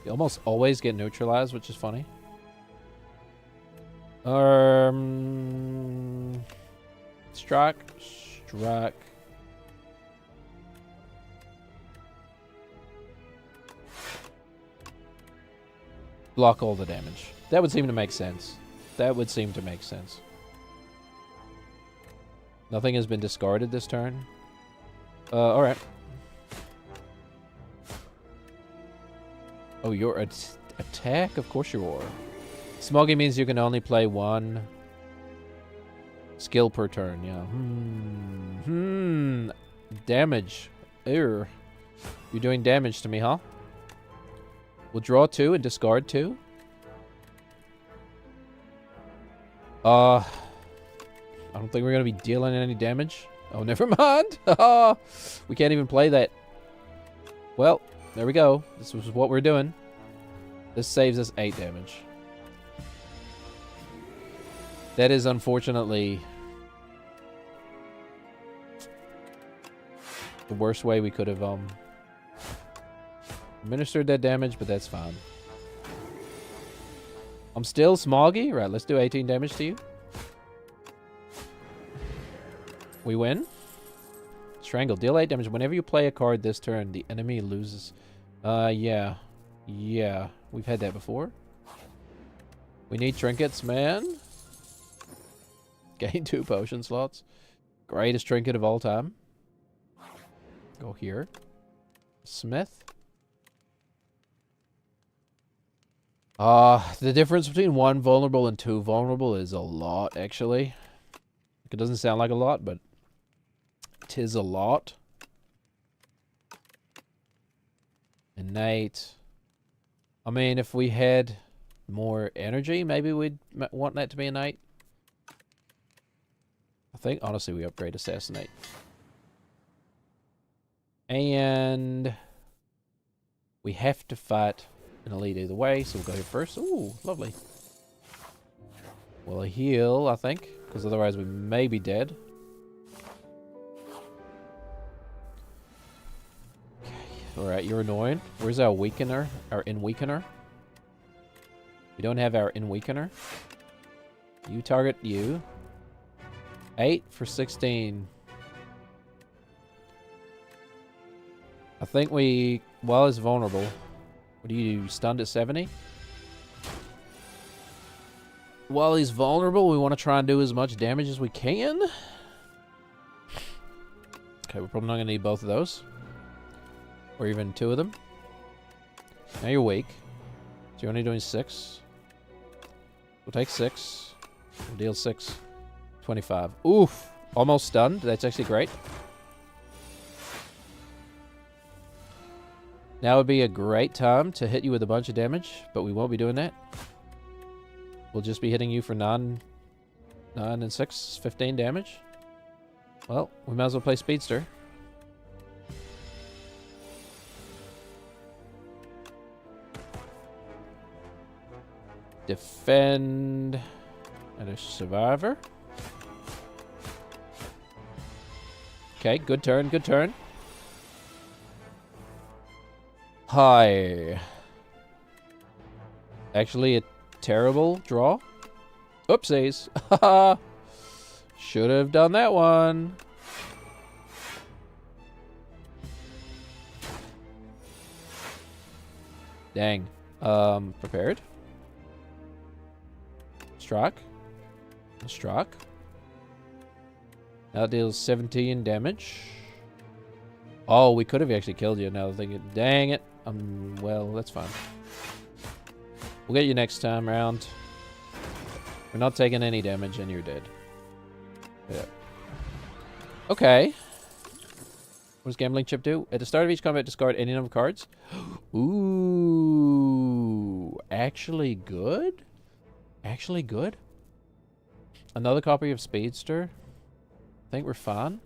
You almost always get neutralized, which is funny. Strike. Block all the damage. That would seem to make sense. Nothing has been discarded this turn. Alright. Oh, you're attack? Of course you are. Smoggy means you can only play 1 skill per turn, yeah. Damage. Ew. You're doing damage to me, huh? We'll draw 2 and discard 2. I don't think we're going to be dealing any damage. Oh, never mind. We can't even play that. Well, there we go. This was what we're doing. This saves us 8 damage. That is unfortunately the worst way we could have administered that damage, but that's fine. I'm still smoggy. Right, let's do 18 damage to you. We win. Strangle. Deal 8 damage. Whenever you play a card this turn, the enemy loses. Yeah. Yeah. We've had that before. We need trinkets, man. Gain 2 potion slots. Greatest trinket of all time. Go here. Smith. The difference between 1 vulnerable and 2 vulnerable is a lot, actually. It doesn't sound like a lot, but it is a lot. Innate. I mean, if we had more energy, maybe we'd want that to be innate. I think, honestly, we upgrade Assassinate. And we have to fight an elite either way, so we'll go here first. Ooh, lovely. We'll heal, I think, because otherwise we may be dead. Okay. Alright, you're annoying. Where's our weakener? Our in-weakener? We don't have our in-weakener. You target you. 8 for 16. I think we... While it's vulnerable... What do you do? Stunned at 70? While he's vulnerable, we want to try and do as much damage as we can. Okay, we're probably not going to need both of those. Or even 2 of them. Now you're weak. So you're only doing 6. We'll take 6. We'll deal 6. 25. Oof. Almost stunned. That's actually great. Now would be a great time to hit you with a bunch of damage, but we won't be doing that. We'll just be hitting you for 9 and 6, 15 damage. Well, we might as well play Speedster. Defend and a survivor. Okay, good turn, good turn. Hi. Actually, a terrible draw. Oopsies. Should have done that one. Dang. Prepared. Strike. Strike. That deals 17 damage. Oh, we could have actually killed you now. Thinking, dang it. Well, that's fine. We'll get you next time round. We're not taking any damage and you're dead. Yeah. Okay. What does Gambling Chip do? At the start of each combat, discard any number of cards. Ooh. Actually good? Actually good? Another copy of Speedster. I think we're fine.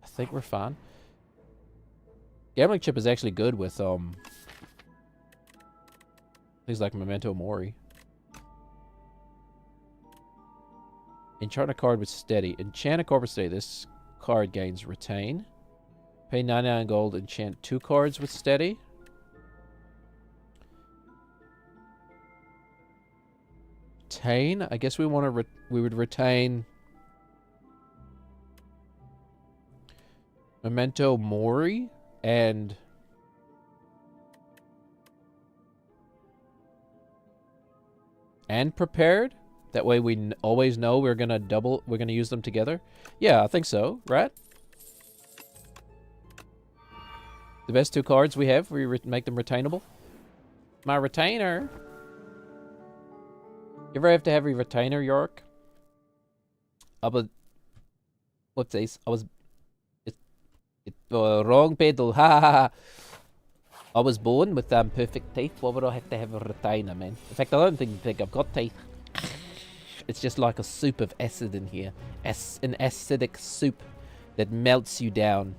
I think we're fine. Gambling Chip is actually good with, things like Memento Mori. Enchant a card with Steady. Enchant a card with Steady. This card gains Retain. Pay 99 gold. Enchant 2 cards with Steady. Retain. I guess we want to. We would retain Memento Mori and Prepared. That way we always know we're gonna use them together. Yeah, I think so, right? The best 2 cards we have, we make them retainable. My retainer. You ever have to have a retainer, York? Whoopsies. Wrong pedal. Ha ha ha. I was born with perfect teeth. Why would I have to have a retainer, man? In fact, I don't think I've got teeth. It's just like a soup of acid in here. An acidic soup that melts you down.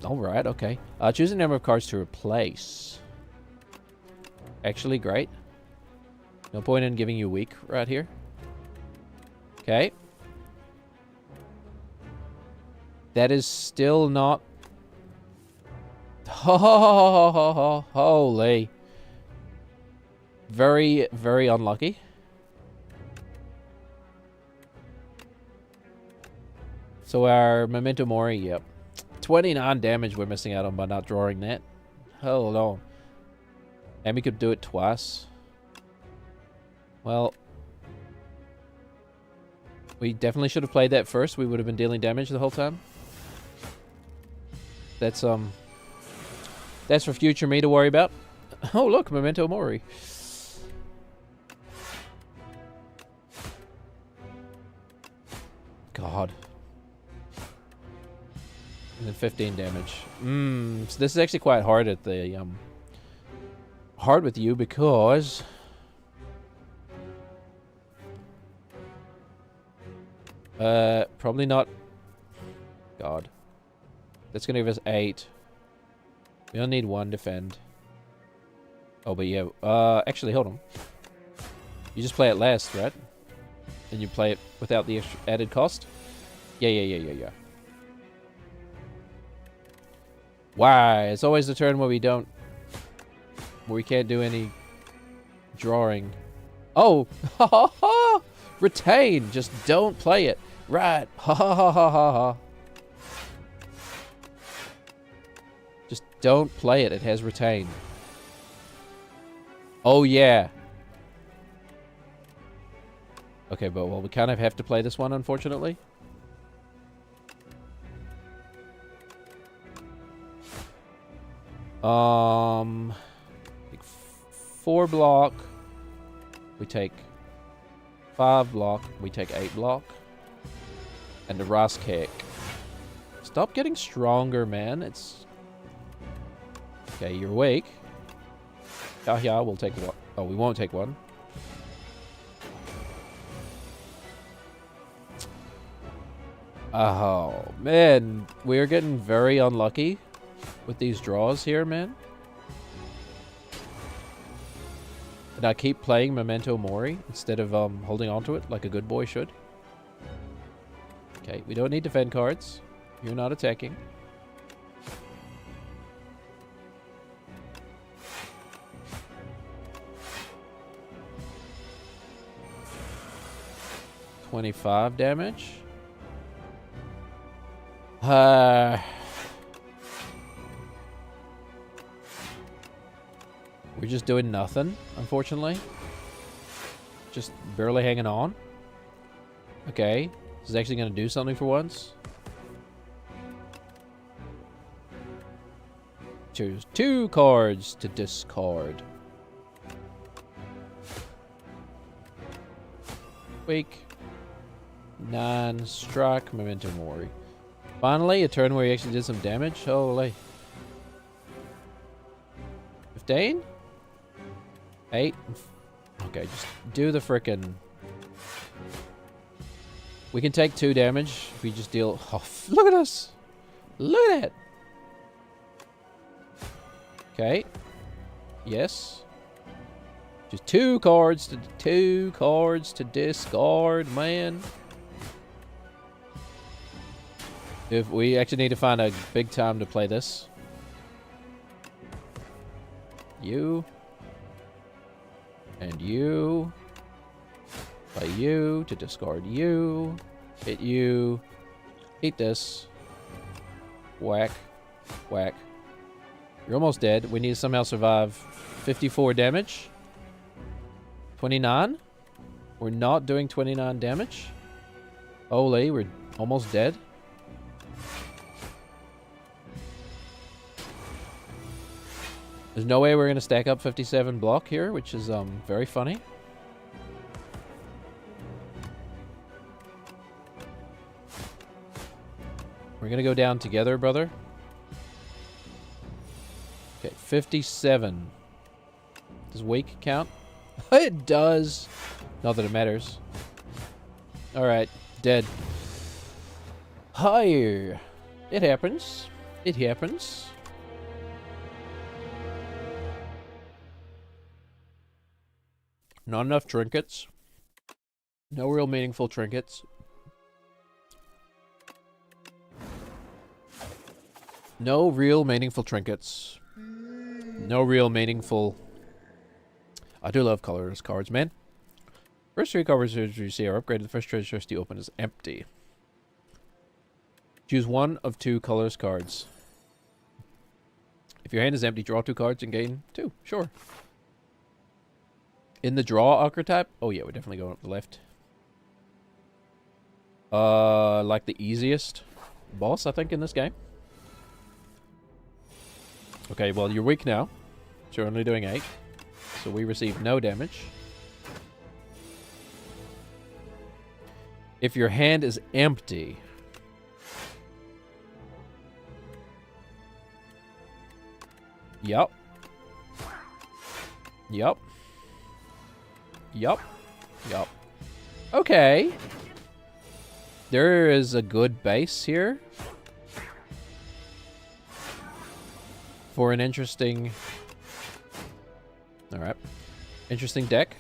Alright, okay. Choose a number of cards to replace. Actually, great. No point in giving you weak right here. Okay. That is still not... Holy. Very, very unlucky. So our Memento Mori, yep. 29 damage we're missing out on by not drawing that. Hold on. And we could do it twice. Well, we definitely should have played that first. We would have been dealing damage the whole time. That's for future me to worry about. Oh, look, Memento Mori. God. And then 15 damage. So this is actually quite hard at the hard with you because probably not. God. That's gonna give us 8. We only need 1 defend. Oh, but yeah. Actually, hold on. You just play it last, right? And you play it without the extra added cost? Yeah. Why? It's always the turn where we can't do any drawing. Oh! Ha ha ha! Retain! Just don't play it. Right. Ha ha ha ha ha ha. Just don't play it. It has retain. Oh, yeah. Okay, but well, we kind of have to play this one, unfortunately. Like 4 block. We take 5 block. We take 8 block. And the Ras kick. Stop getting stronger, man. It's... Okay, you're weak. Yeah, we'll take one. Oh, we won't take one. Oh, man. We're getting very unlucky with these draws here, man. And I keep playing Memento Mori instead of holding on to it like a good boy should. Okay, we don't need defend cards. You're not attacking. $25 damage. We're just doing nothing, unfortunately. Just barely hanging on. Okay. This is actually going to do something for once. Choose 2 cards to discard. Weak. 9 strike. Memento Mori. Finally, a turn where he actually did some damage. Holy. 15? 8? Okay, just do the frickin'... We can take 2 damage if we just deal... Oh, look at us! Look at that! Okay. Yes. Just 2 cards to discard, man. If we actually need to find a big time to play this. You. And you. Play you to discard you. Hit you. Eat this. Whack. Whack. You're almost dead. We need to somehow survive. 54 damage. 29. We're not doing 29 damage. Holy, we're almost dead. There's no way we're going to stack up 57 block here, which is very funny. We're going to go down together, brother. Okay, 57. Does weak count? It does. Not that it matters. Alright, dead. Higher. It happens. It happens. Not enough trinkets. No real meaningful trinkets. No real meaningful trinkets. No real meaningful... I do love colorless cards, man. First 3 cards you see are upgraded. The first treasure chest you open is empty. Choose 1 of 2 colorless cards. If your hand is empty, draw 2 cards and gain 2. Sure. In the draw archetype? Oh yeah, we're definitely going up the left. Like the easiest boss, I think, in this game. Okay, well, you're weak now. So you're only doing 8. So we receive no damage. If your hand is empty... Yup. Yup. Yup. Yup. Okay. There is a good base here. For an interesting... Alright. Interesting deck.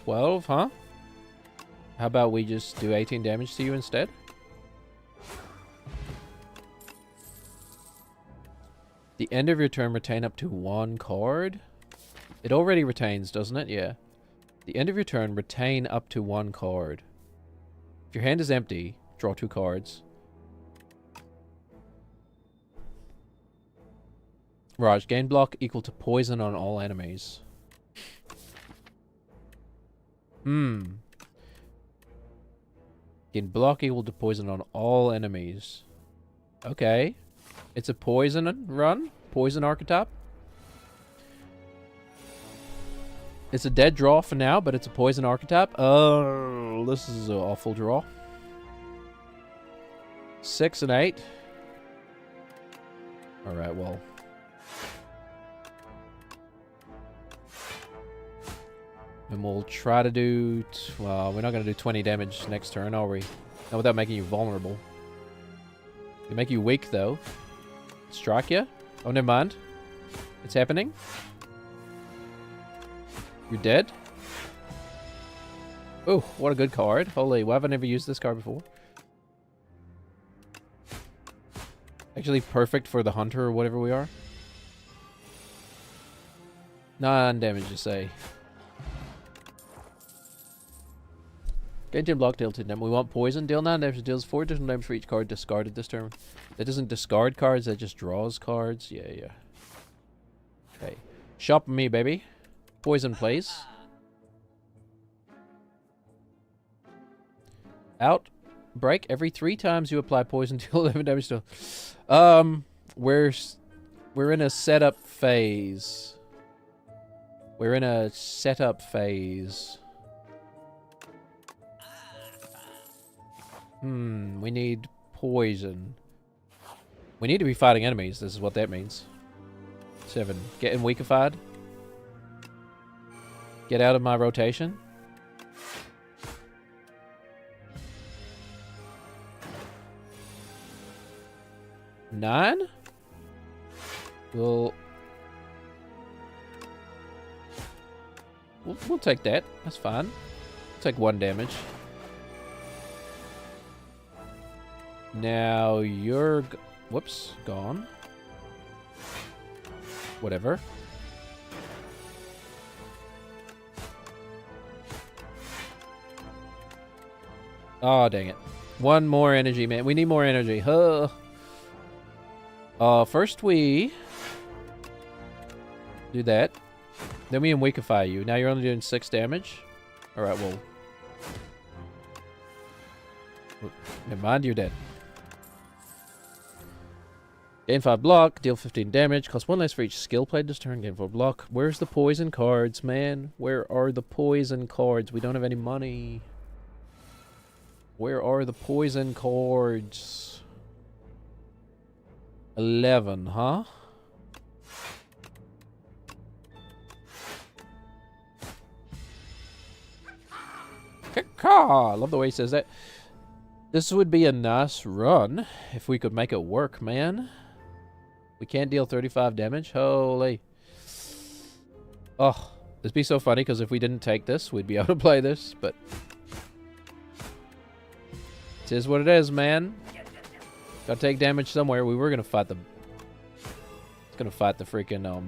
12, huh? How about we just do 18 damage to you instead? The end of your turn, retain up to 1 card. It already retains, doesn't it? Yeah. The end of your turn, retain up to 1 card. If your hand is empty, draw 2 cards. Raj, gain block equal to poison on all enemies. Gain block equal to poison on all enemies. Okay. It's a poison run? Poison archetype? It's a dead draw for now, but it's a poison archetype. Oh, this is an awful draw. 6 and 8. Alright, well. And we'll try to do... well, we're not going to do 20 damage next turn, are we? Not without making you vulnerable. We make you weak, though. Strike you? Oh, never mind. It's happening. You're dead? Oh, what a good card. Holy, why have I never used this card before? Actually perfect for the hunter or whatever we are. 9 damage, you say. Gain 10 block, deal 10 damage. We want poison. Deal 9 damage, deals 4 additional damage for each card discarded this turn. That doesn't discard cards, that just draws cards. Yeah, yeah. Okay. Shop me, baby. Poison, please. Out. Break. Every 3 times you apply poison, deal 11 damage to... we're in a setup phase. We're in a setup phase. We need poison. We need to be fighting enemies. This is what that means. 7. Getting weakified. Get out of my rotation. Nine? We'll take that. That's fine. We'll take 1 damage. Now you're... whoops. Gone. Whatever. Oh, dang it. 1 more energy, man. We need more energy. Huh. First we do that. Then we weakify you. Now you're only doing 6 damage. Alright, well. Never mind, you're dead. Gain 5 block, deal 15 damage, cost 1 less for each skill played this turn, gain 4 block. Where's the poison cards, man? Where are the poison cards? We don't have any money. Where are the poison cards? 11, huh? I love the way he says that. This would be a nice run if we could make it work, man. We can't deal 35 damage. Holy. Oh, this would be so funny because if we didn't take this, we'd be able to play this, but it is what it is, man. Gotta take damage somewhere. We were gonna fight the... it's gonna fight the freaking,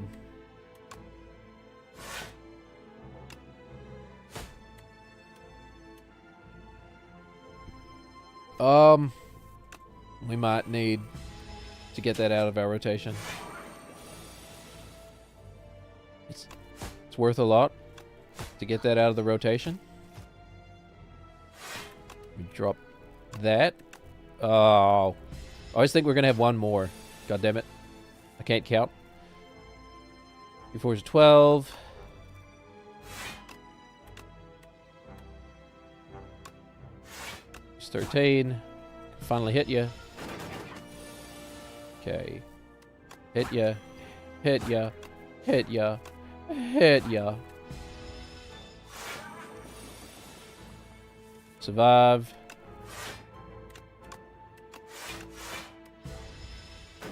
we might need to get that out of our rotation. It's worth a lot to get that out of the rotation. We drop that. Oh. I always think we're going to have 1 more. God damn it. I can't count. 4 is 12. It's 13. Finally hit you. Okay. Hit ya. Hit ya. Hit ya. Hit ya. Survive.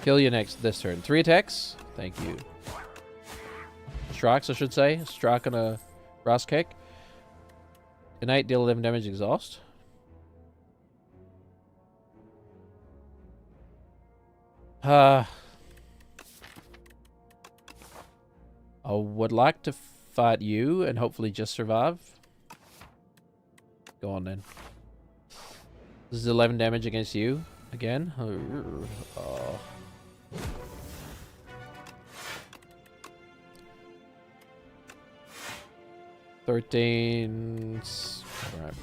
Kill you this turn. 3 attacks. Thank you. Strikes, I should say. Strike on a Ross kick. Innate, deal 11 damage, exhaust. I would like to fight you and hopefully just survive. Go on then. This is 11 damage against you again. 13. All right.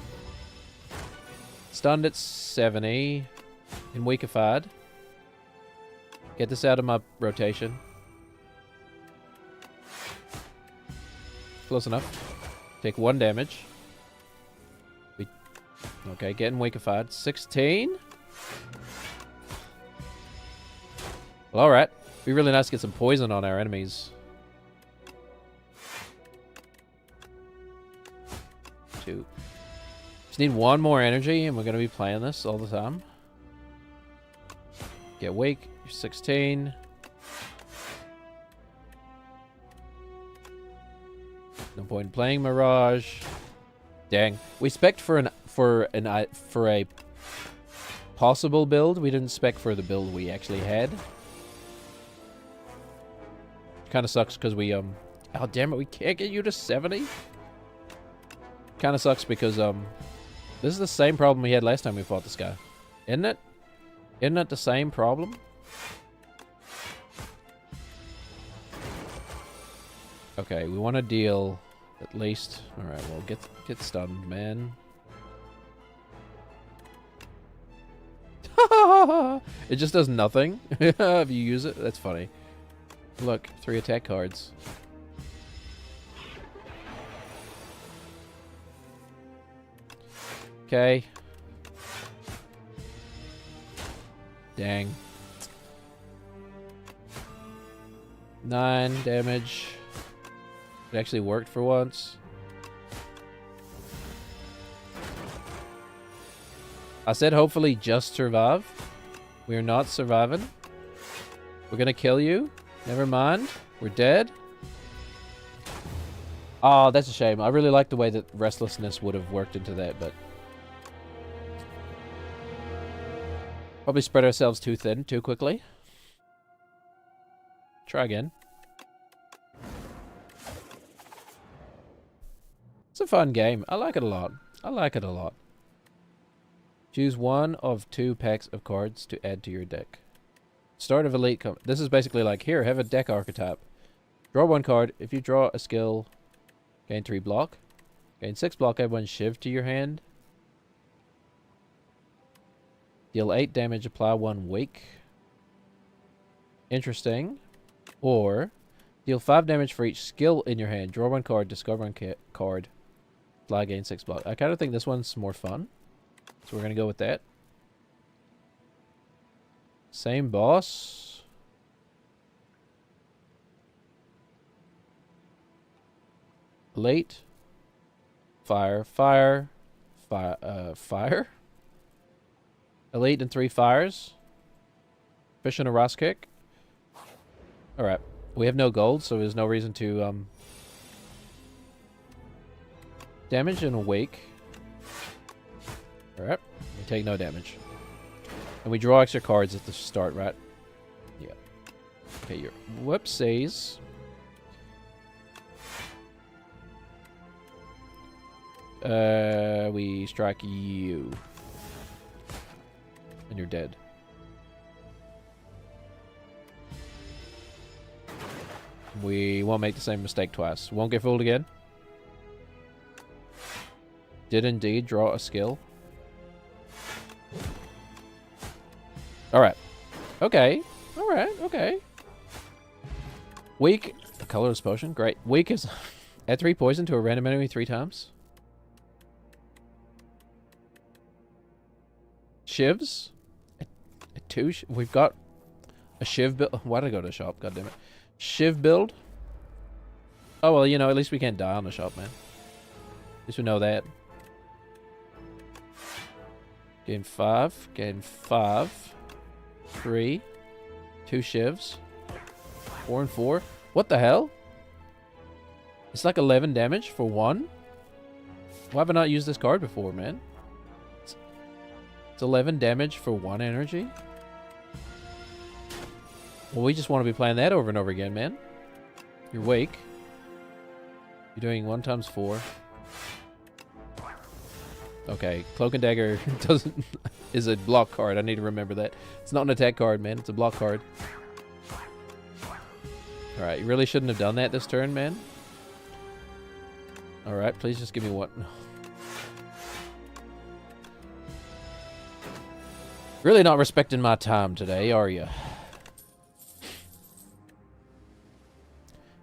Stunned at 70. And weakified. Get this out of my rotation. close enough. Take 1 damage. Okay, getting weakified. 16. Well, alright. Be really nice to get some poison on our enemies. 2. Just need 1 more energy, and we're going to be playing this all the time. Get weak. You're 16. No point in playing Mirage. Dang. We spec'd for a possible build. We didn't spec for the build we actually had. Kind of sucks because we oh damn it, we can't get you to 70. Kind of sucks because this is the same problem we had last time we fought this guy. Isn't it? Isn't it the same problem? Okay, we want to deal at least. All right, well, get stunned, man. It just does nothing if you use it. That's funny. Look, 3 attack cards. Okay. Dang. 9 damage. It actually worked for once. I said hopefully just survive. We are not surviving. We're gonna kill you. Never mind. We're dead. Oh, that's a shame. I really like the way that restlessness would have worked into that, but probably spread ourselves too thin too quickly. Try again. It's a fun game. I like it a lot. I like it a lot. Choose 1 of 2 packs of cards to add to your deck. Start of Elite. This is basically like, here, have a deck archetype. Draw 1 card. If you draw a skill, gain 3 block. Gain 6 block, add 1 Shiv to your hand. Deal 8 damage, apply 1 weak. Interesting. Or, deal 5 damage for each skill in your hand. Draw 1 card, discard 1 card. Apply, gain 6 block. I kind of think this one's more fun. So we're going to go with that. Same boss. Late. Fire. Fire. Fire. Elite and 3 fires. Fish and a Ross kick. Alright. We have no gold, so there's no reason to damage and awake. Alright. We take no damage. And we draw extra cards at the start, right? Yeah. Okay, your whoopsies. We strike you. And you're dead. We won't make the same mistake twice. Won't get fooled again. Did indeed draw a skill. Alright. Okay. Alright, okay. Weak. A colorless potion. Great. Weak is add 3 poison to a random enemy 3 times. Shivs. A 2. We've got a Shiv build. Why did I go to the shop? God damn it. Shiv build. Oh, well, you know, at least we can't die on the shop, man. At least we know that. Gain 5. Gain 5. 3. 2 Shivs. 4 and 4. What the hell? It's like 11 damage for 1? Why have I not used this card before, man? It's 11 damage for 1 energy? Well, we just want to be playing that over and over again, man. You're weak. You're doing 1 times 4. Okay, Cloak and Dagger is a block card. I need to remember that. It's not an attack card, man. It's a block card. Alright, you really shouldn't have done that this turn, man. Alright, please just give me 1. Really not respecting my time today, are you?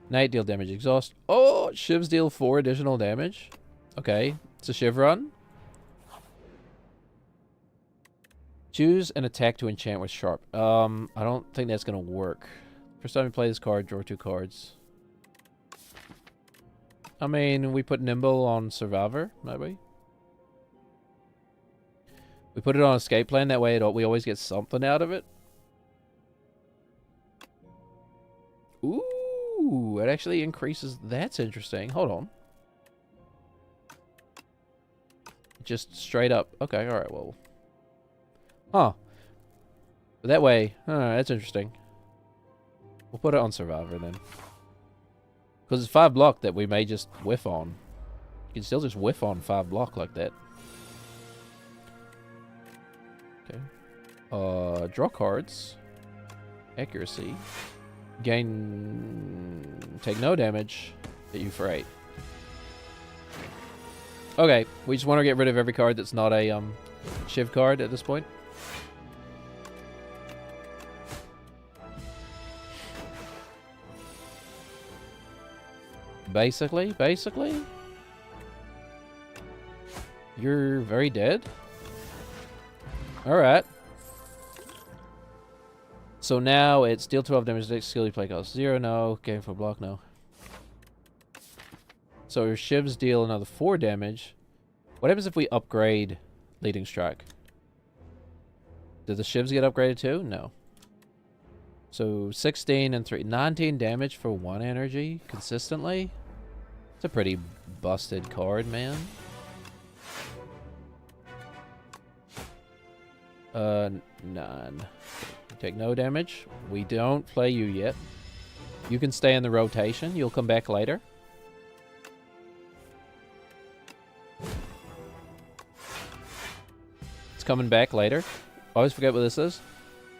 Nate deal damage exhaust. Oh, shivs deal 4 additional damage. Okay, it's a shiv run. Choose an attack to enchant with sharp. I don't think that's gonna work. First time we play this card, draw 2 cards. I mean, we put Nimble on Survivor, maybe. We put it on Escape Plan, that way we always get something out of it. Ooh, it actually increases. That's interesting. Hold on. Just straight up. Okay, alright, well. Huh. But that way, that's interesting. We'll put it on Survivor then. Because it's 5 block that we may just whiff on. You can still just whiff on 5 block like that. Okay. Draw cards. Accuracy. Take no damage. Hit you for 8. Okay, we just want to get rid of every card that's not a Shiv card at this point. Basically, you're very dead. Alright. So now it's deal 12 damage, next skill you play cost 0, no. Game for block, no. So your shivs deal another 4 damage. What happens if we upgrade Leading Strike? Do the shivs get upgraded too? No. So 16 and 3. 19 damage for 1 energy consistently. It's a pretty busted card, man. None. Take no damage. We don't play you yet. You can stay in the rotation. You'll come back later. It's coming back later. I always forget what this is.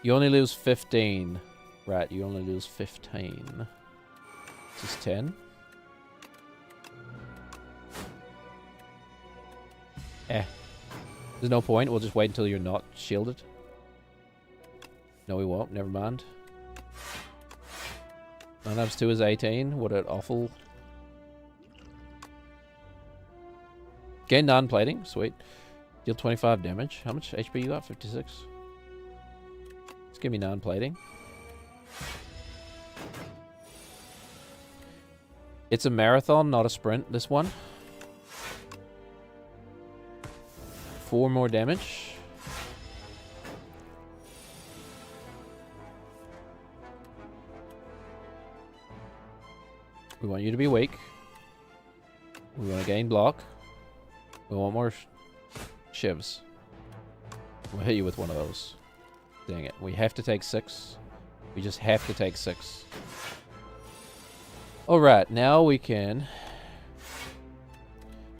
You only lose 15. Right, you only lose 15. This is 10. There's no point. We'll just wait until you're not shielded. No, we won't. Never mind. 9 times 2 is 18. What an awful... Gain non-plating. Sweet. Deal 25 damage. How much HP you got? 56. Let's give me non-plating. It's a marathon, not a sprint, this one. 4 more damage. We want you to be weak. We want to gain block. We want more shivs. We'll hit you with one of those. Dang it. We have to take 6. We just have to take 6. Alright, now we can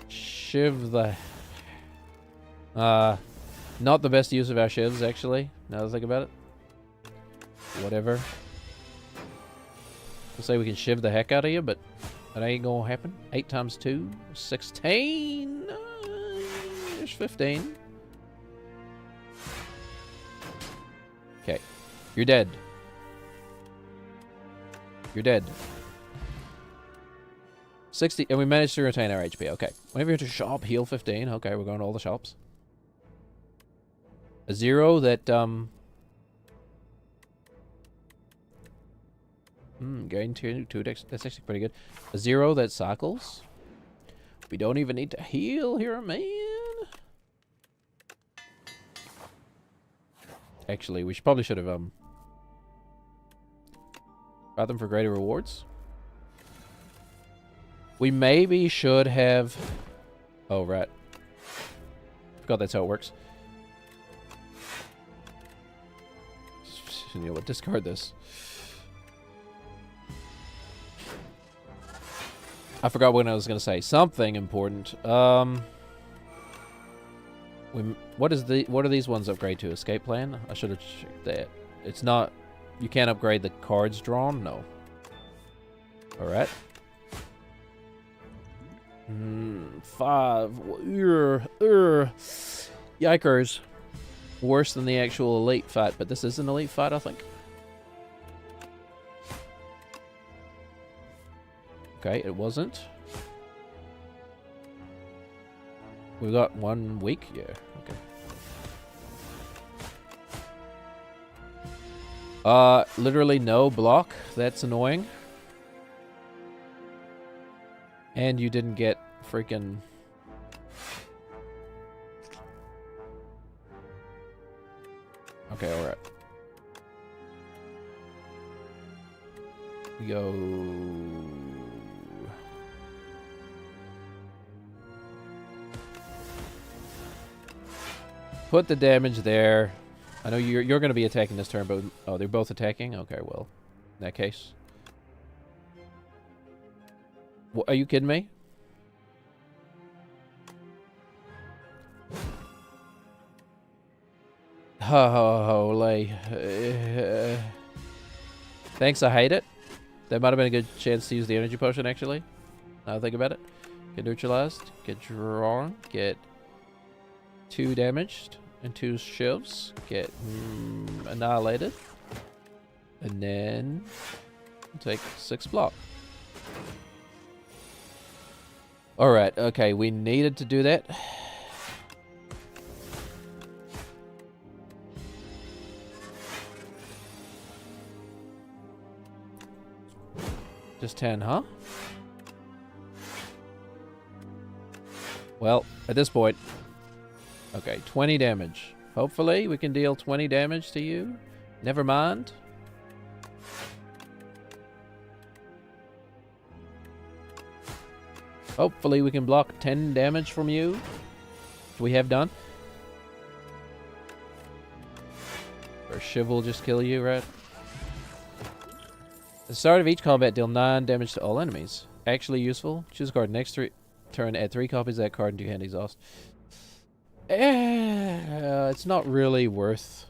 shiv the... not the best use of our shivs, actually, now that I think about it. Whatever. I'll say we can shiv the heck out of you, but that ain't gonna happen. 8 times 2, 16. There's 15. Okay. You're dead. You're dead. 60, and we managed to retain our HP. Okay. Whenever you're at a shop, heal 15. Okay, we're going to all the shops. A 0 that, gain 2 dex. That's actually pretty good. A 0 that cycles. We don't even need to heal here, man. Actually, we probably should have, brought them for greater rewards. We maybe should have... Oh, right. Forgot that's how it works. You know what? Discard this. I forgot what I was going to say. Something important. What are these ones upgrade to? Escape plan? I should have checked that. It's not... You can't upgrade the cards drawn? No. Alright. 5. Yikers. Worse than the actual elite fight, but this is an elite fight, I think. Okay, it wasn't. We got 1 week? Yeah, okay. Literally no block. That's annoying. And you didn't get freaking... Okay, alright. We go... Put the damage there. I know you're going to be attacking this turn, but... Oh, they're both attacking? Okay, well, in that case... Are you kidding me? Holy. Thanks, I hate it. That might have been a good chance to use the energy potion, actually. Now I think about it. Get neutralized. Get drawn. Get 2 damaged. And 2 shivs. Get annihilated. And then... take 6 block. Alright, okay. We needed to do that. Just 10, huh? Well, at this point... Okay, 20 damage. Hopefully we can deal 20 damage to you. Never mind. Hopefully we can block 10 damage from you. Which we have done. Or Shiv will just kill you, right? At the start of each combat, deal 9 damage to all enemies. Actually useful. Choose a card next turn, add 3 copies of that card into your hand exhaust. It's not really worth...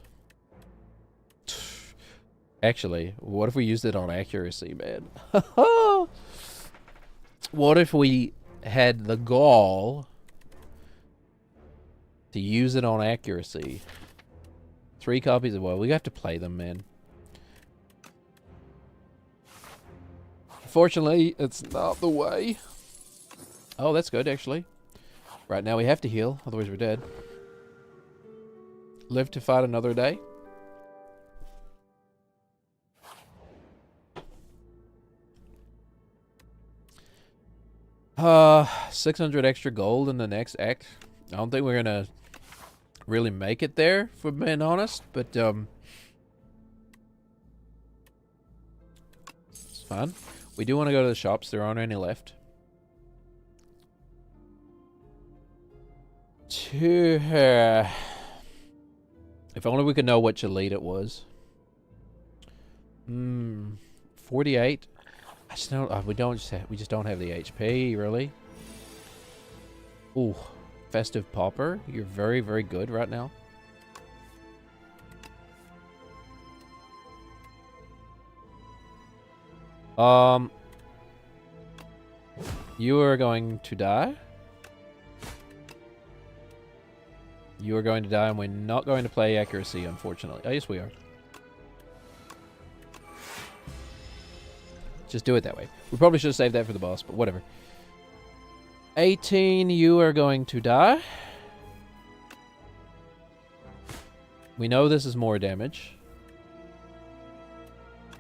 Actually, what if we used it on accuracy, man? What if we had the gall to use it on accuracy? 3 copies of... Well, we have to play them, man. Fortunately, it's not the way. Oh, that's good, actually. Right now we have to heal, otherwise we're dead. Live to fight another day. Uh, 600 extra gold in the next act. I don't think we're gonna really make it there, if we're being honest, but it's fine. We do want to go to the shops. There aren't any left. If only we could know which elite it was. 48. I just don't. We just don't have the HP, really. Ooh, festive pauper. You're very, very good right now. You are going to die. You are going to die, and we're not going to play accuracy, unfortunately. Oh, yes, we are. Just do it that way. We probably should have saved that for the boss, but whatever. 18, you are going to die. We know this is more damage.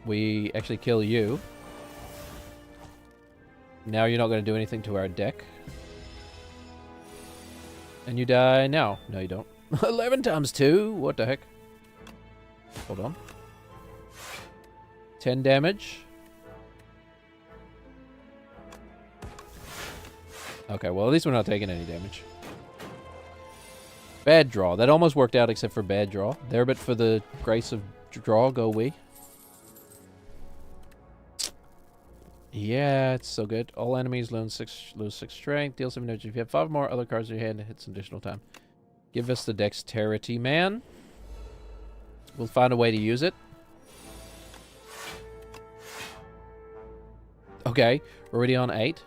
We actually kill you. Now you're not going to do anything to our deck. And you die now. No, you don't. 11 times 2? What the heck? Hold on. 10 damage. Okay, well, at least we're not taking any damage. Bad draw. That almost worked out except for bad draw. There, but for the grace of draw, go we. Yeah, it's so good. All enemies lose 6 strength. Deal 7 damage. If you have 5 more other cards in your hand, it hits additional time. Give us the dexterity, man. We'll find a way to use it. Okay, we're already on 8.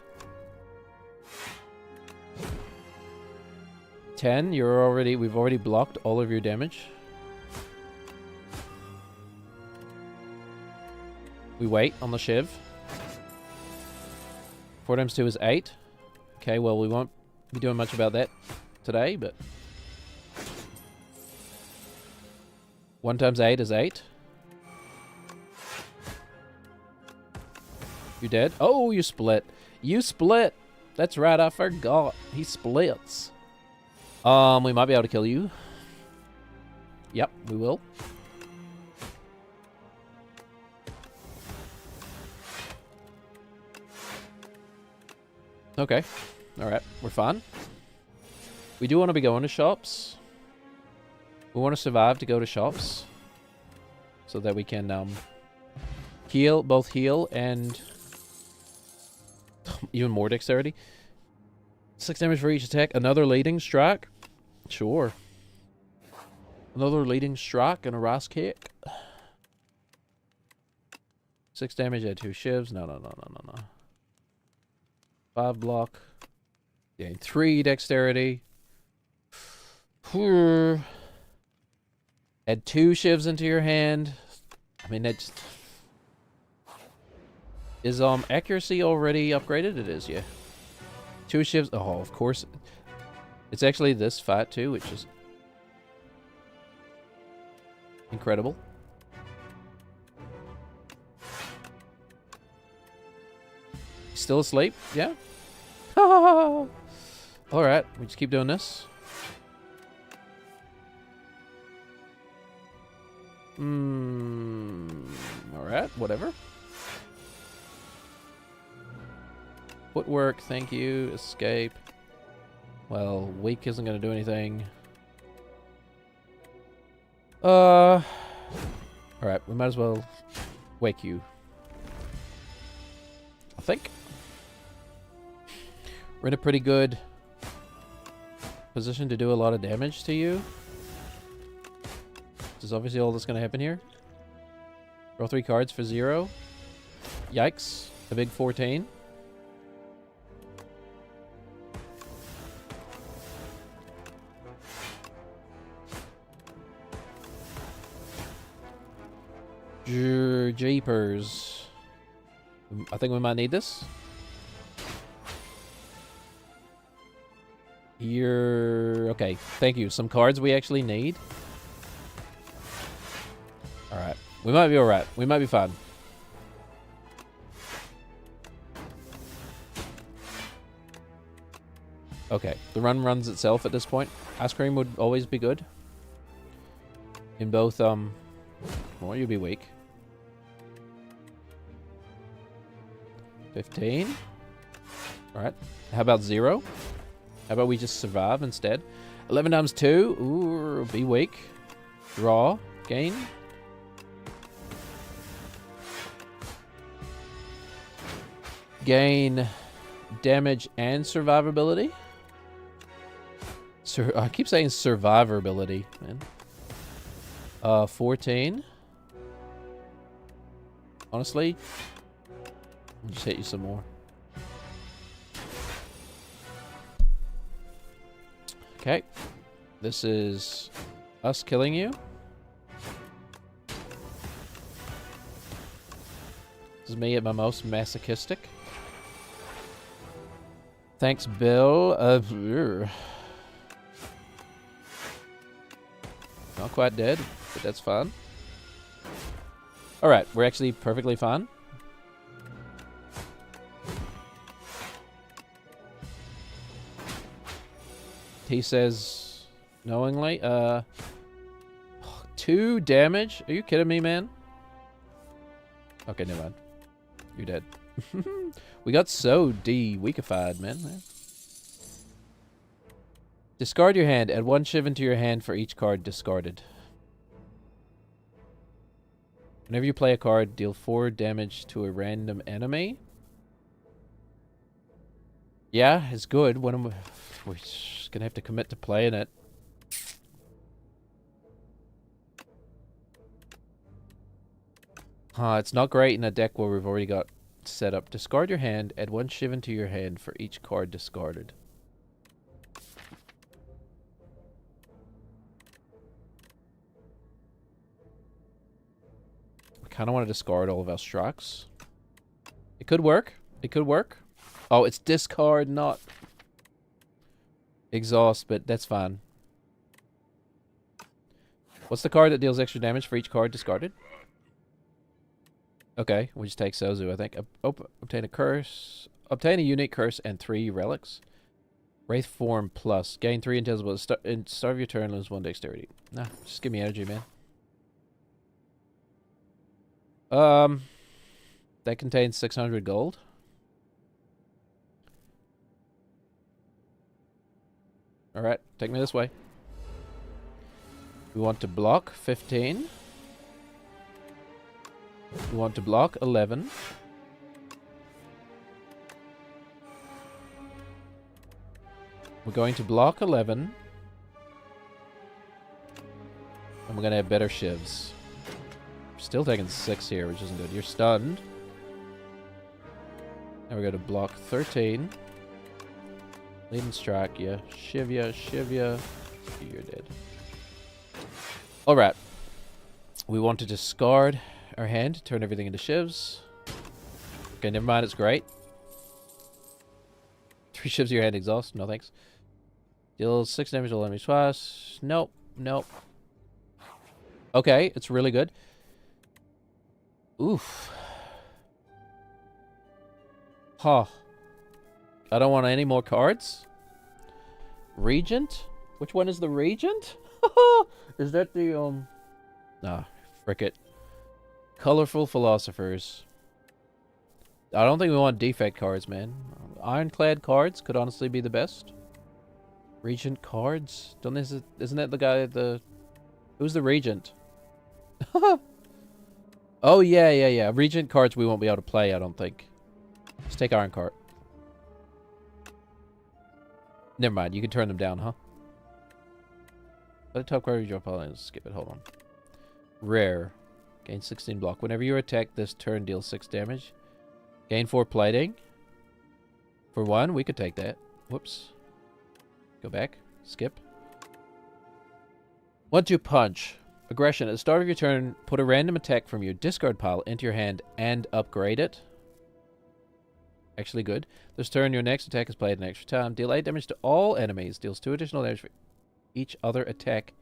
10, we've already blocked all of your damage. We wait on the Shiv. 4 times 2 is 8. Okay, well, we won't be doing much about that today, but 1 times 8 is 8. You dead? Oh, you split. You split. That's right, I forgot. He splits. We might be able to kill you. Yep, we will. Okay. Alright, we're fine. We do want to be going to shops. We want to survive to go to shops. So that we can, heal, both heal and even more dexterity. 6 damage for each attack. Another leading strike? Sure. Another leading strike and a rise kick. 6 damage at 2 shivs. No. 5 block. Gain 3 dexterity. Add 2 shivs into your hand. I mean, that just... Is accuracy already upgraded? It is, yeah. 2 shivs. Oh, of course. It's actually this fight too, which is incredible. Still asleep? Yeah. All right, we just keep doing this. All right, whatever. Footwork, thank you. Escape. Well, weak isn't going to do anything. Alright, we might as well wake you. I think. We're in a pretty good position to do a lot of damage to you. This is obviously all that's going to happen here. Draw 3 cards for 0. Yikes. A big 14. Jeepers. I think we might need this. You're... Okay, thank you. Some cards we actually need. Alright. We might be alright. We might be fine. Okay, the run runs itself at this point. Ice cream would always be good. In both, well, you'd be weak. 15. Alright. How about 0? How about we just survive instead? 11 times 2. Ooh, be weak. Draw. Gain. Gain damage and survivability. I keep saying survivability, man. 14. Honestly, I'll just hit you some more. Okay. This is us killing you. This is me at my most masochistic. Thanks, Bill. Not quite dead, but that's fine. Alright, we're actually perfectly fine. He says knowingly. 2 damage? Are you kidding me, man? Okay, never mind. You're dead. We got so de-weakified, man. Discard your hand. Add 1 shiv into your hand for each card discarded. Whenever you play a card, deal 4 damage to a random enemy. Yeah, it's good. When we're just gonna have to commit to playing it. It's not great in a deck where we've already got set up. Discard your hand. Add 1 shiv into your hand for each card discarded. I kind of want to discard all of our strikes. It could work. It could work. Oh, it's discard, not exhaust, but that's fine. What's the card that deals extra damage for each card discarded? Okay, we just take Sozu, I think. Obtain a curse. Obtain a unique curse and 3 relics. Wraith form plus. Gain 3 intelligible. Start of your turn, lose 1 dexterity. Nah, just give me energy, man. That contains 600 gold. Alright, take me this way. We want to block 15. We want to block 11. We're going to block 11. And we're going to have better shivs. We're still taking 6 here, which isn't good. You're stunned. Now we're going to block 13. Lead and strike ya. Shiv ya. You're dead. Alright. We want to discard our hand, turn everything into shivs. Okay, never mind, it's great. 3 shivs to your hand, exhaust. No thanks. Deal 6 damage to all enemies twice. Nope. Okay, it's really good. Oof. Huh. I don't want any more cards. Regent? Which one is the Regent? Is that the, Nah, frick it. Colorful Philosophers. I don't think we want defect cards, man. Ironclad cards could honestly be the best. Regent cards? Isn't that the guy who's the Regent? Oh, yeah. Regent cards we won't be able to play, I don't think. Let's take Iron Cart. Never mind, you can turn them down, huh? Let the top card of your opponent. Skip it, hold on. Rare. Gain 16 block. Whenever you attack this turn, deal 6 damage. Gain 4 plating. For 1, we could take that. Whoops. Go back. Skip. 1-2 punch. Aggression. At the start of your turn, put a random attack from your discard pile into your hand and upgrade it. Actually good. This turn, your next attack is played an extra time. Deal 8 damage to all enemies. Deals 2 additional damage for each other attack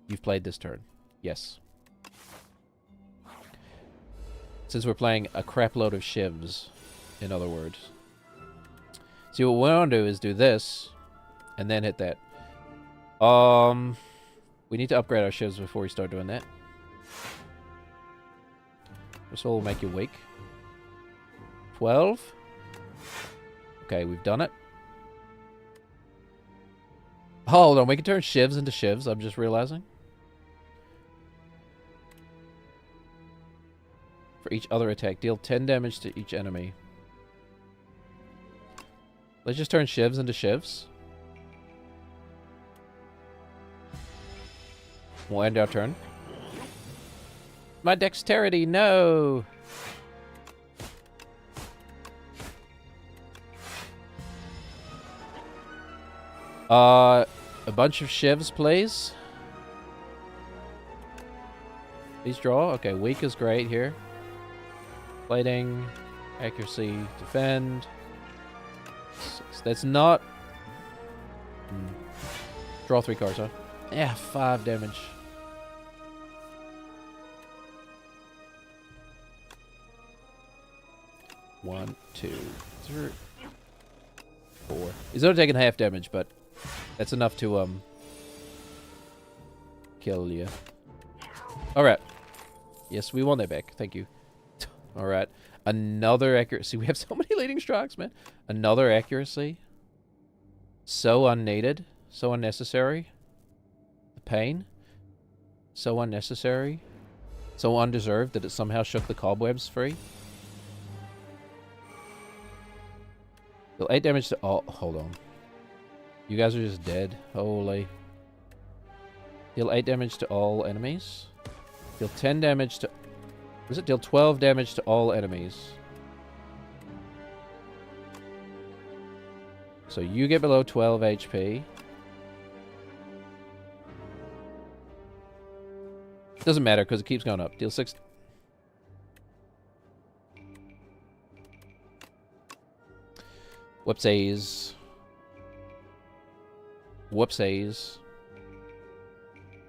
you've played this turn. Yes. Since we're playing a crap load of shivs, in other words. See, what we want to do is do this, and then hit that. We need to upgrade our shivs before we start doing that. This will make you weak. 12. Okay, we've done it. Hold on, we can turn shivs into shivs, I'm just realizing. For each other attack, deal 10 damage to each enemy. Let's just turn shivs into shivs. We'll end our turn. My dexterity, no! A bunch of shivs, please. Please draw. Okay, weak is great here. Plating, accuracy, defend. 6. That's not... Draw 3 cards, huh? Yeah, 5 damage. One, 2, 3, 4. He's only taking half damage, but that's enough to kill you. Alright. Yes, we won that back. Thank you. Alright. Another accuracy. We have so many leading strikes, man. Another accuracy. So unneeded. So unnecessary. The pain. So unnecessary. So undeserved that it somehow shook the cobwebs free. Deal 8 damage to all... Hold on. You guys are just dead. Holy. Deal 8 damage to all enemies. Deal 10 damage to... Was it deal 12 damage to all enemies? So you get below 12 HP. Doesn't matter because it keeps going up. Deal 6... Whoopsies. Whoopsies.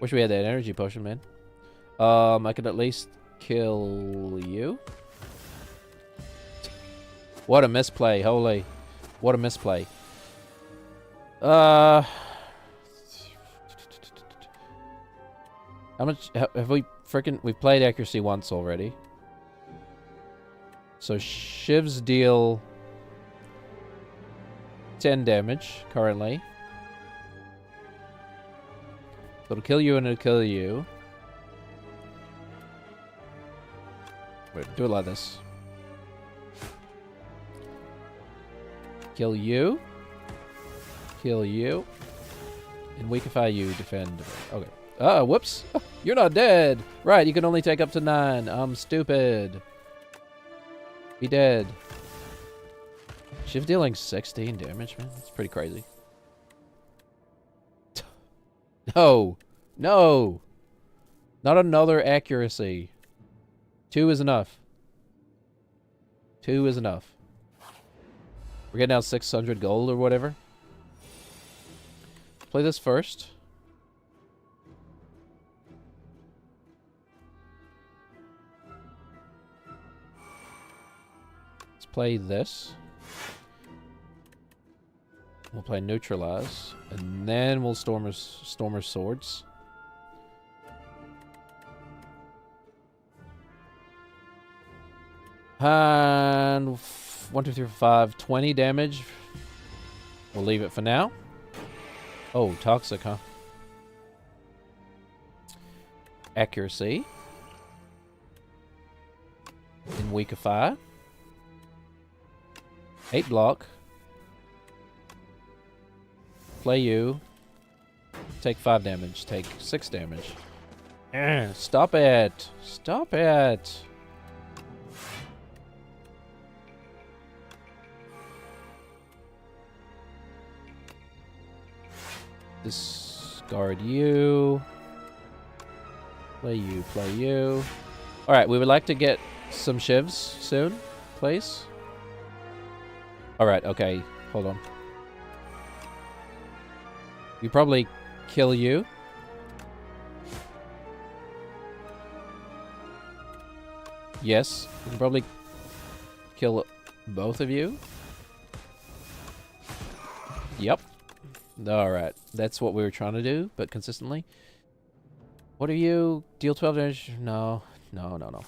Wish we had that energy potion, man. I could at least kill you. What a misplay, holy. What a misplay. How much have we we've played accuracy once already. So shivs deal 10 damage currently. It'll kill you and it'll kill you. Wait, do it like this. Kill you. Kill you. And weakify you, defend. Okay. Whoops. You're not dead. Right, you can only take up to 9. I'm stupid. Be dead. Shiv dealing 16 damage, man. That's pretty crazy. No. No. Not another accuracy. 2 is enough. 2 is enough. We're getting out 600 gold or whatever. Play this first. Let's play this. We'll play Neutralize. And then we'll Stormer's Swords. And 1, 2, 3, 4, 5, 20 damage. We'll leave it for now. Oh, toxic, huh? Accuracy. In weakify. 8 block. Play you. Take 5 damage. Take 6 damage. Stop it. Stop it. Discard you. Play you, play you. Alright, we would like to get some shivs soon, please. Alright, okay. Hold on. We probably kill you. Yes, we can probably kill both of you. Yep. Alright, that's what we were trying to do, but consistently. What are you? Deal 12 damage? No. No, no, no.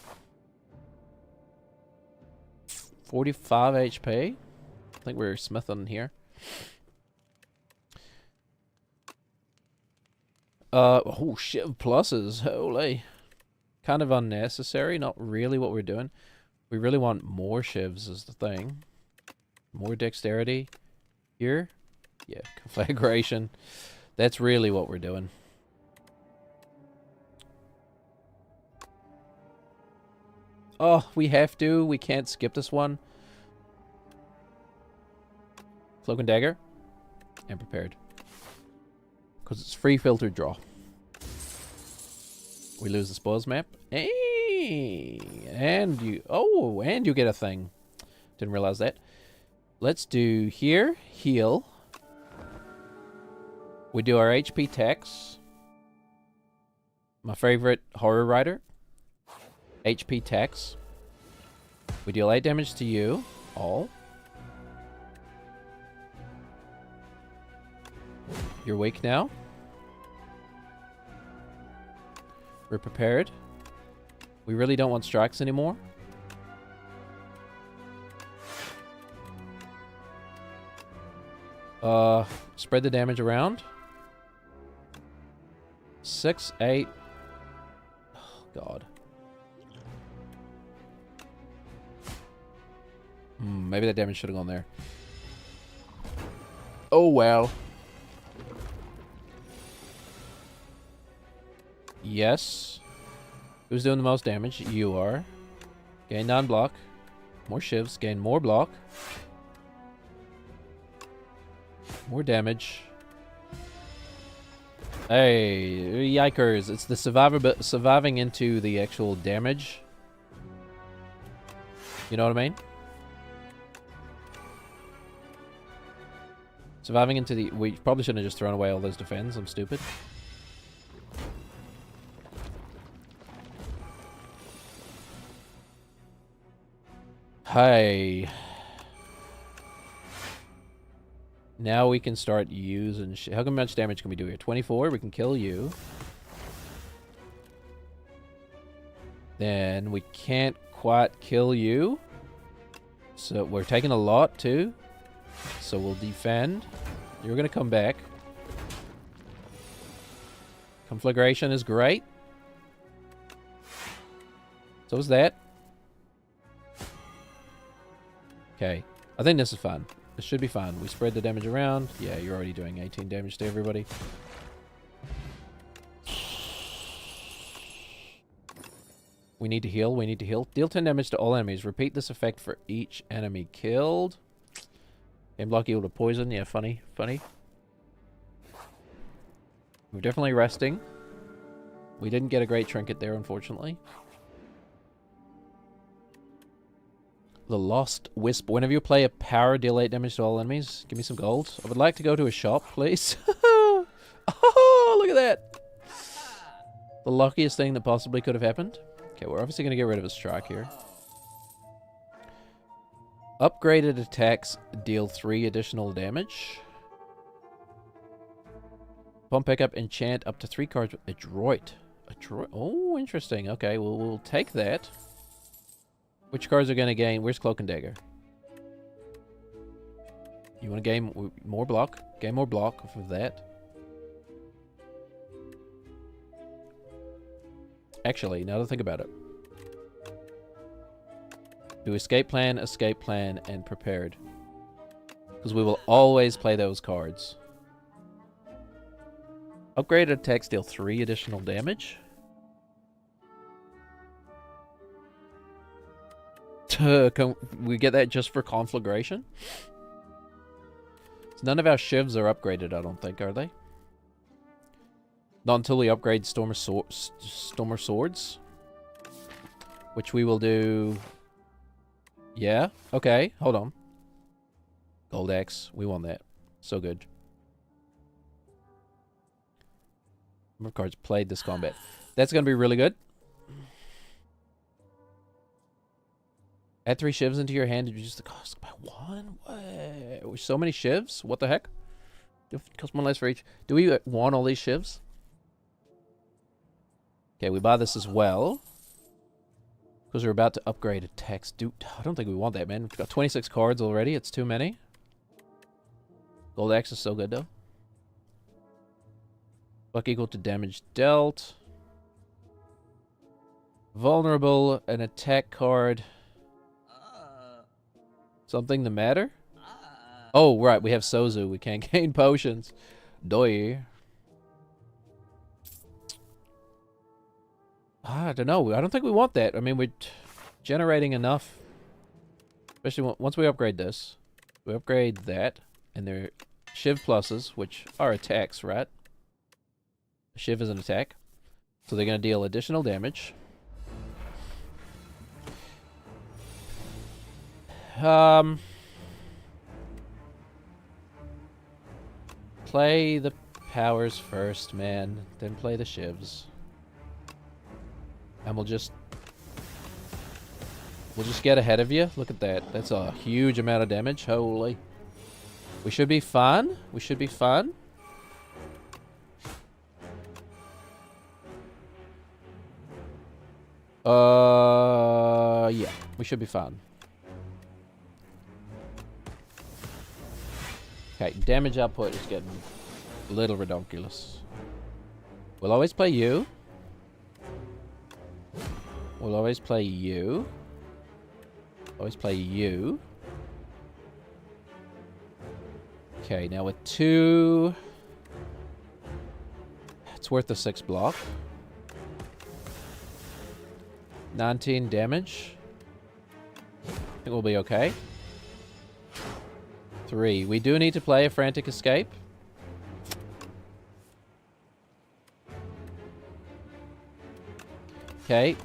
45 HP? I think we're smithing here. Oh shit, pluses, holy. Kind of unnecessary, not really what we're doing. We really want more shivs is the thing. More dexterity. Here? Yeah, conflagration. That's really what we're doing. Oh, we have to. We can't skip this one. Cloak and dagger. And prepared. Because it's free filtered draw. We lose the spoils map. Hey! And you... Oh, and you get a thing. Didn't realize that. Let's do here. Heal. We do our HP tax. My favorite horror writer. HP tax. We deal 8 damage to you. All. You're weak now. We're prepared. We really don't want strikes anymore. Spread the damage around. 6, 8. Oh, God. Maybe that damage should have gone there. Oh, well. Yes. Who's doing the most damage? You are. Gain 9 block. More shivs. Gain more block. More damage. Hey, yikers. It's the surviving into the actual damage. You know what I mean? Surviving into the... We probably shouldn't have just thrown away all those defends. I'm stupid. Hey. Now we can start using... How much damage can we do here? 24. We can kill you. Then we can't quite kill you. So we're taking a lot too. So we'll defend. You're going to come back. Conflagration is great. So is that. Okay. I think this is fun. This should be fun. We spread the damage around. Yeah, you're already doing 18 damage to everybody. We need to heal. We need to heal. Deal 10 damage to all enemies. Repeat this effect for each enemy killed. Game block equal to poison. Yeah, funny. Funny. We're definitely resting. We didn't get a great trinket there, unfortunately. The Lost Wisp. Whenever you play a power, deal 8 damage to all enemies. Give me some gold. I would like to go to a shop, please. Oh, look at that. The luckiest thing that possibly could have happened. Okay, we're obviously going to get rid of a strike here. Upgraded attacks deal 3 additional damage. Upon pickup, enchant up to 3 cards with Adroit. Adroit? Oh, interesting. Okay, well, we'll take that. Which cards are going to gain? Where's Cloak and Dagger? You want to gain more block? Gain more block for that. Actually, now that I think about it. Do escape plan, and prepared. Because we will always play those cards. Upgraded attacks deal 3 additional damage. Can we get that just for conflagration? So none of our shivs are upgraded, I don't think, are they? Not until we upgrade Stormer Swords. Which we will do... Yeah? Okay, hold on. Gold Axe, we want that. So good. Number of cards played this combat. That's going to be really good. Add 3 shivs into your hand to reduce the cost by 1. What? So many shivs? What the heck? Cost 1 less for each. Do we want all these shivs? Okay, we buy this as well. Because we're about to upgrade attacks. Dude, I don't think we want that, man. We've got 26 cards already. It's too many. Gold Axe is so good, though. Buck equal to damage dealt. Vulnerable, an attack card. Something the matter? Oh, right. We have Sozu. We can't gain potions. Doi. I don't know. I don't think we want that. I mean, we're generating enough. Especially once we upgrade this. We upgrade that. And they're Shiv pluses, which are attacks, right? Shiv is an attack. So they're going to deal additional damage. Play the powers first, man. Then play the shivs. And we'll just get ahead of you. Look at that. That's a huge amount of damage. Holy. We should be fine. We should be fine. Yeah. We should be fine. Okay, damage output is getting a little ridiculous. We'll always play you. We'll always play you. Always play you. Okay, now with 2... It's worth the 6 block. 19 damage. I think we'll be okay. 3. We do need to play a Frantic Escape. Okay.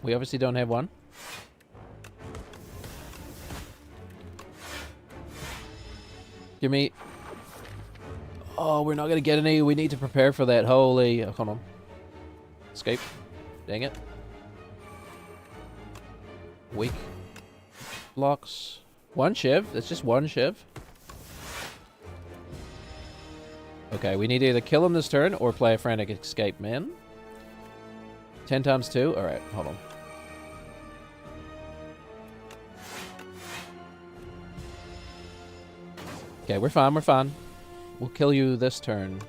We obviously don't have one. Give me Oh, we're not going to get any. We need to prepare for that. Holy. Oh, come on. Escape. Dang it. Weak. Blocks. One shiv. That's just one shiv. Okay, we need to either kill him this turn or play a frantic escape, man. 10 times 2. Alright, hold on. Okay, we're fine, we're fine. We'll kill you this turn.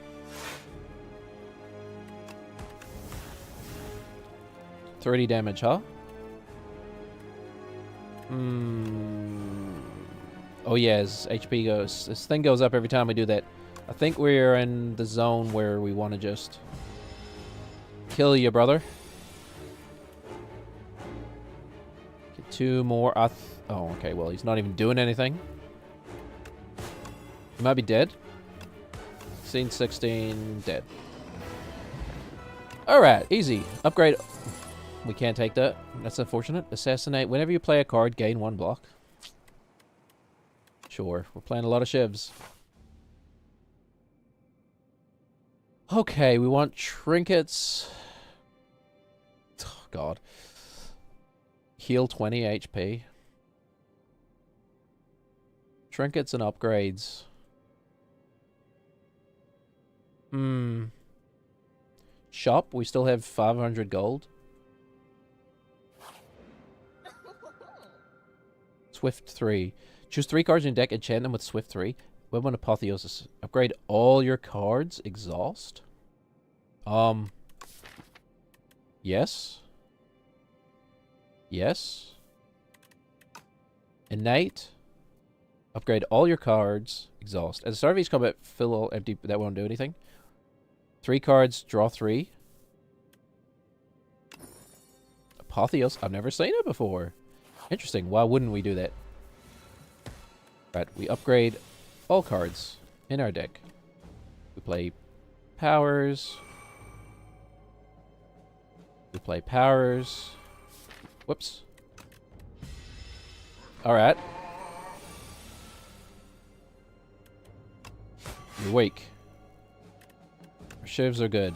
$30 damage, huh? Oh yeah, his HP goes... This thing goes up every time we do that. I think we're in the zone where we want to just... kill you, brother. Get 2 more... oh, okay, well, he's not even doing anything. He might be dead. Scene 16, dead. Alright, easy. Upgrade. We can't take that. That's unfortunate. Assassinate. Whenever you play a card, gain 1 block. Sure. We're playing a lot of shivs. Okay, we want trinkets. Oh, God. Heal 20 HP. Trinkets and upgrades. Shop. We still have 500 gold. Swift 3. Choose 3 cards in your deck, enchant them with Swift 3. Weapon Apotheosis. Upgrade all your cards. Exhaust. Yes. Yes. Innate. Upgrade all your cards. Exhaust. At the start of each combat, fill all empty. That won't do anything. 3 cards. Draw 3. Apotheos. I've never seen it before. Interesting. Why wouldn't we do that? Right. We upgrade all cards in our deck. We play powers. We play powers. Whoops. Alright. You're weak. Our shivs are good.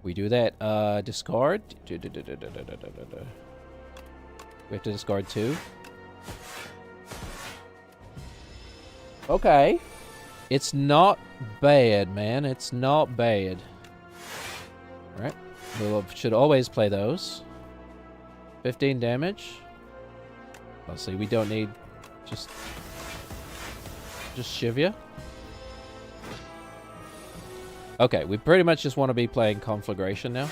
We do that. Discard. We have to discard 2. Okay. It's not bad, man. It's not bad. Alright. We should always play those. 15 damage. Honestly, we don't need... Just shiv ya. Okay, we pretty much just want to be playing Conflagration now.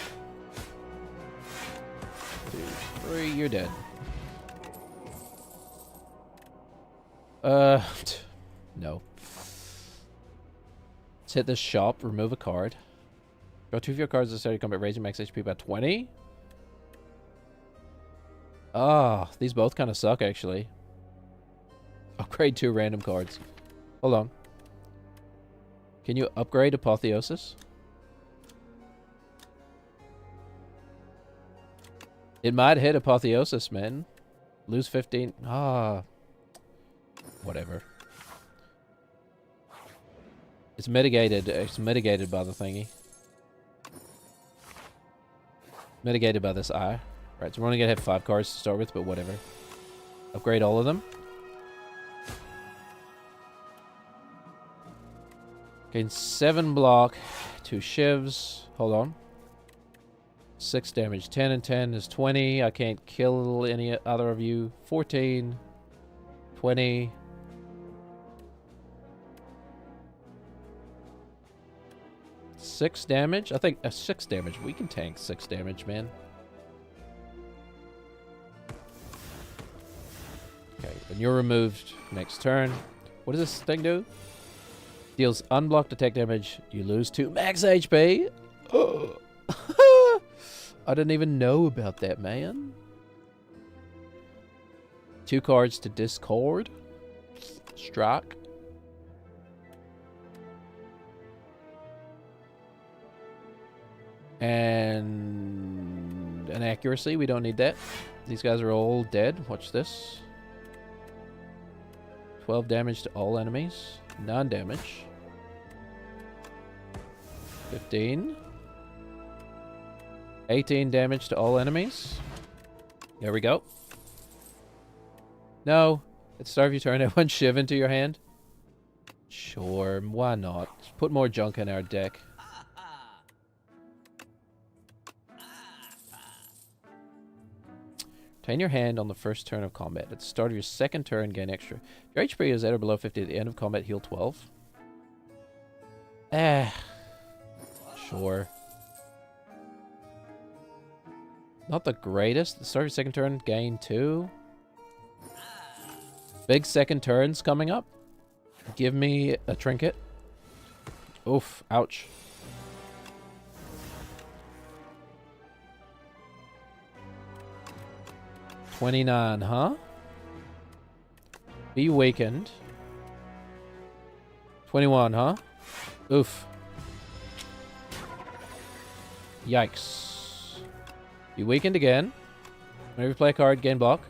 2, 3, you're dead. No. Let's hit this shop, remove a card. Draw 2 of your cards to start your combat, raise your max HP by 20. Ah, these both kind of suck, actually. Upgrade 2 random cards. Hold on. Can you upgrade Apotheosis? It might hit Apotheosis, man. Lose 15. Ah. Whatever. It's mitigated. It's mitigated by the thingy. Mitigated by this eye. Right, so we're only going to have 5 cards to start with, but whatever. Upgrade all of them. Gain 7 block. 2 shivs. Hold on. 6 damage. 10 and 10 is 20. I can't kill any other of you. 14. 20. 6 damage? I think 6 damage. We can tank 6 damage, man. Okay, and you're removed next turn. What does this thing do? Deals unblocked attack damage. You lose 2 max HP. Oh. I didn't even know about that, man. 2 cards to discard. Strike. And an accuracy. We don't need that. These guys are all dead. Watch this. 12 damage to all enemies. Non-damage. 15. 18 damage to all enemies. There we go. No. At the start of your turn, have one Shiv into your hand. Sure, why not? Just put more junk in our deck. Retain your hand on the first turn of combat. At the start of your second turn, gain extra. If your HP is at or below 50 at the end of combat, heal 12. Sure. Not the greatest. At the start of your second turn, gain 2. Big second turns coming up. Give me a trinket. Oof, ouch. $29, huh? Be weakened. 21, huh? Oof. Yikes. Be weakened again. Whenever you play a card, gain block.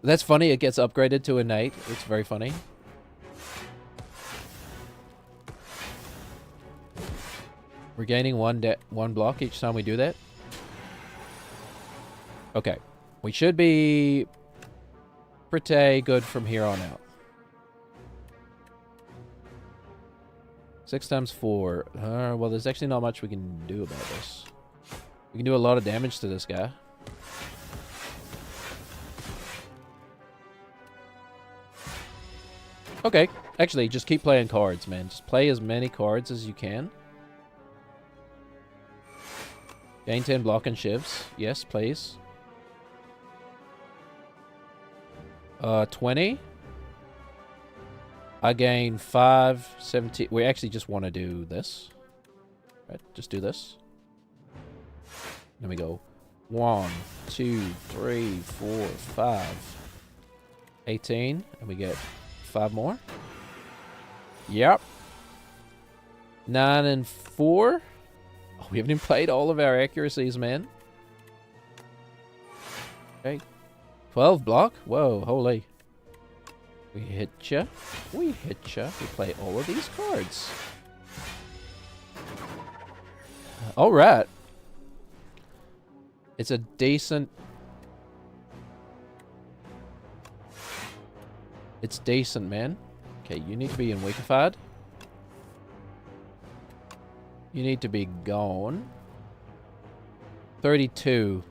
That's funny, it gets upgraded to innate. It's very funny. We're gaining one block each time we do that. Okay. We should be pretty good from here on out. 6 times 4. Well, there's actually not much we can do about this. We can do a lot of damage to this guy. Okay. Actually, just keep playing cards, man. Just play as many cards as you can. Gain 10 block and shivs. Yes, please. 20. I gain 5, 17. We actually just want to do this. Right, just do this. Then we go 1, 2, 3, 4, 5. 18. And we get 5 more. Yep. 9 and 4. Oh, we haven't even played all of our accuracies, man. Okay. 12 block? Whoa, holy. We hit ya. We hit ya. We play all of these cards. Alright. It's a decent... It's decent, man. Okay, you need to be in Weakified. You need to be gone. 32.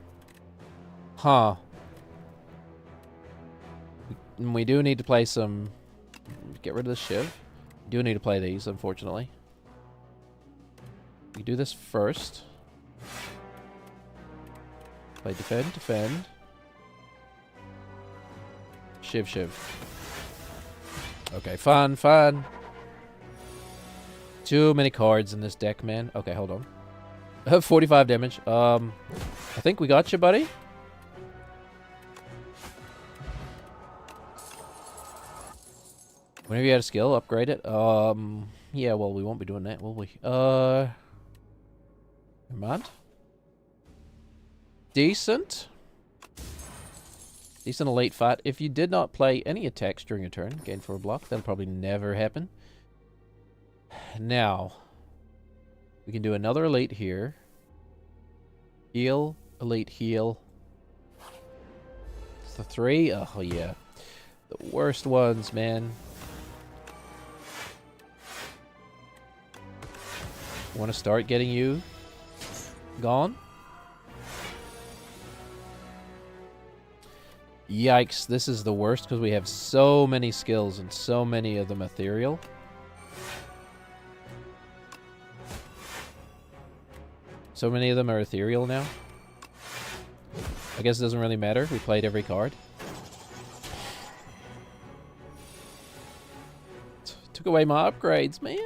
Huh. We do need to play some... Get rid of the Shiv. We do need to play these, unfortunately. We do this first. Play defend, defend. Shiv, Shiv. Okay, fun, fun. Too many cards in this deck, man. Okay, hold on. I have 45 damage. I think we got you, buddy. Whenever you had a skill, upgrade it. Yeah, well, we won't be doing that, will we? Never mind. Decent. Decent elite fight. If you did not play any attacks during your turn, gain 4 block. That'll probably never happen. Now, we can do another elite here. Heal, elite heal. It's the 3. Oh, yeah. The worst ones, man. Want to start getting you gone? Yikes, this is the worst because we have so many skills and so many of them ethereal. So many of them are ethereal now. I guess it doesn't really matter. We played every card. Took away my upgrades, man.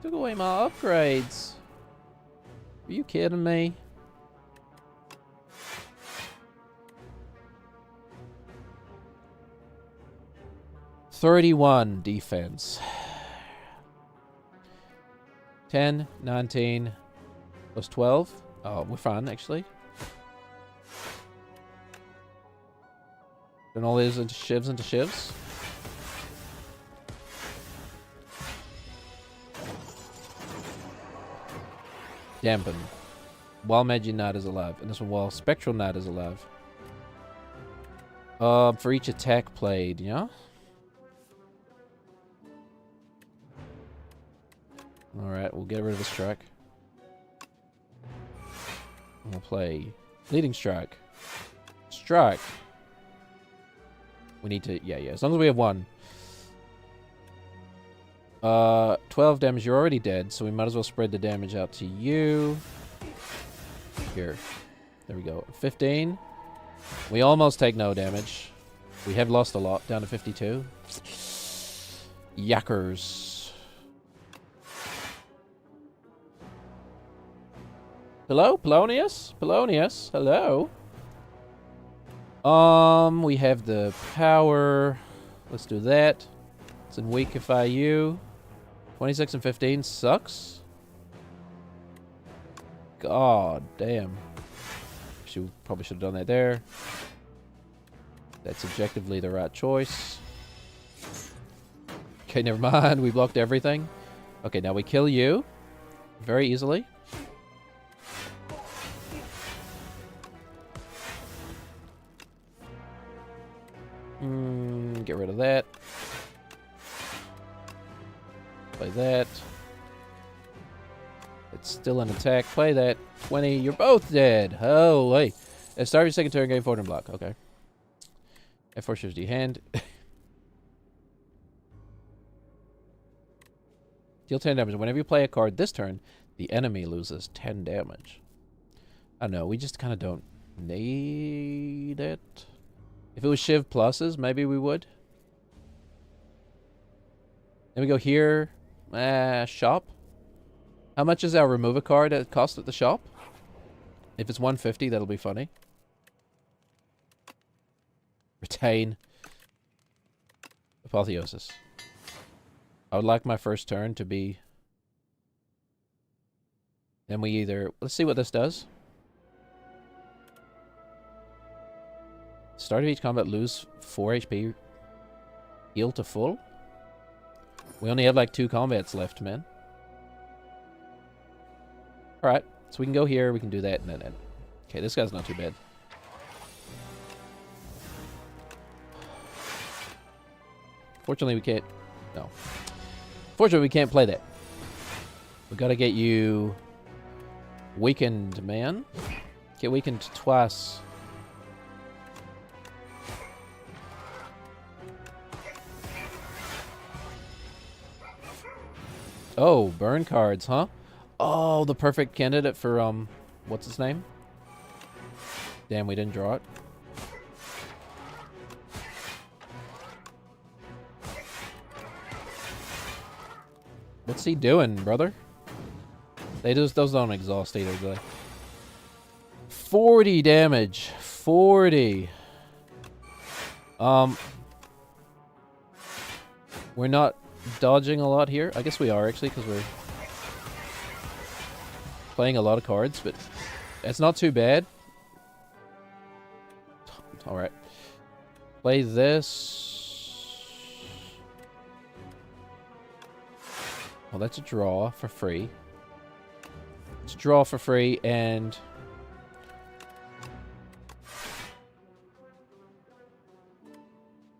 Took away my upgrades. Are you kidding me? $31 defense. 10, 19, plus 12. Oh, we're fine, actually. Turn all these into shivs into shivs. Dampen. While Magi Knight is alive. And this one while Spectral Knight is alive. For each attack played, yeah? Alright, we'll get rid of the strike. And we'll play Leading Strike. Strike. We need to, yeah, as long as we have one. 12 damage, you're already dead, so we might as well spread the damage out to you. Here. There we go. 15. We almost take no damage. We have lost a lot, down to 52. Yuckers. Hello, Polonius? Polonius, hello? We have the power. Let's do that. It's in weakify you. 26 and 15 sucks. God damn. Probably should have done that there. That's objectively the right choice. Okay, never mind. We blocked everything. Okay, now we kill you. Very easily. Get rid of that. Play that. It's still an attack. Play that. 20. You're both dead. Holy. Start your second turn, game forward and block. Okay. F4 shows you hand. Deal 10 damage. Whenever you play a card this turn, the enemy loses 10 damage. I don't know. We just kind of don't need it. If it was Shiv pluses, maybe we would. Then we go here. Shop. How much is our remove a card at cost at the shop? If it's 150, that'll be funny. Retain. Apotheosis. I would like my first turn to be... Then we either... Let's see what this does. Start of each combat, lose 4 HP. Heal to full. We only have like 2 combats left, man. Alright, so we can go here, we can do that, and then... Okay, this guy's not too bad. Fortunately, we can't... No. Fortunately, we can't play that. We gotta get you... Weakened, man. Get weakened twice. Oh, burn cards, huh? Oh, the perfect candidate for, what's his name? Damn, we didn't draw it. What's he doing, brother? Those don't exhaust either, do they? 40 damage. 40. We're not dodging a lot here. I guess we are, actually, because we're playing a lot of cards, but it's not too bad. Alright. Play this. Well, that's a draw for free. It's a draw for free, and...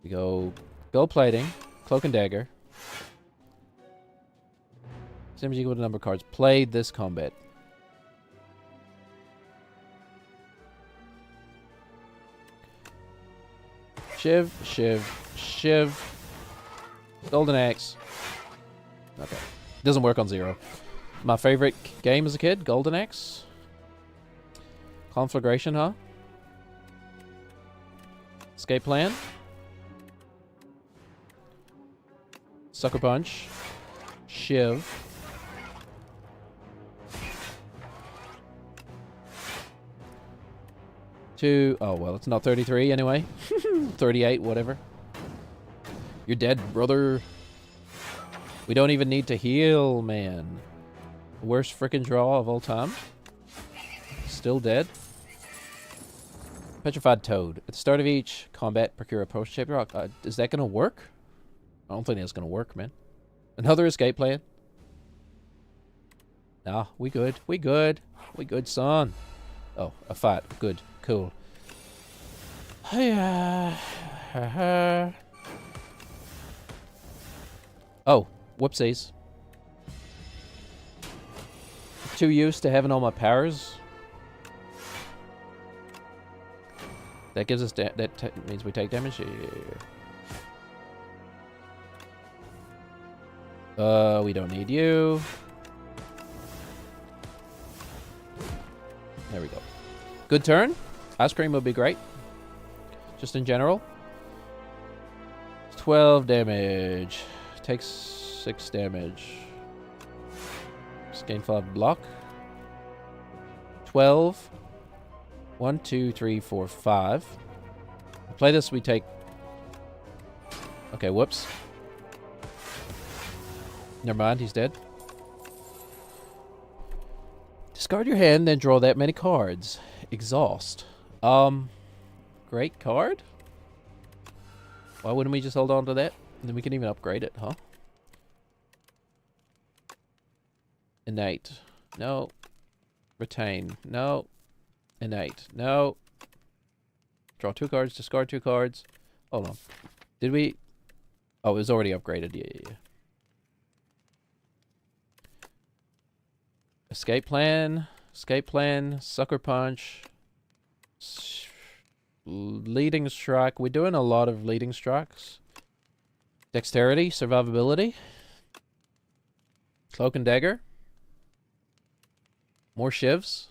we go gold plating, cloak and dagger. Same as equal to number of cards. Play this combat. Shiv, Shiv, Shiv. Golden Axe. Okay. Doesn't work on 0. My favorite game as a kid, Golden Axe. Conflagration, huh? Escape Plan. Sucker Punch. Shiv. Oh, well, it's not 33 anyway. 38, whatever. You're dead, brother. We don't even need to heal, man. Worst frickin' draw of all time. Still dead. Petrified Toad. At the start of each combat, procure a potion-shaped rock. Is that gonna work? I don't think that's gonna work, man. Another escape plan. Nah, we good. We good. We good, son. Oh, a fight. Good. Cool. Hiya. Oh, whoopsies. Too used to having all my powers. That gives us that means we take damage. Yeah. We don't need you. There we go. Good turn. Ice cream would be great. Just in general. 12 damage. Takes 6 damage. Just gain 5 block. 12. 1, 2, 3, 4, 5. Play this, we take... Okay, whoops. Never mind, he's dead. Discard your hand, then draw that many cards. Exhaust. Great card? Why wouldn't we just hold on to that? And then we can even upgrade it, huh? Innate. No. Retain. No. Innate. No. Draw 2 cards, discard 2 cards. Hold on. Did we... Oh, it was already upgraded. Yeah. Escape plan. Escape plan. Sucker punch. Leading strike. We're doing a lot of leading strikes. Dexterity. Survivability. Cloak and dagger. More shivs.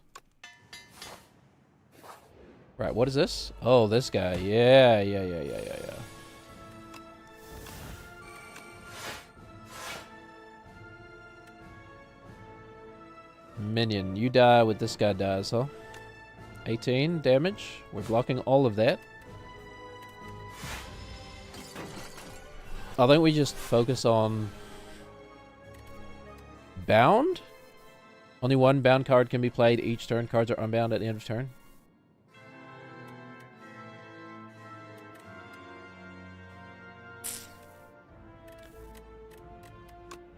Right, what is this? Oh, this guy. Yeah. Minion, you die with this guy dies, huh? 18 damage. We're blocking all of that. I think we just focus on... Bound? Only one bound card can be played each turn. Cards are unbound at the end of turn.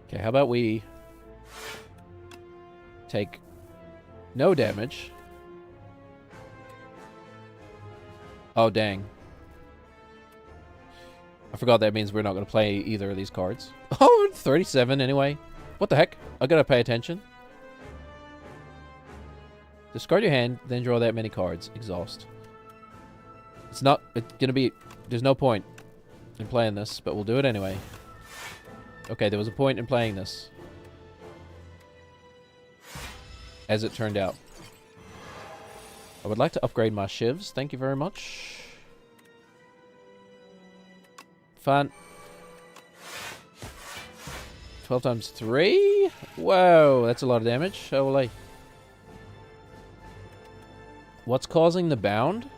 Okay, how about we take no damage. Oh, dang. I forgot that means we're not going to play either of these cards. Oh, 37 anyway. What the heck? I gotta pay attention. Discard your hand, then draw that many cards. Exhaust. It's gonna be... There's no point in playing this, but we'll do it anyway. Okay, there was a point in playing this. As it turned out. I would like to upgrade my shivs. Thank you very much. Fun. 12 times 3? Whoa, that's a lot of damage. Holy. What's causing the bound?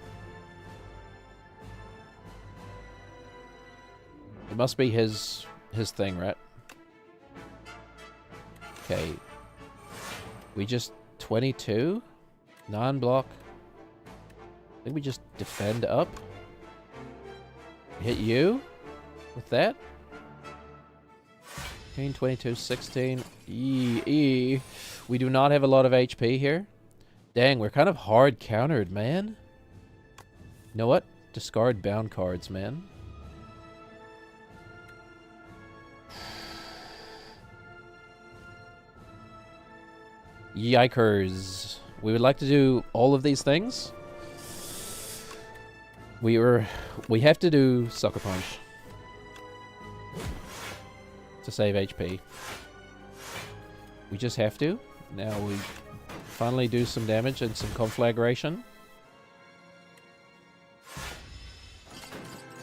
It must be his thing, right? Okay. We just 22? Non-block. I think we just defend up. Hit you with that. 15, 22, 16. We do not have a lot of HP here. Dang, we're kind of hard countered, man. You know what? Discard bound cards, man. Yikers. We would like to do all of these things. We have to do Sucker Punch to save HP. We just have to. Now we finally do some damage and some conflagration.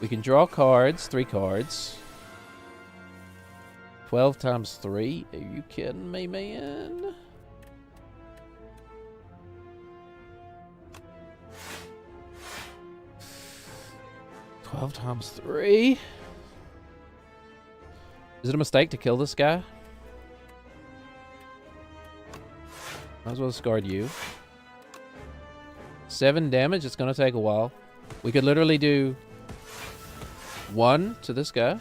We can draw cards, 3 cards. 12 times 3? Are you kidding me, man? Twelve times 3? Is it a mistake to kill this guy? Might as well discard you. 7 damage, it's gonna take a while. We could literally do 1 to this guy.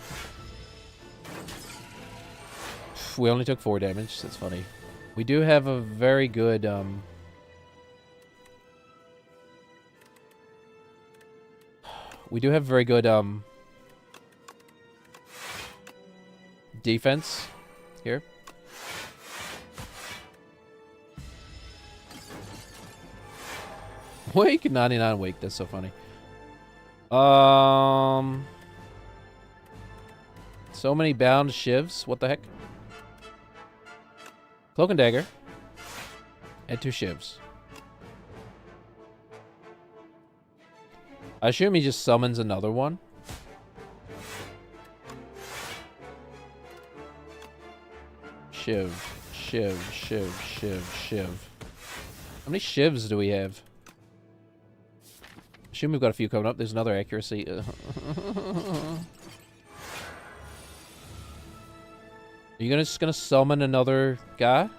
We only took 4 damage, that's funny. We do have a very good we do have very good defense here. Weak 99 weak. That's so funny. So many bound shivs. What the heck? Cloak and dagger. And 2 shivs. I assume he just summons another one. Shiv. Shiv. Shiv. Shiv. Shiv. How many shivs do we have? Assume we've got a few coming up. There's another accuracy. Are you just gonna summon another guy?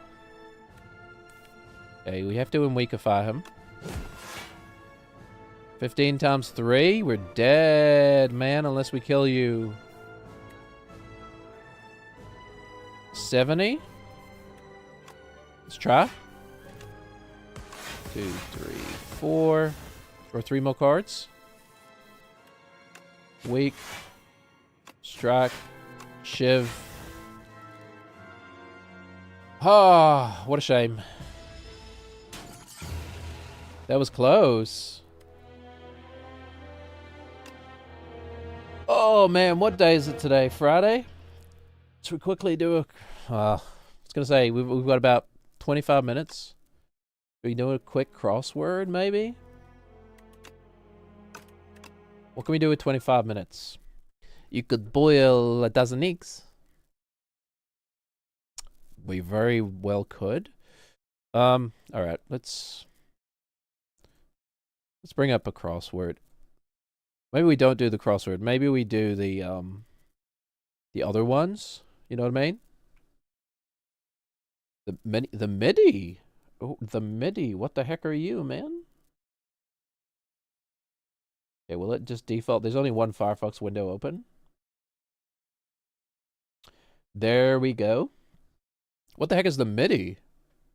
Okay, we have to unweakify him. 15 times 3? We're dead, man, unless we kill you. 70? Let's try. 2, 3, 4. Or 3 more cards. Weak. Strike. Shiv. Ah, what a shame. That was close. Oh man, what day is it today? Friday? Should we quickly do a... I was going to say, we've got about 25 minutes. Are we doing a quick crossword, maybe? What can we do with 25 minutes? You could boil a dozen eggs. We very well could. All right, let's bring up a crossword. Maybe we don't do the crossword. Maybe we do the other ones. You know what I mean? The MIDI. Oh, the MIDI. What the heck are you, man? Okay, will it just default? There's only one Firefox window open. There we go. What the heck is the MIDI?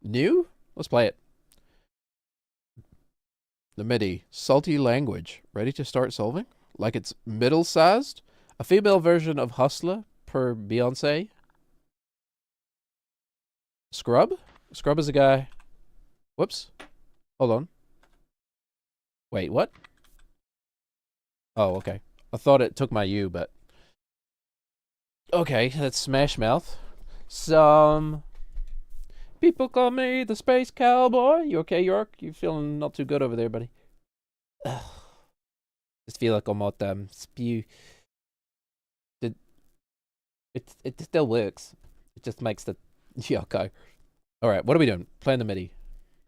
New? Let's play it. The MIDI. Salty language. Ready to start solving? Like it's middle-sized? A female version of Hustler per Beyonce. Scrub? Scrub is a guy. Whoops. Hold on. Wait, what? Oh, okay. I thought it took my U, but... Okay, that's Smash Mouth. Some... people call me the Space Cowboy. You okay, York? You feeling not too good over there, buddy? Ugh. Just feel like I'm out spew. It still works. It just makes the... Yeah, okay. Alright, what are we doing? Playing the MIDI.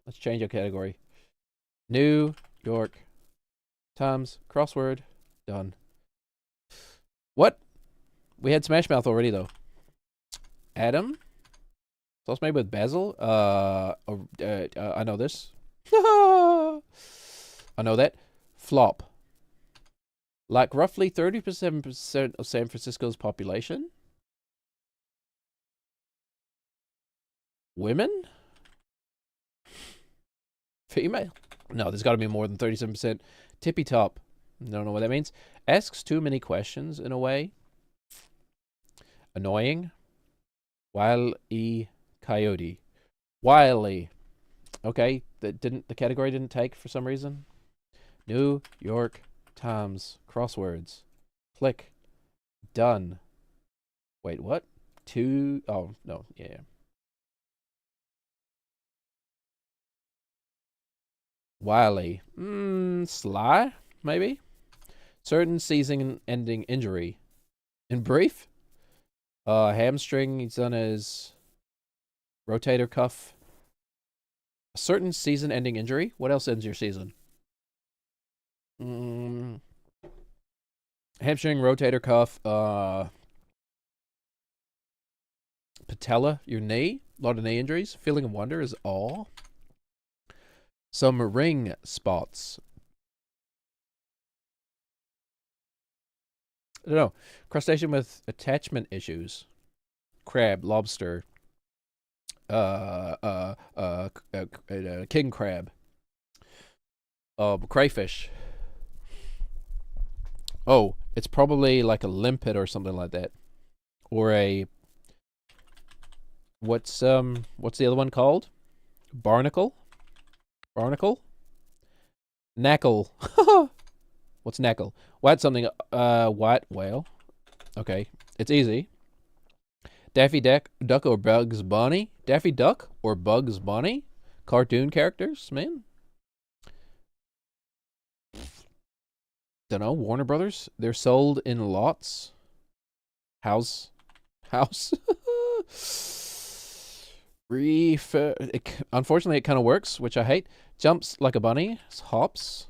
Let's change our category. New York Times crossword. Done. What? We had Smash Mouth already, though. Adam? Sauce made with basil? I know this. I know that. Flop. Like roughly 37% of San Francisco's population? Women? Female? No, there's got to be more than 37%. Tippy top. Don't know what that means. Asks too many questions in a way. Annoying. Wile-E coyote. Wile-E. Okay, the category didn't take for some reason. New York Times crosswords. Click. Done. Wait, what? Oh, no. Yeah. Wily. Sly, maybe? Certain season-ending injury. In brief? Hamstring, he's done his rotator cuff. A certain season-ending injury? What else ends your season? Hamstring, rotator cuff, patella, your knee. A lot of knee injuries. Feeling of wonder is all. Some ring spots. I don't know. Crustacean with attachment issues. Crab, lobster. king crab. Crayfish. Oh, it's probably like a limpet or something like that, or a what's the other one called? Barnacle. Barnacle. Knackle. What's knackle? White something. White whale. Okay, it's easy. Daffy Duck or Bugs Bunny? Daffy Duck or Bugs Bunny? Cartoon characters, man. Don't know. Warner Brothers. They're sold in lots. House. Unfortunately, it kind of works, which I hate. Jumps like a bunny. Hops.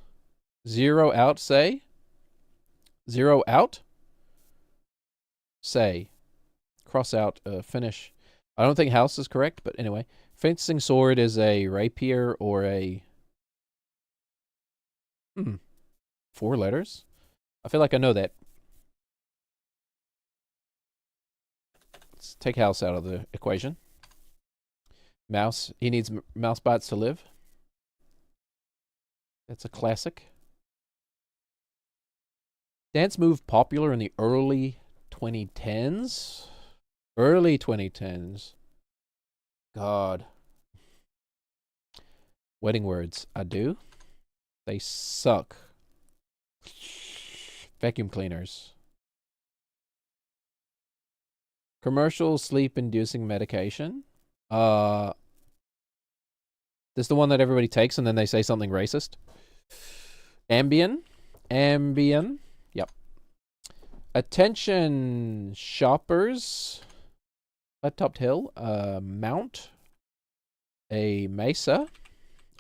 Zero out. Say. Zero out. Say. Cross out. Finish. I don't think house is correct, but anyway. Fencing sword is a rapier or a... 4 letters? I feel like I know that. Let's take house out of the equation. Mouse. He needs mouse bites to live. That's a classic. Dance move popular in the early 2010s? Early 2010s. God. Wedding words. I do. They suck. Vacuum cleaners. Commercial sleep-inducing medication. This is the one that everybody takes and then they say something racist. Ambien. Yep. Attention shoppers. Flat-topped hill. Mount. A mesa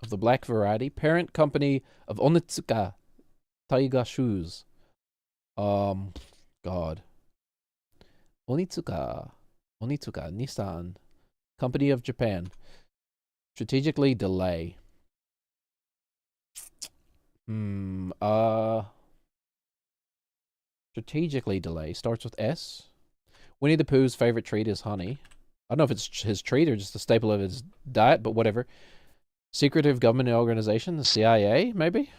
of the black variety. Parent company of Onitsuka Taiga shoes. God. Onitsuka Nissan. Company of Japan. Strategically delay. Strategically delay. Starts with S. Winnie the Pooh's favorite treat is honey. I don't know if it's his treat or just a staple of his diet, but whatever. Secretive government organization, the CIA, maybe?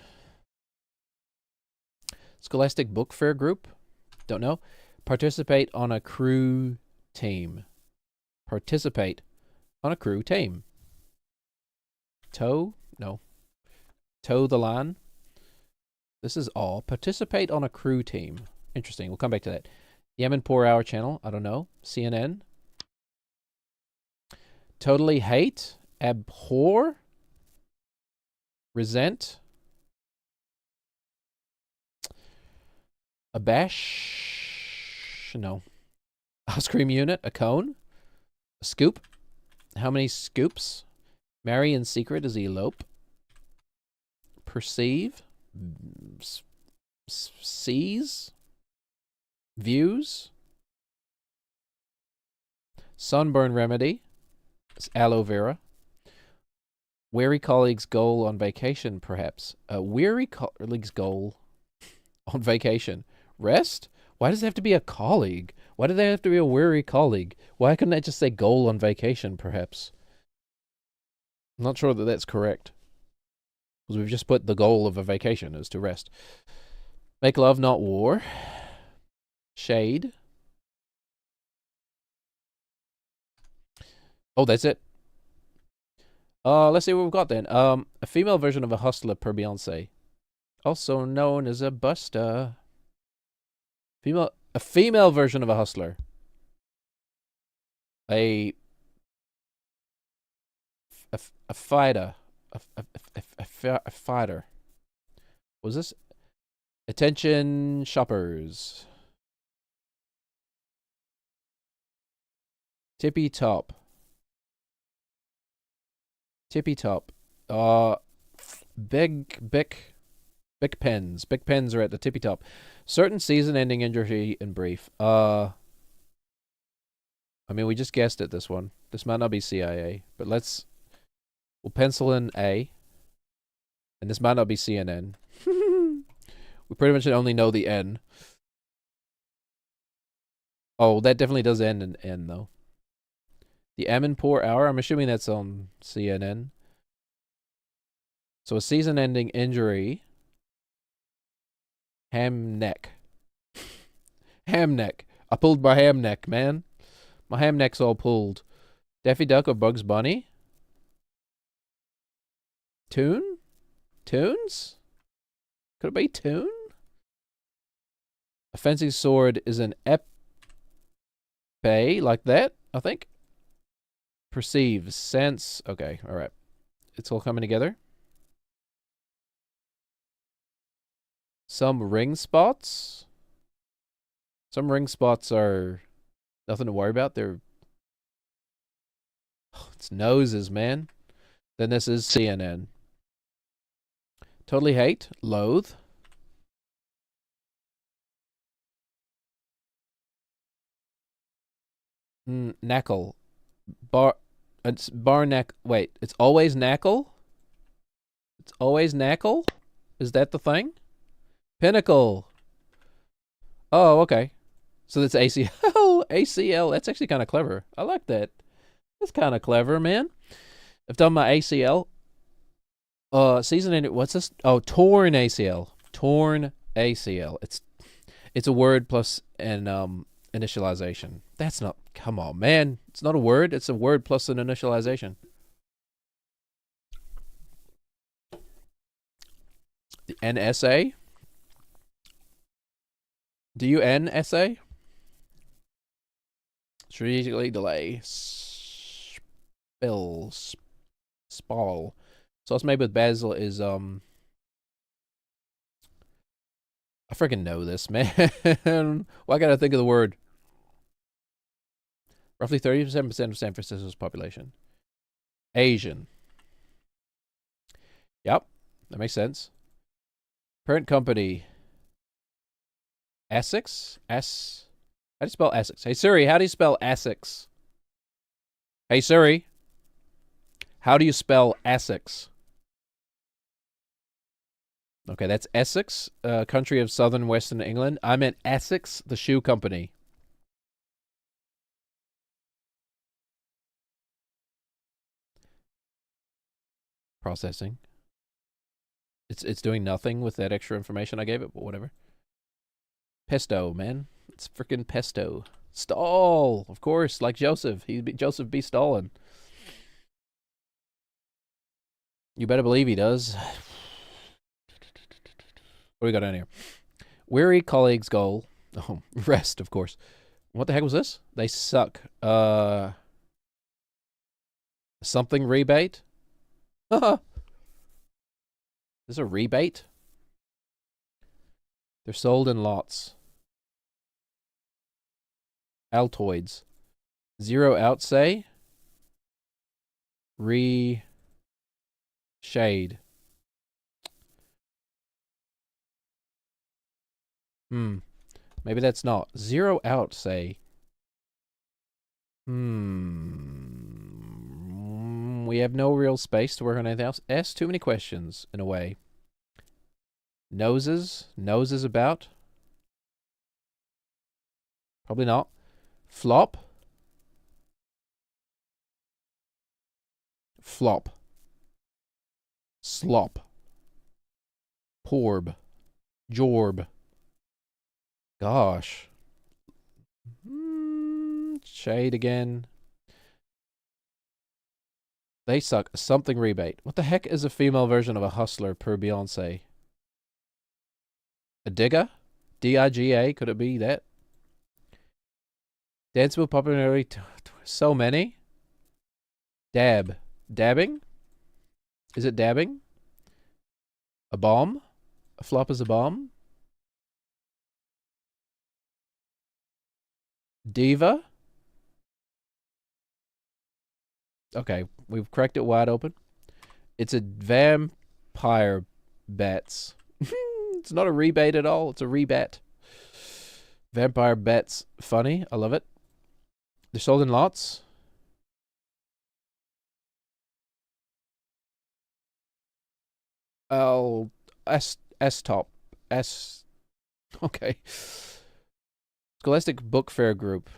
Scholastic Book Fair Group? Don't know. Participate on a crew team. Participate on a crew team. Toe? No. Toe the line? This is all. Participate on a crew team. Interesting. We'll come back to that. Yemen Poor Hour Channel? I don't know. CNN? Totally hate? Abhor? Resent? Abash? No. Ice cream unit? A cone? A scoop? How many scoops? Marry in secret is elope. Perceive? Seize? Views? Sunburn remedy? It's aloe vera. Weary colleague's goal on vacation, perhaps. A weary colleague's goal on vacation. Rest? Why does it have to be a colleague? Why do they have to be a weary colleague? Why couldn't I just say goal on vacation, perhaps? I'm not sure that that's correct. Because we've just put the goal of a vacation is to rest. Make love, not war. Shade. Oh, that's it. Let's see what we've got then. A female version of a hustler per Beyonce. Also known as a buster. A female version of a hustler. A fighter. A fighter. What was this? Attention shoppers. Tippy top. Tippy top. Big pens. Big pens are at the tippy top. Certain season-ending injury in brief. I mean, we just guessed it, this one. This might not be CIA, but we'll pencil in A. And this might not be CNN. We pretty much only know the N. Oh, that definitely does end in N, though. The Amanpour Hour. I'm assuming that's on CNN. So a season-ending injury. Ham neck. Ham neck. I pulled my ham neck, man. My ham neck's all pulled. Daffy Duck or Bugs Bunny? Toon? Toons? Could it be Toon? A fencing sword is an epee, like that, I think. Perceive, sense. Okay, alright. It's all coming together. Some ring spots. Some ring spots are nothing to worry about. They're... it's noses, man. Then this is CNN. Totally hate. Loathe. Knackle. It's bar knack. Wait, it's always knackle? It's always knackle? Is that the thing? Pinnacle. Oh, okay. So that's ACL. ACL. That's actually kind of clever. I like that. That's kind of clever, man. I've done my ACL. Season ended. What's this? Oh, torn ACL. Torn ACL. It's a word plus an initialization. That's not. Come on, man. It's not a word. It's a word plus an initialization. The NSA. Do you NSA? Strategically delay. Spall. Sauce made with basil is I freaking know this, man. Why gotta think of the word? Roughly 37% of San Francisco's population. Asian. Yep, that makes sense. Parent company. Essex? How do you spell Essex? Hey Siri, how do you spell Essex? Hey Siri, how do you spell Essex? Okay, that's Essex, country of southern western England. I meant Essex, the shoe company. Processing. It's doing nothing with that extra information I gave it, but whatever. Pesto, man. It's freaking pesto. Stall, of course, like Joseph. Joseph B. Stalin. You better believe he does. What do we got down here? Weary colleagues' goal. Oh, rest, of course. What the heck was this? They suck. Something rebate? Haha. Is this a rebate? They're sold in lots. Altoids. Zero outsay. Shade. Maybe that's not. Zero outsay. We have no real space to work on anything else. S, too many questions, in a way. Noses. Noses about. Probably not. Flop. Flop. Slop. Porb. Jorb. Gosh. Shade again. They suck. Something rebate. What the heck is a female version of a hustler per Beyonce? A digger? D-I-G-A? Could it be that? Dance with popularity. So many. Dab. Dabbing? Is it dabbing? A bomb? A flop is a bomb? Diva? Okay, we've cracked it wide open. It's a vampire bats. It's not a rebate at all. It's a rebat. Vampire bats. Funny. I love it. They're sold in lots. Oh, S-top. S. Okay. Scholastic Book Fair Group.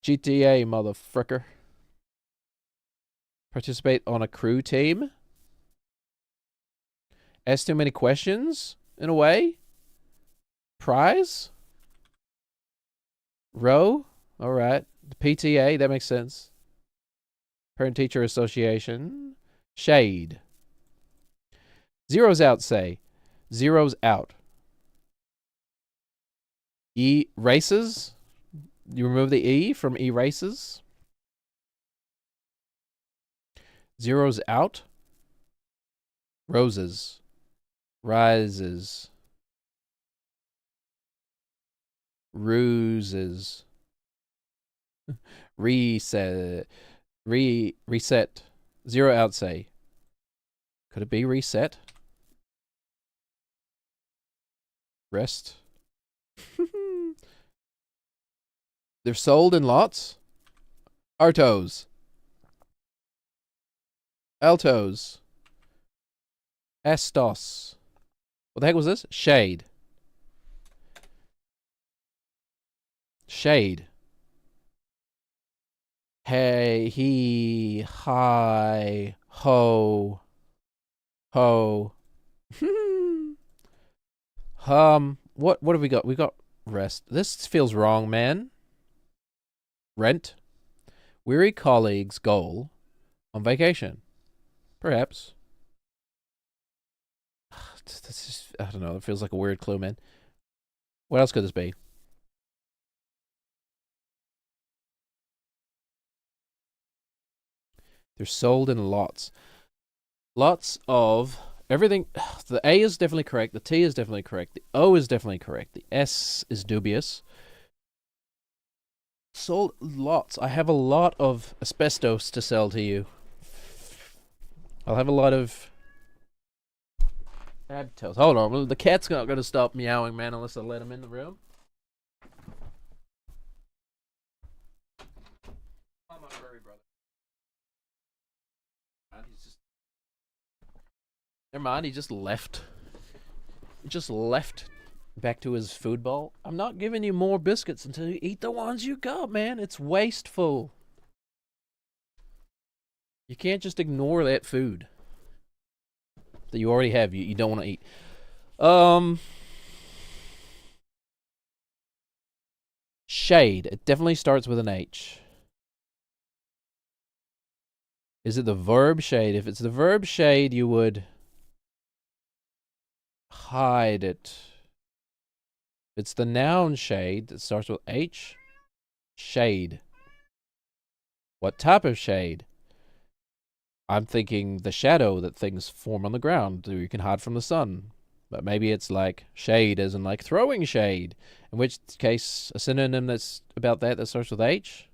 GTA, motherfricker. Participate on a crew team. Ask too many questions, in a way. Prize? Row? Alright. The PTA, that makes sense. Parent-teacher association. Shade. Zero's out, say. Zero's out. Races? You remove the E from erases. Zero's out. Roses. Rises. Ruses. Reset. Reset. Zero out, say. Could it be reset? Rest. They're sold in lots. Artos. Altos. Estos. What the heck was this? Shade. Shade. Hey, he, hi, ho, ho. What have we got? We got rest. This feels wrong, man. Rent. Weary colleagues' goal on vacation. Perhaps. This is, I don't know. It feels like a weird clue, man. What else could this be? They're sold in lots. Lots of everything. The A is definitely correct. The T is definitely correct. The O is definitely correct. The S is dubious. Sold lots. I have a lot of asbestos to sell to you. I'll have a lot of abtos. Hold on. The cat's not going to stop meowing, man, unless I let him in the room. I'm a furry brother. He's just... Never mind, he just left. He just left back to his food bowl. I'm not giving you more biscuits until you eat the ones you got, man. It's wasteful. You can't just ignore that food that you already have. You don't want to eat. Shade. It definitely starts with an H. Is it the verb shade? If it's the verb shade, you would hide it. It's the noun shade that starts with H. Shade. What type of shade? I'm thinking the shadow that things form on the ground so you can hide from the sun. But maybe it's like shade as in like throwing shade. In which case, a synonym that's about that starts with H.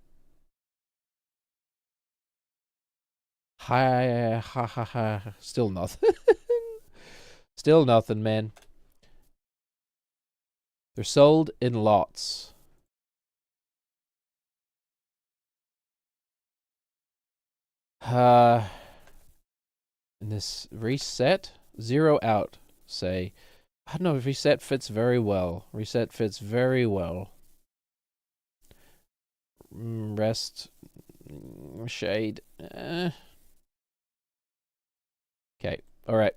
Ha ha ha ha. Still nothing. Still nothing, man. They're sold in lots. And this reset, zero out, say. I don't know if reset fits very well. Reset fits very well. Rest, shade. Okay, all right.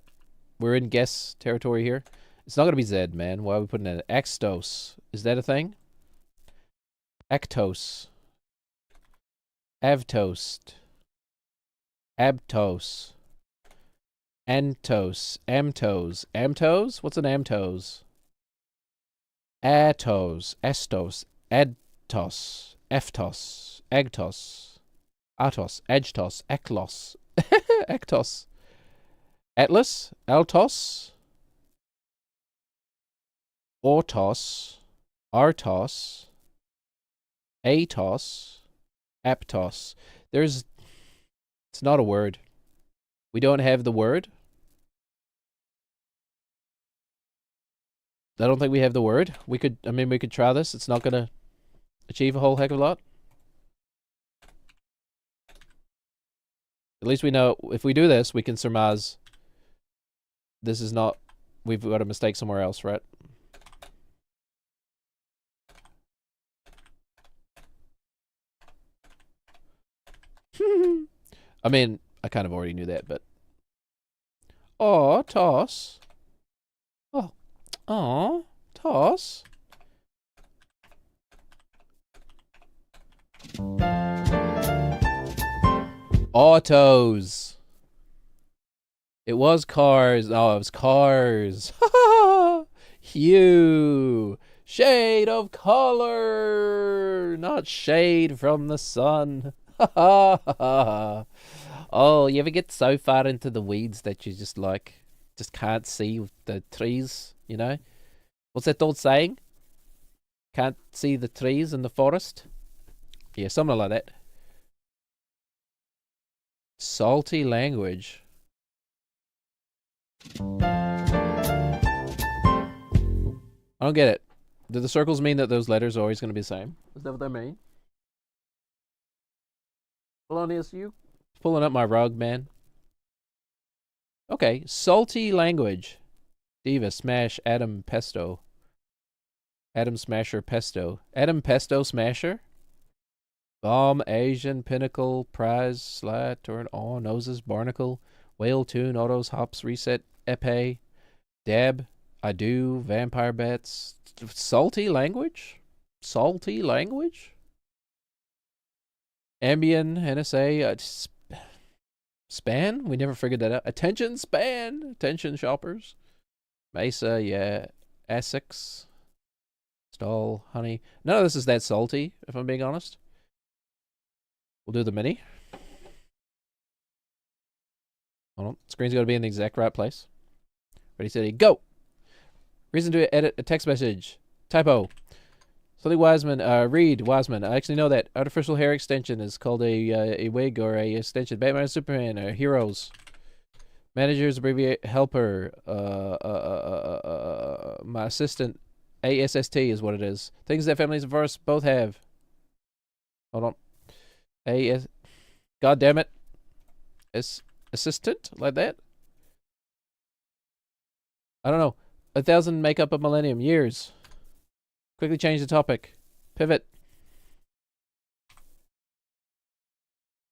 We're in guess territory here. It's not going to be Z, man. Why are we putting that? Axtos. Is that a thing? Actos. Avtost. Abtos. Antos. Amtos. Amtos? What's an amtos? Atos. Estos. Adtos. Eftos. Agtos. Atos. Agtos. Aklos. Actos. Atlas. Altos. Ortos. Artos. Atos. Aptos. It's not a word. We don't have the word. I don't think we have the word. We could try this. It's not gonna achieve a whole heck of a lot. At least we know if we do this, we can surmise this is not, we've got a mistake somewhere else, right? I mean, I kind of already knew that, but. Oh, toss. Oh, toss. Autos. It was cars. Oh, it was cars. Hue. Shade of color. Not shade from the sun. Oh, you ever get so far into the weeds that you just can't see the trees, you know? What's that old saying? Can't see the trees in the forest? Yeah, something like that. Salty language. I don't get it. Do the circles mean that those letters are always going to be the same? Is that what they mean? Polonius, you pulling up my rug, man. Okay, salty language. Diva, smash, Adam Pesto. Adam Smasher Pesto. Adam Pesto Smasher? Bomb, Asian, Pinnacle, Prize, Slat, Turn, Aw, Noses, Barnacle, Whale Tune, Autos, Hops, Reset, Epee, Dab, I Do, Vampire Bats. Salty language? Salty language? Ambien, NSA, Span? We never figured that out. Attention Span! Attention shoppers. Mesa, yeah. Essex. Stall, Honey. None of this is that salty, if I'm being honest. We'll do the mini. Hold on. Screen's got to be in the exact right place. Ready, steady, go! Reason to edit a text message. Typo. Something Wiseman, Reed Wiseman. I actually know that artificial hair extension is called a wig or a extension. Batman, Superman, heroes. Managers abbreviate helper. My assistant. ASST is what it is. Things that families of ours both have. Hold on. God damn it. Assistant? Like that? I don't know. 1,000 make up a millennium. Years. Quickly change the topic. Pivot.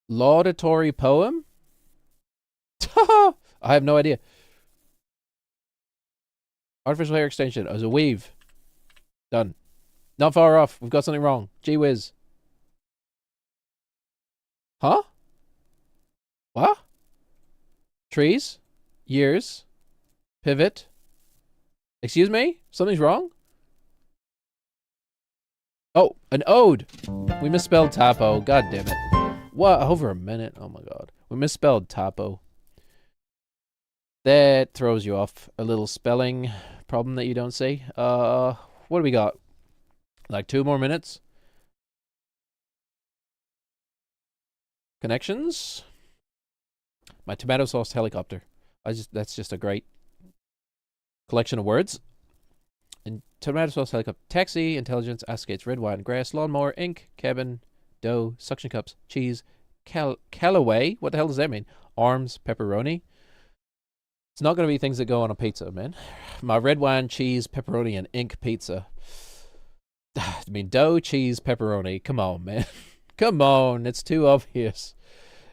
Laudatory poem? I have no idea. Artificial hair extension as a weave. Done. Not far off. We've got something wrong. Gee whiz. Huh? What? Trees? Years? Pivot? Excuse me? Something's wrong? Oh, an ode. We misspelled typo. God damn it. What? Over a minute? Oh my god. We misspelled typo. That throws you off. A little spelling problem that you don't see. What do we got? Like 2 more minutes? Connections? My tomato sauce helicopter. That's just a great collection of words. And tomato sauce helicopter. Taxi, intelligence, ice skates, red wine, grass, lawnmower, ink, cabin, dough, suction cups, cheese, Callaway. What the hell does that mean? Arms, pepperoni. It's not going to be things that go on a pizza, man. My red wine, cheese, pepperoni, and ink pizza. I mean, dough, cheese, pepperoni. Come on, man. Come on. It's too obvious.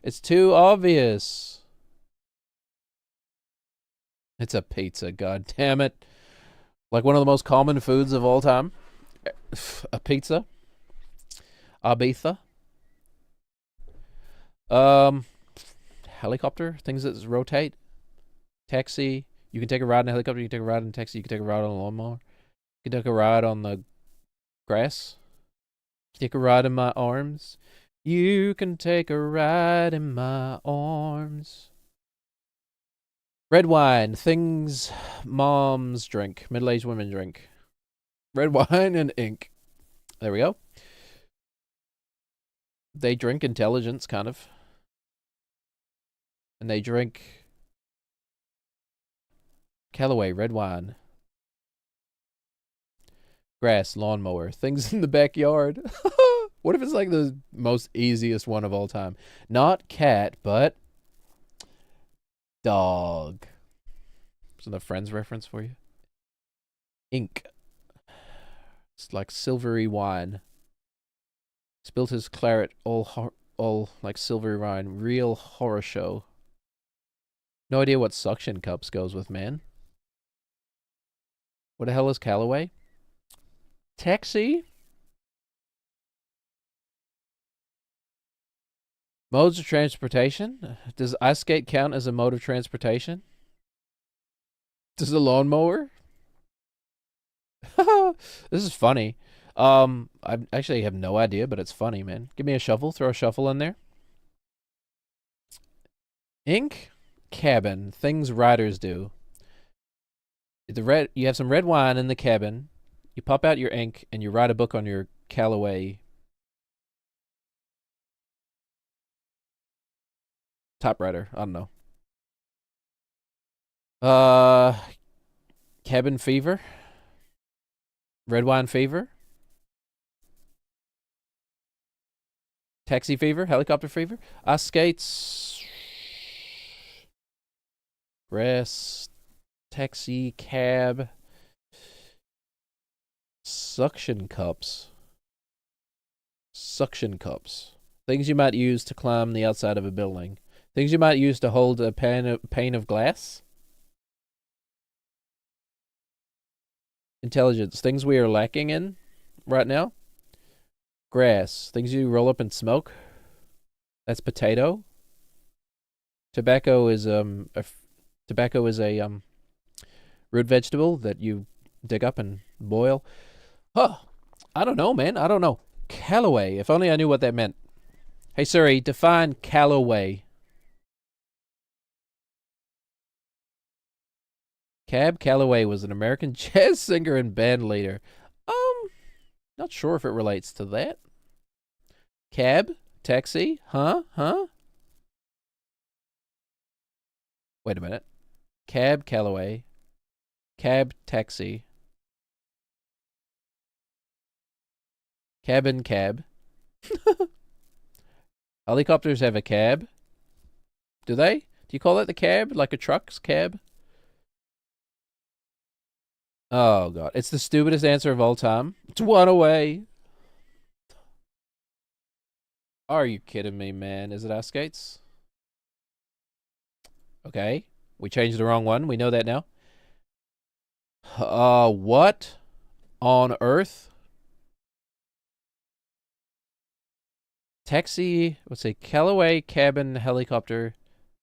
It's too obvious. It's a pizza, god damn it. Like one of the most common foods of all time. A pizza. Ibiza. Helicopter. Things that rotate. Taxi. You can take a ride in a helicopter. You can take a ride in a taxi. You can take a ride on a lawnmower. You can take a ride on the grass. You can take a ride in my arms. You can take a ride in my arms. Red wine. Things moms drink. Middle-aged women drink. Red wine and ink. There we go. They drink intelligence, kind of. And they drink Callaway, red wine. Grass, lawnmower, things in the backyard. What if it's like the most easiest one of all time? Not cat, but dog. Is that a Friends reference for you? Ink. It's like silvery wine. Spilt his claret all all like silvery rind. Real horror show. No idea what suction cups goes with, man. What the hell is Callaway? Taxi? Modes of transportation? Does ice skate count as a mode of transportation? Does a lawnmower? This is funny. I actually have no idea, but it's funny, man. Give me a shuffle. Throw a shuffle in there. Ink, cabin, things riders do. You have some red wine in the cabin. You pop out your ink and you write a book on your Callaway typewriter. I don't know. Cabin fever. Red wine fever. Taxi fever. Helicopter fever. Ice skates. Rest. Taxi. Cab. Suction cups. Suction cups. Things you might use to climb the outside of a building. Things you might use to hold a pane of glass. Intelligence. Things we are lacking in right now. Grass. Things you roll up and smoke. That's potato. Tobacco is a root vegetable that you dig up and boil. Huh. I don't know, man. I don't know. Callaway. If only I knew what that meant. Hey Siri, define Callaway. Cab Calloway was an American jazz singer and band leader. Not sure if it relates to that. Cab? Taxi? Huh? Wait a minute. Cab Calloway. Cab taxi. Cabin cab. Helicopters have a cab. Do they? Do you call it the cab? Like a truck's cab? Oh, God. It's the stupidest answer of all time. It's one away. Are you kidding me, man? Is it ice skates? Okay. We changed the wrong one. We know that now. What on earth? Taxi, let's say Callaway, cabin, helicopter.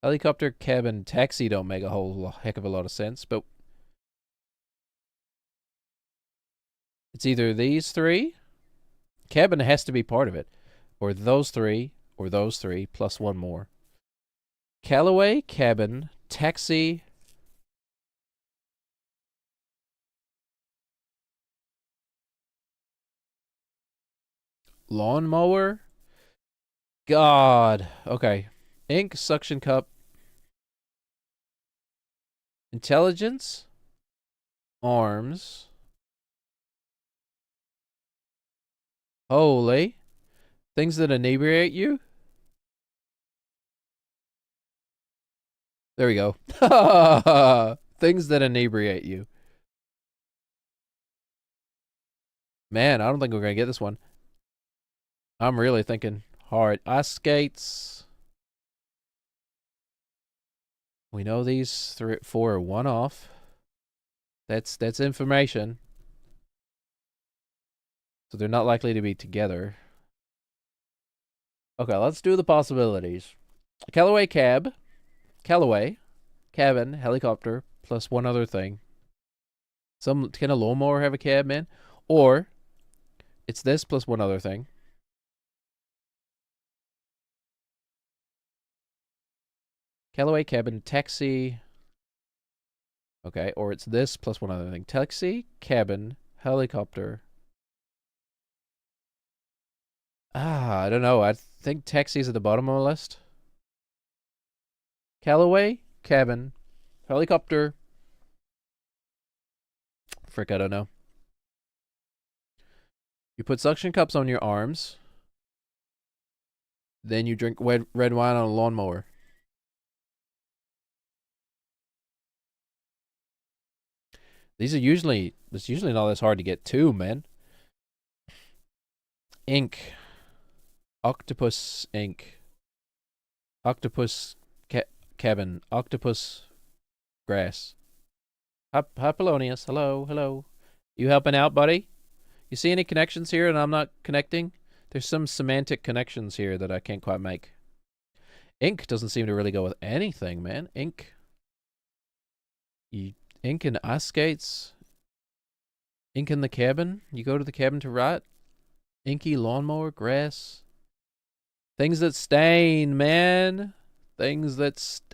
Helicopter, cabin, taxi don't make a whole heck of a lot of sense, but it's either these three. Cabin has to be part of it. Or those three, plus one more. Callaway, cabin, taxi. Lawnmower. God. Okay. Ink, suction cup. Intelligence. Arms. Holy. Things that inebriate you? There we go. Things that inebriate you. Man, I don't think we're going to get this one. I'm really thinking hard. Ice skates. We know these four are one off. That's information. So they're not likely to be together. Okay, let's do the possibilities. Callaway cab. Callaway. Cabin. Helicopter. Plus one other thing. Can a lawnmower have a cab, man? Or it's this plus one other thing. Callaway cabin, taxi. Okay, or it's this plus one other thing. Taxi, cabin, helicopter. I don't know. I think taxi's at the bottom of the list. Callaway, cabin, helicopter. Frick, I don't know. You put suction cups on your arms. Then you drink red wine on a lawnmower. It's usually not as hard to get too, man. Ink. Octopus Inc. Octopus Cabin. Octopus Grass. Hi, Polonius. Hello, hello. You helping out, buddy? You see any connections here and I'm not connecting? There's some semantic connections here that I can't quite make. Ink doesn't seem to really go with anything, man. Ink. Ink and ice skates. Ink in the cabin. You go to the cabin to rot. Inky lawnmower, grass. Things that stain, man. Things that stain.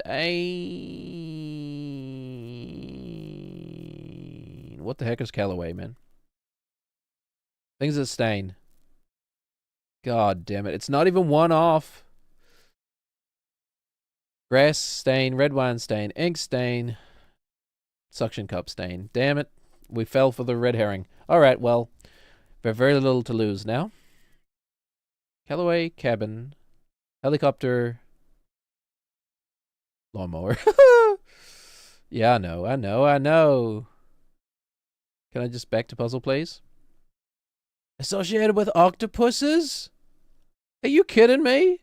What the heck is Callaway, man? Things that stain. God damn it. It's not even one off. Grass stain, red wine stain, ink stain, suction cup stain. Damn it. We fell for the red herring. Alright, well, we have very little to lose now. Callaway, cabin, helicopter, lawnmower. Yeah, I know. Can I just back to puzzle, please? Associated with octopuses? Are you kidding me?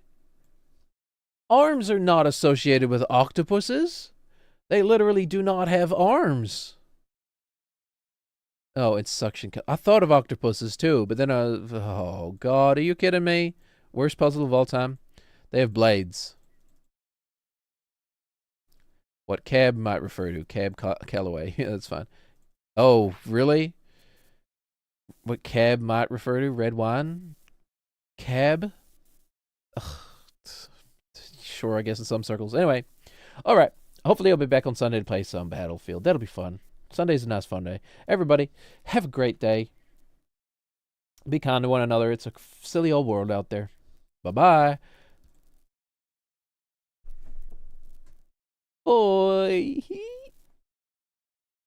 Arms are not associated with octopuses. They literally do not have arms. Oh, it's suction cup. I thought of octopuses too, but then oh God, are you kidding me? Worst puzzle of all time. They have blades. What cab might refer to? Cab Callaway. Yeah, that's fine. Oh, really? What cab might refer to? Red wine? Cab? Ugh. Sure, I guess in some circles. Anyway, all right. Hopefully I'll be back on Sunday to play some Battlefield. That'll be fun. Sunday's a nice fun day. Everybody, have a great day. Be kind to one another. It's a silly old world out there. Bye-bye. Bye.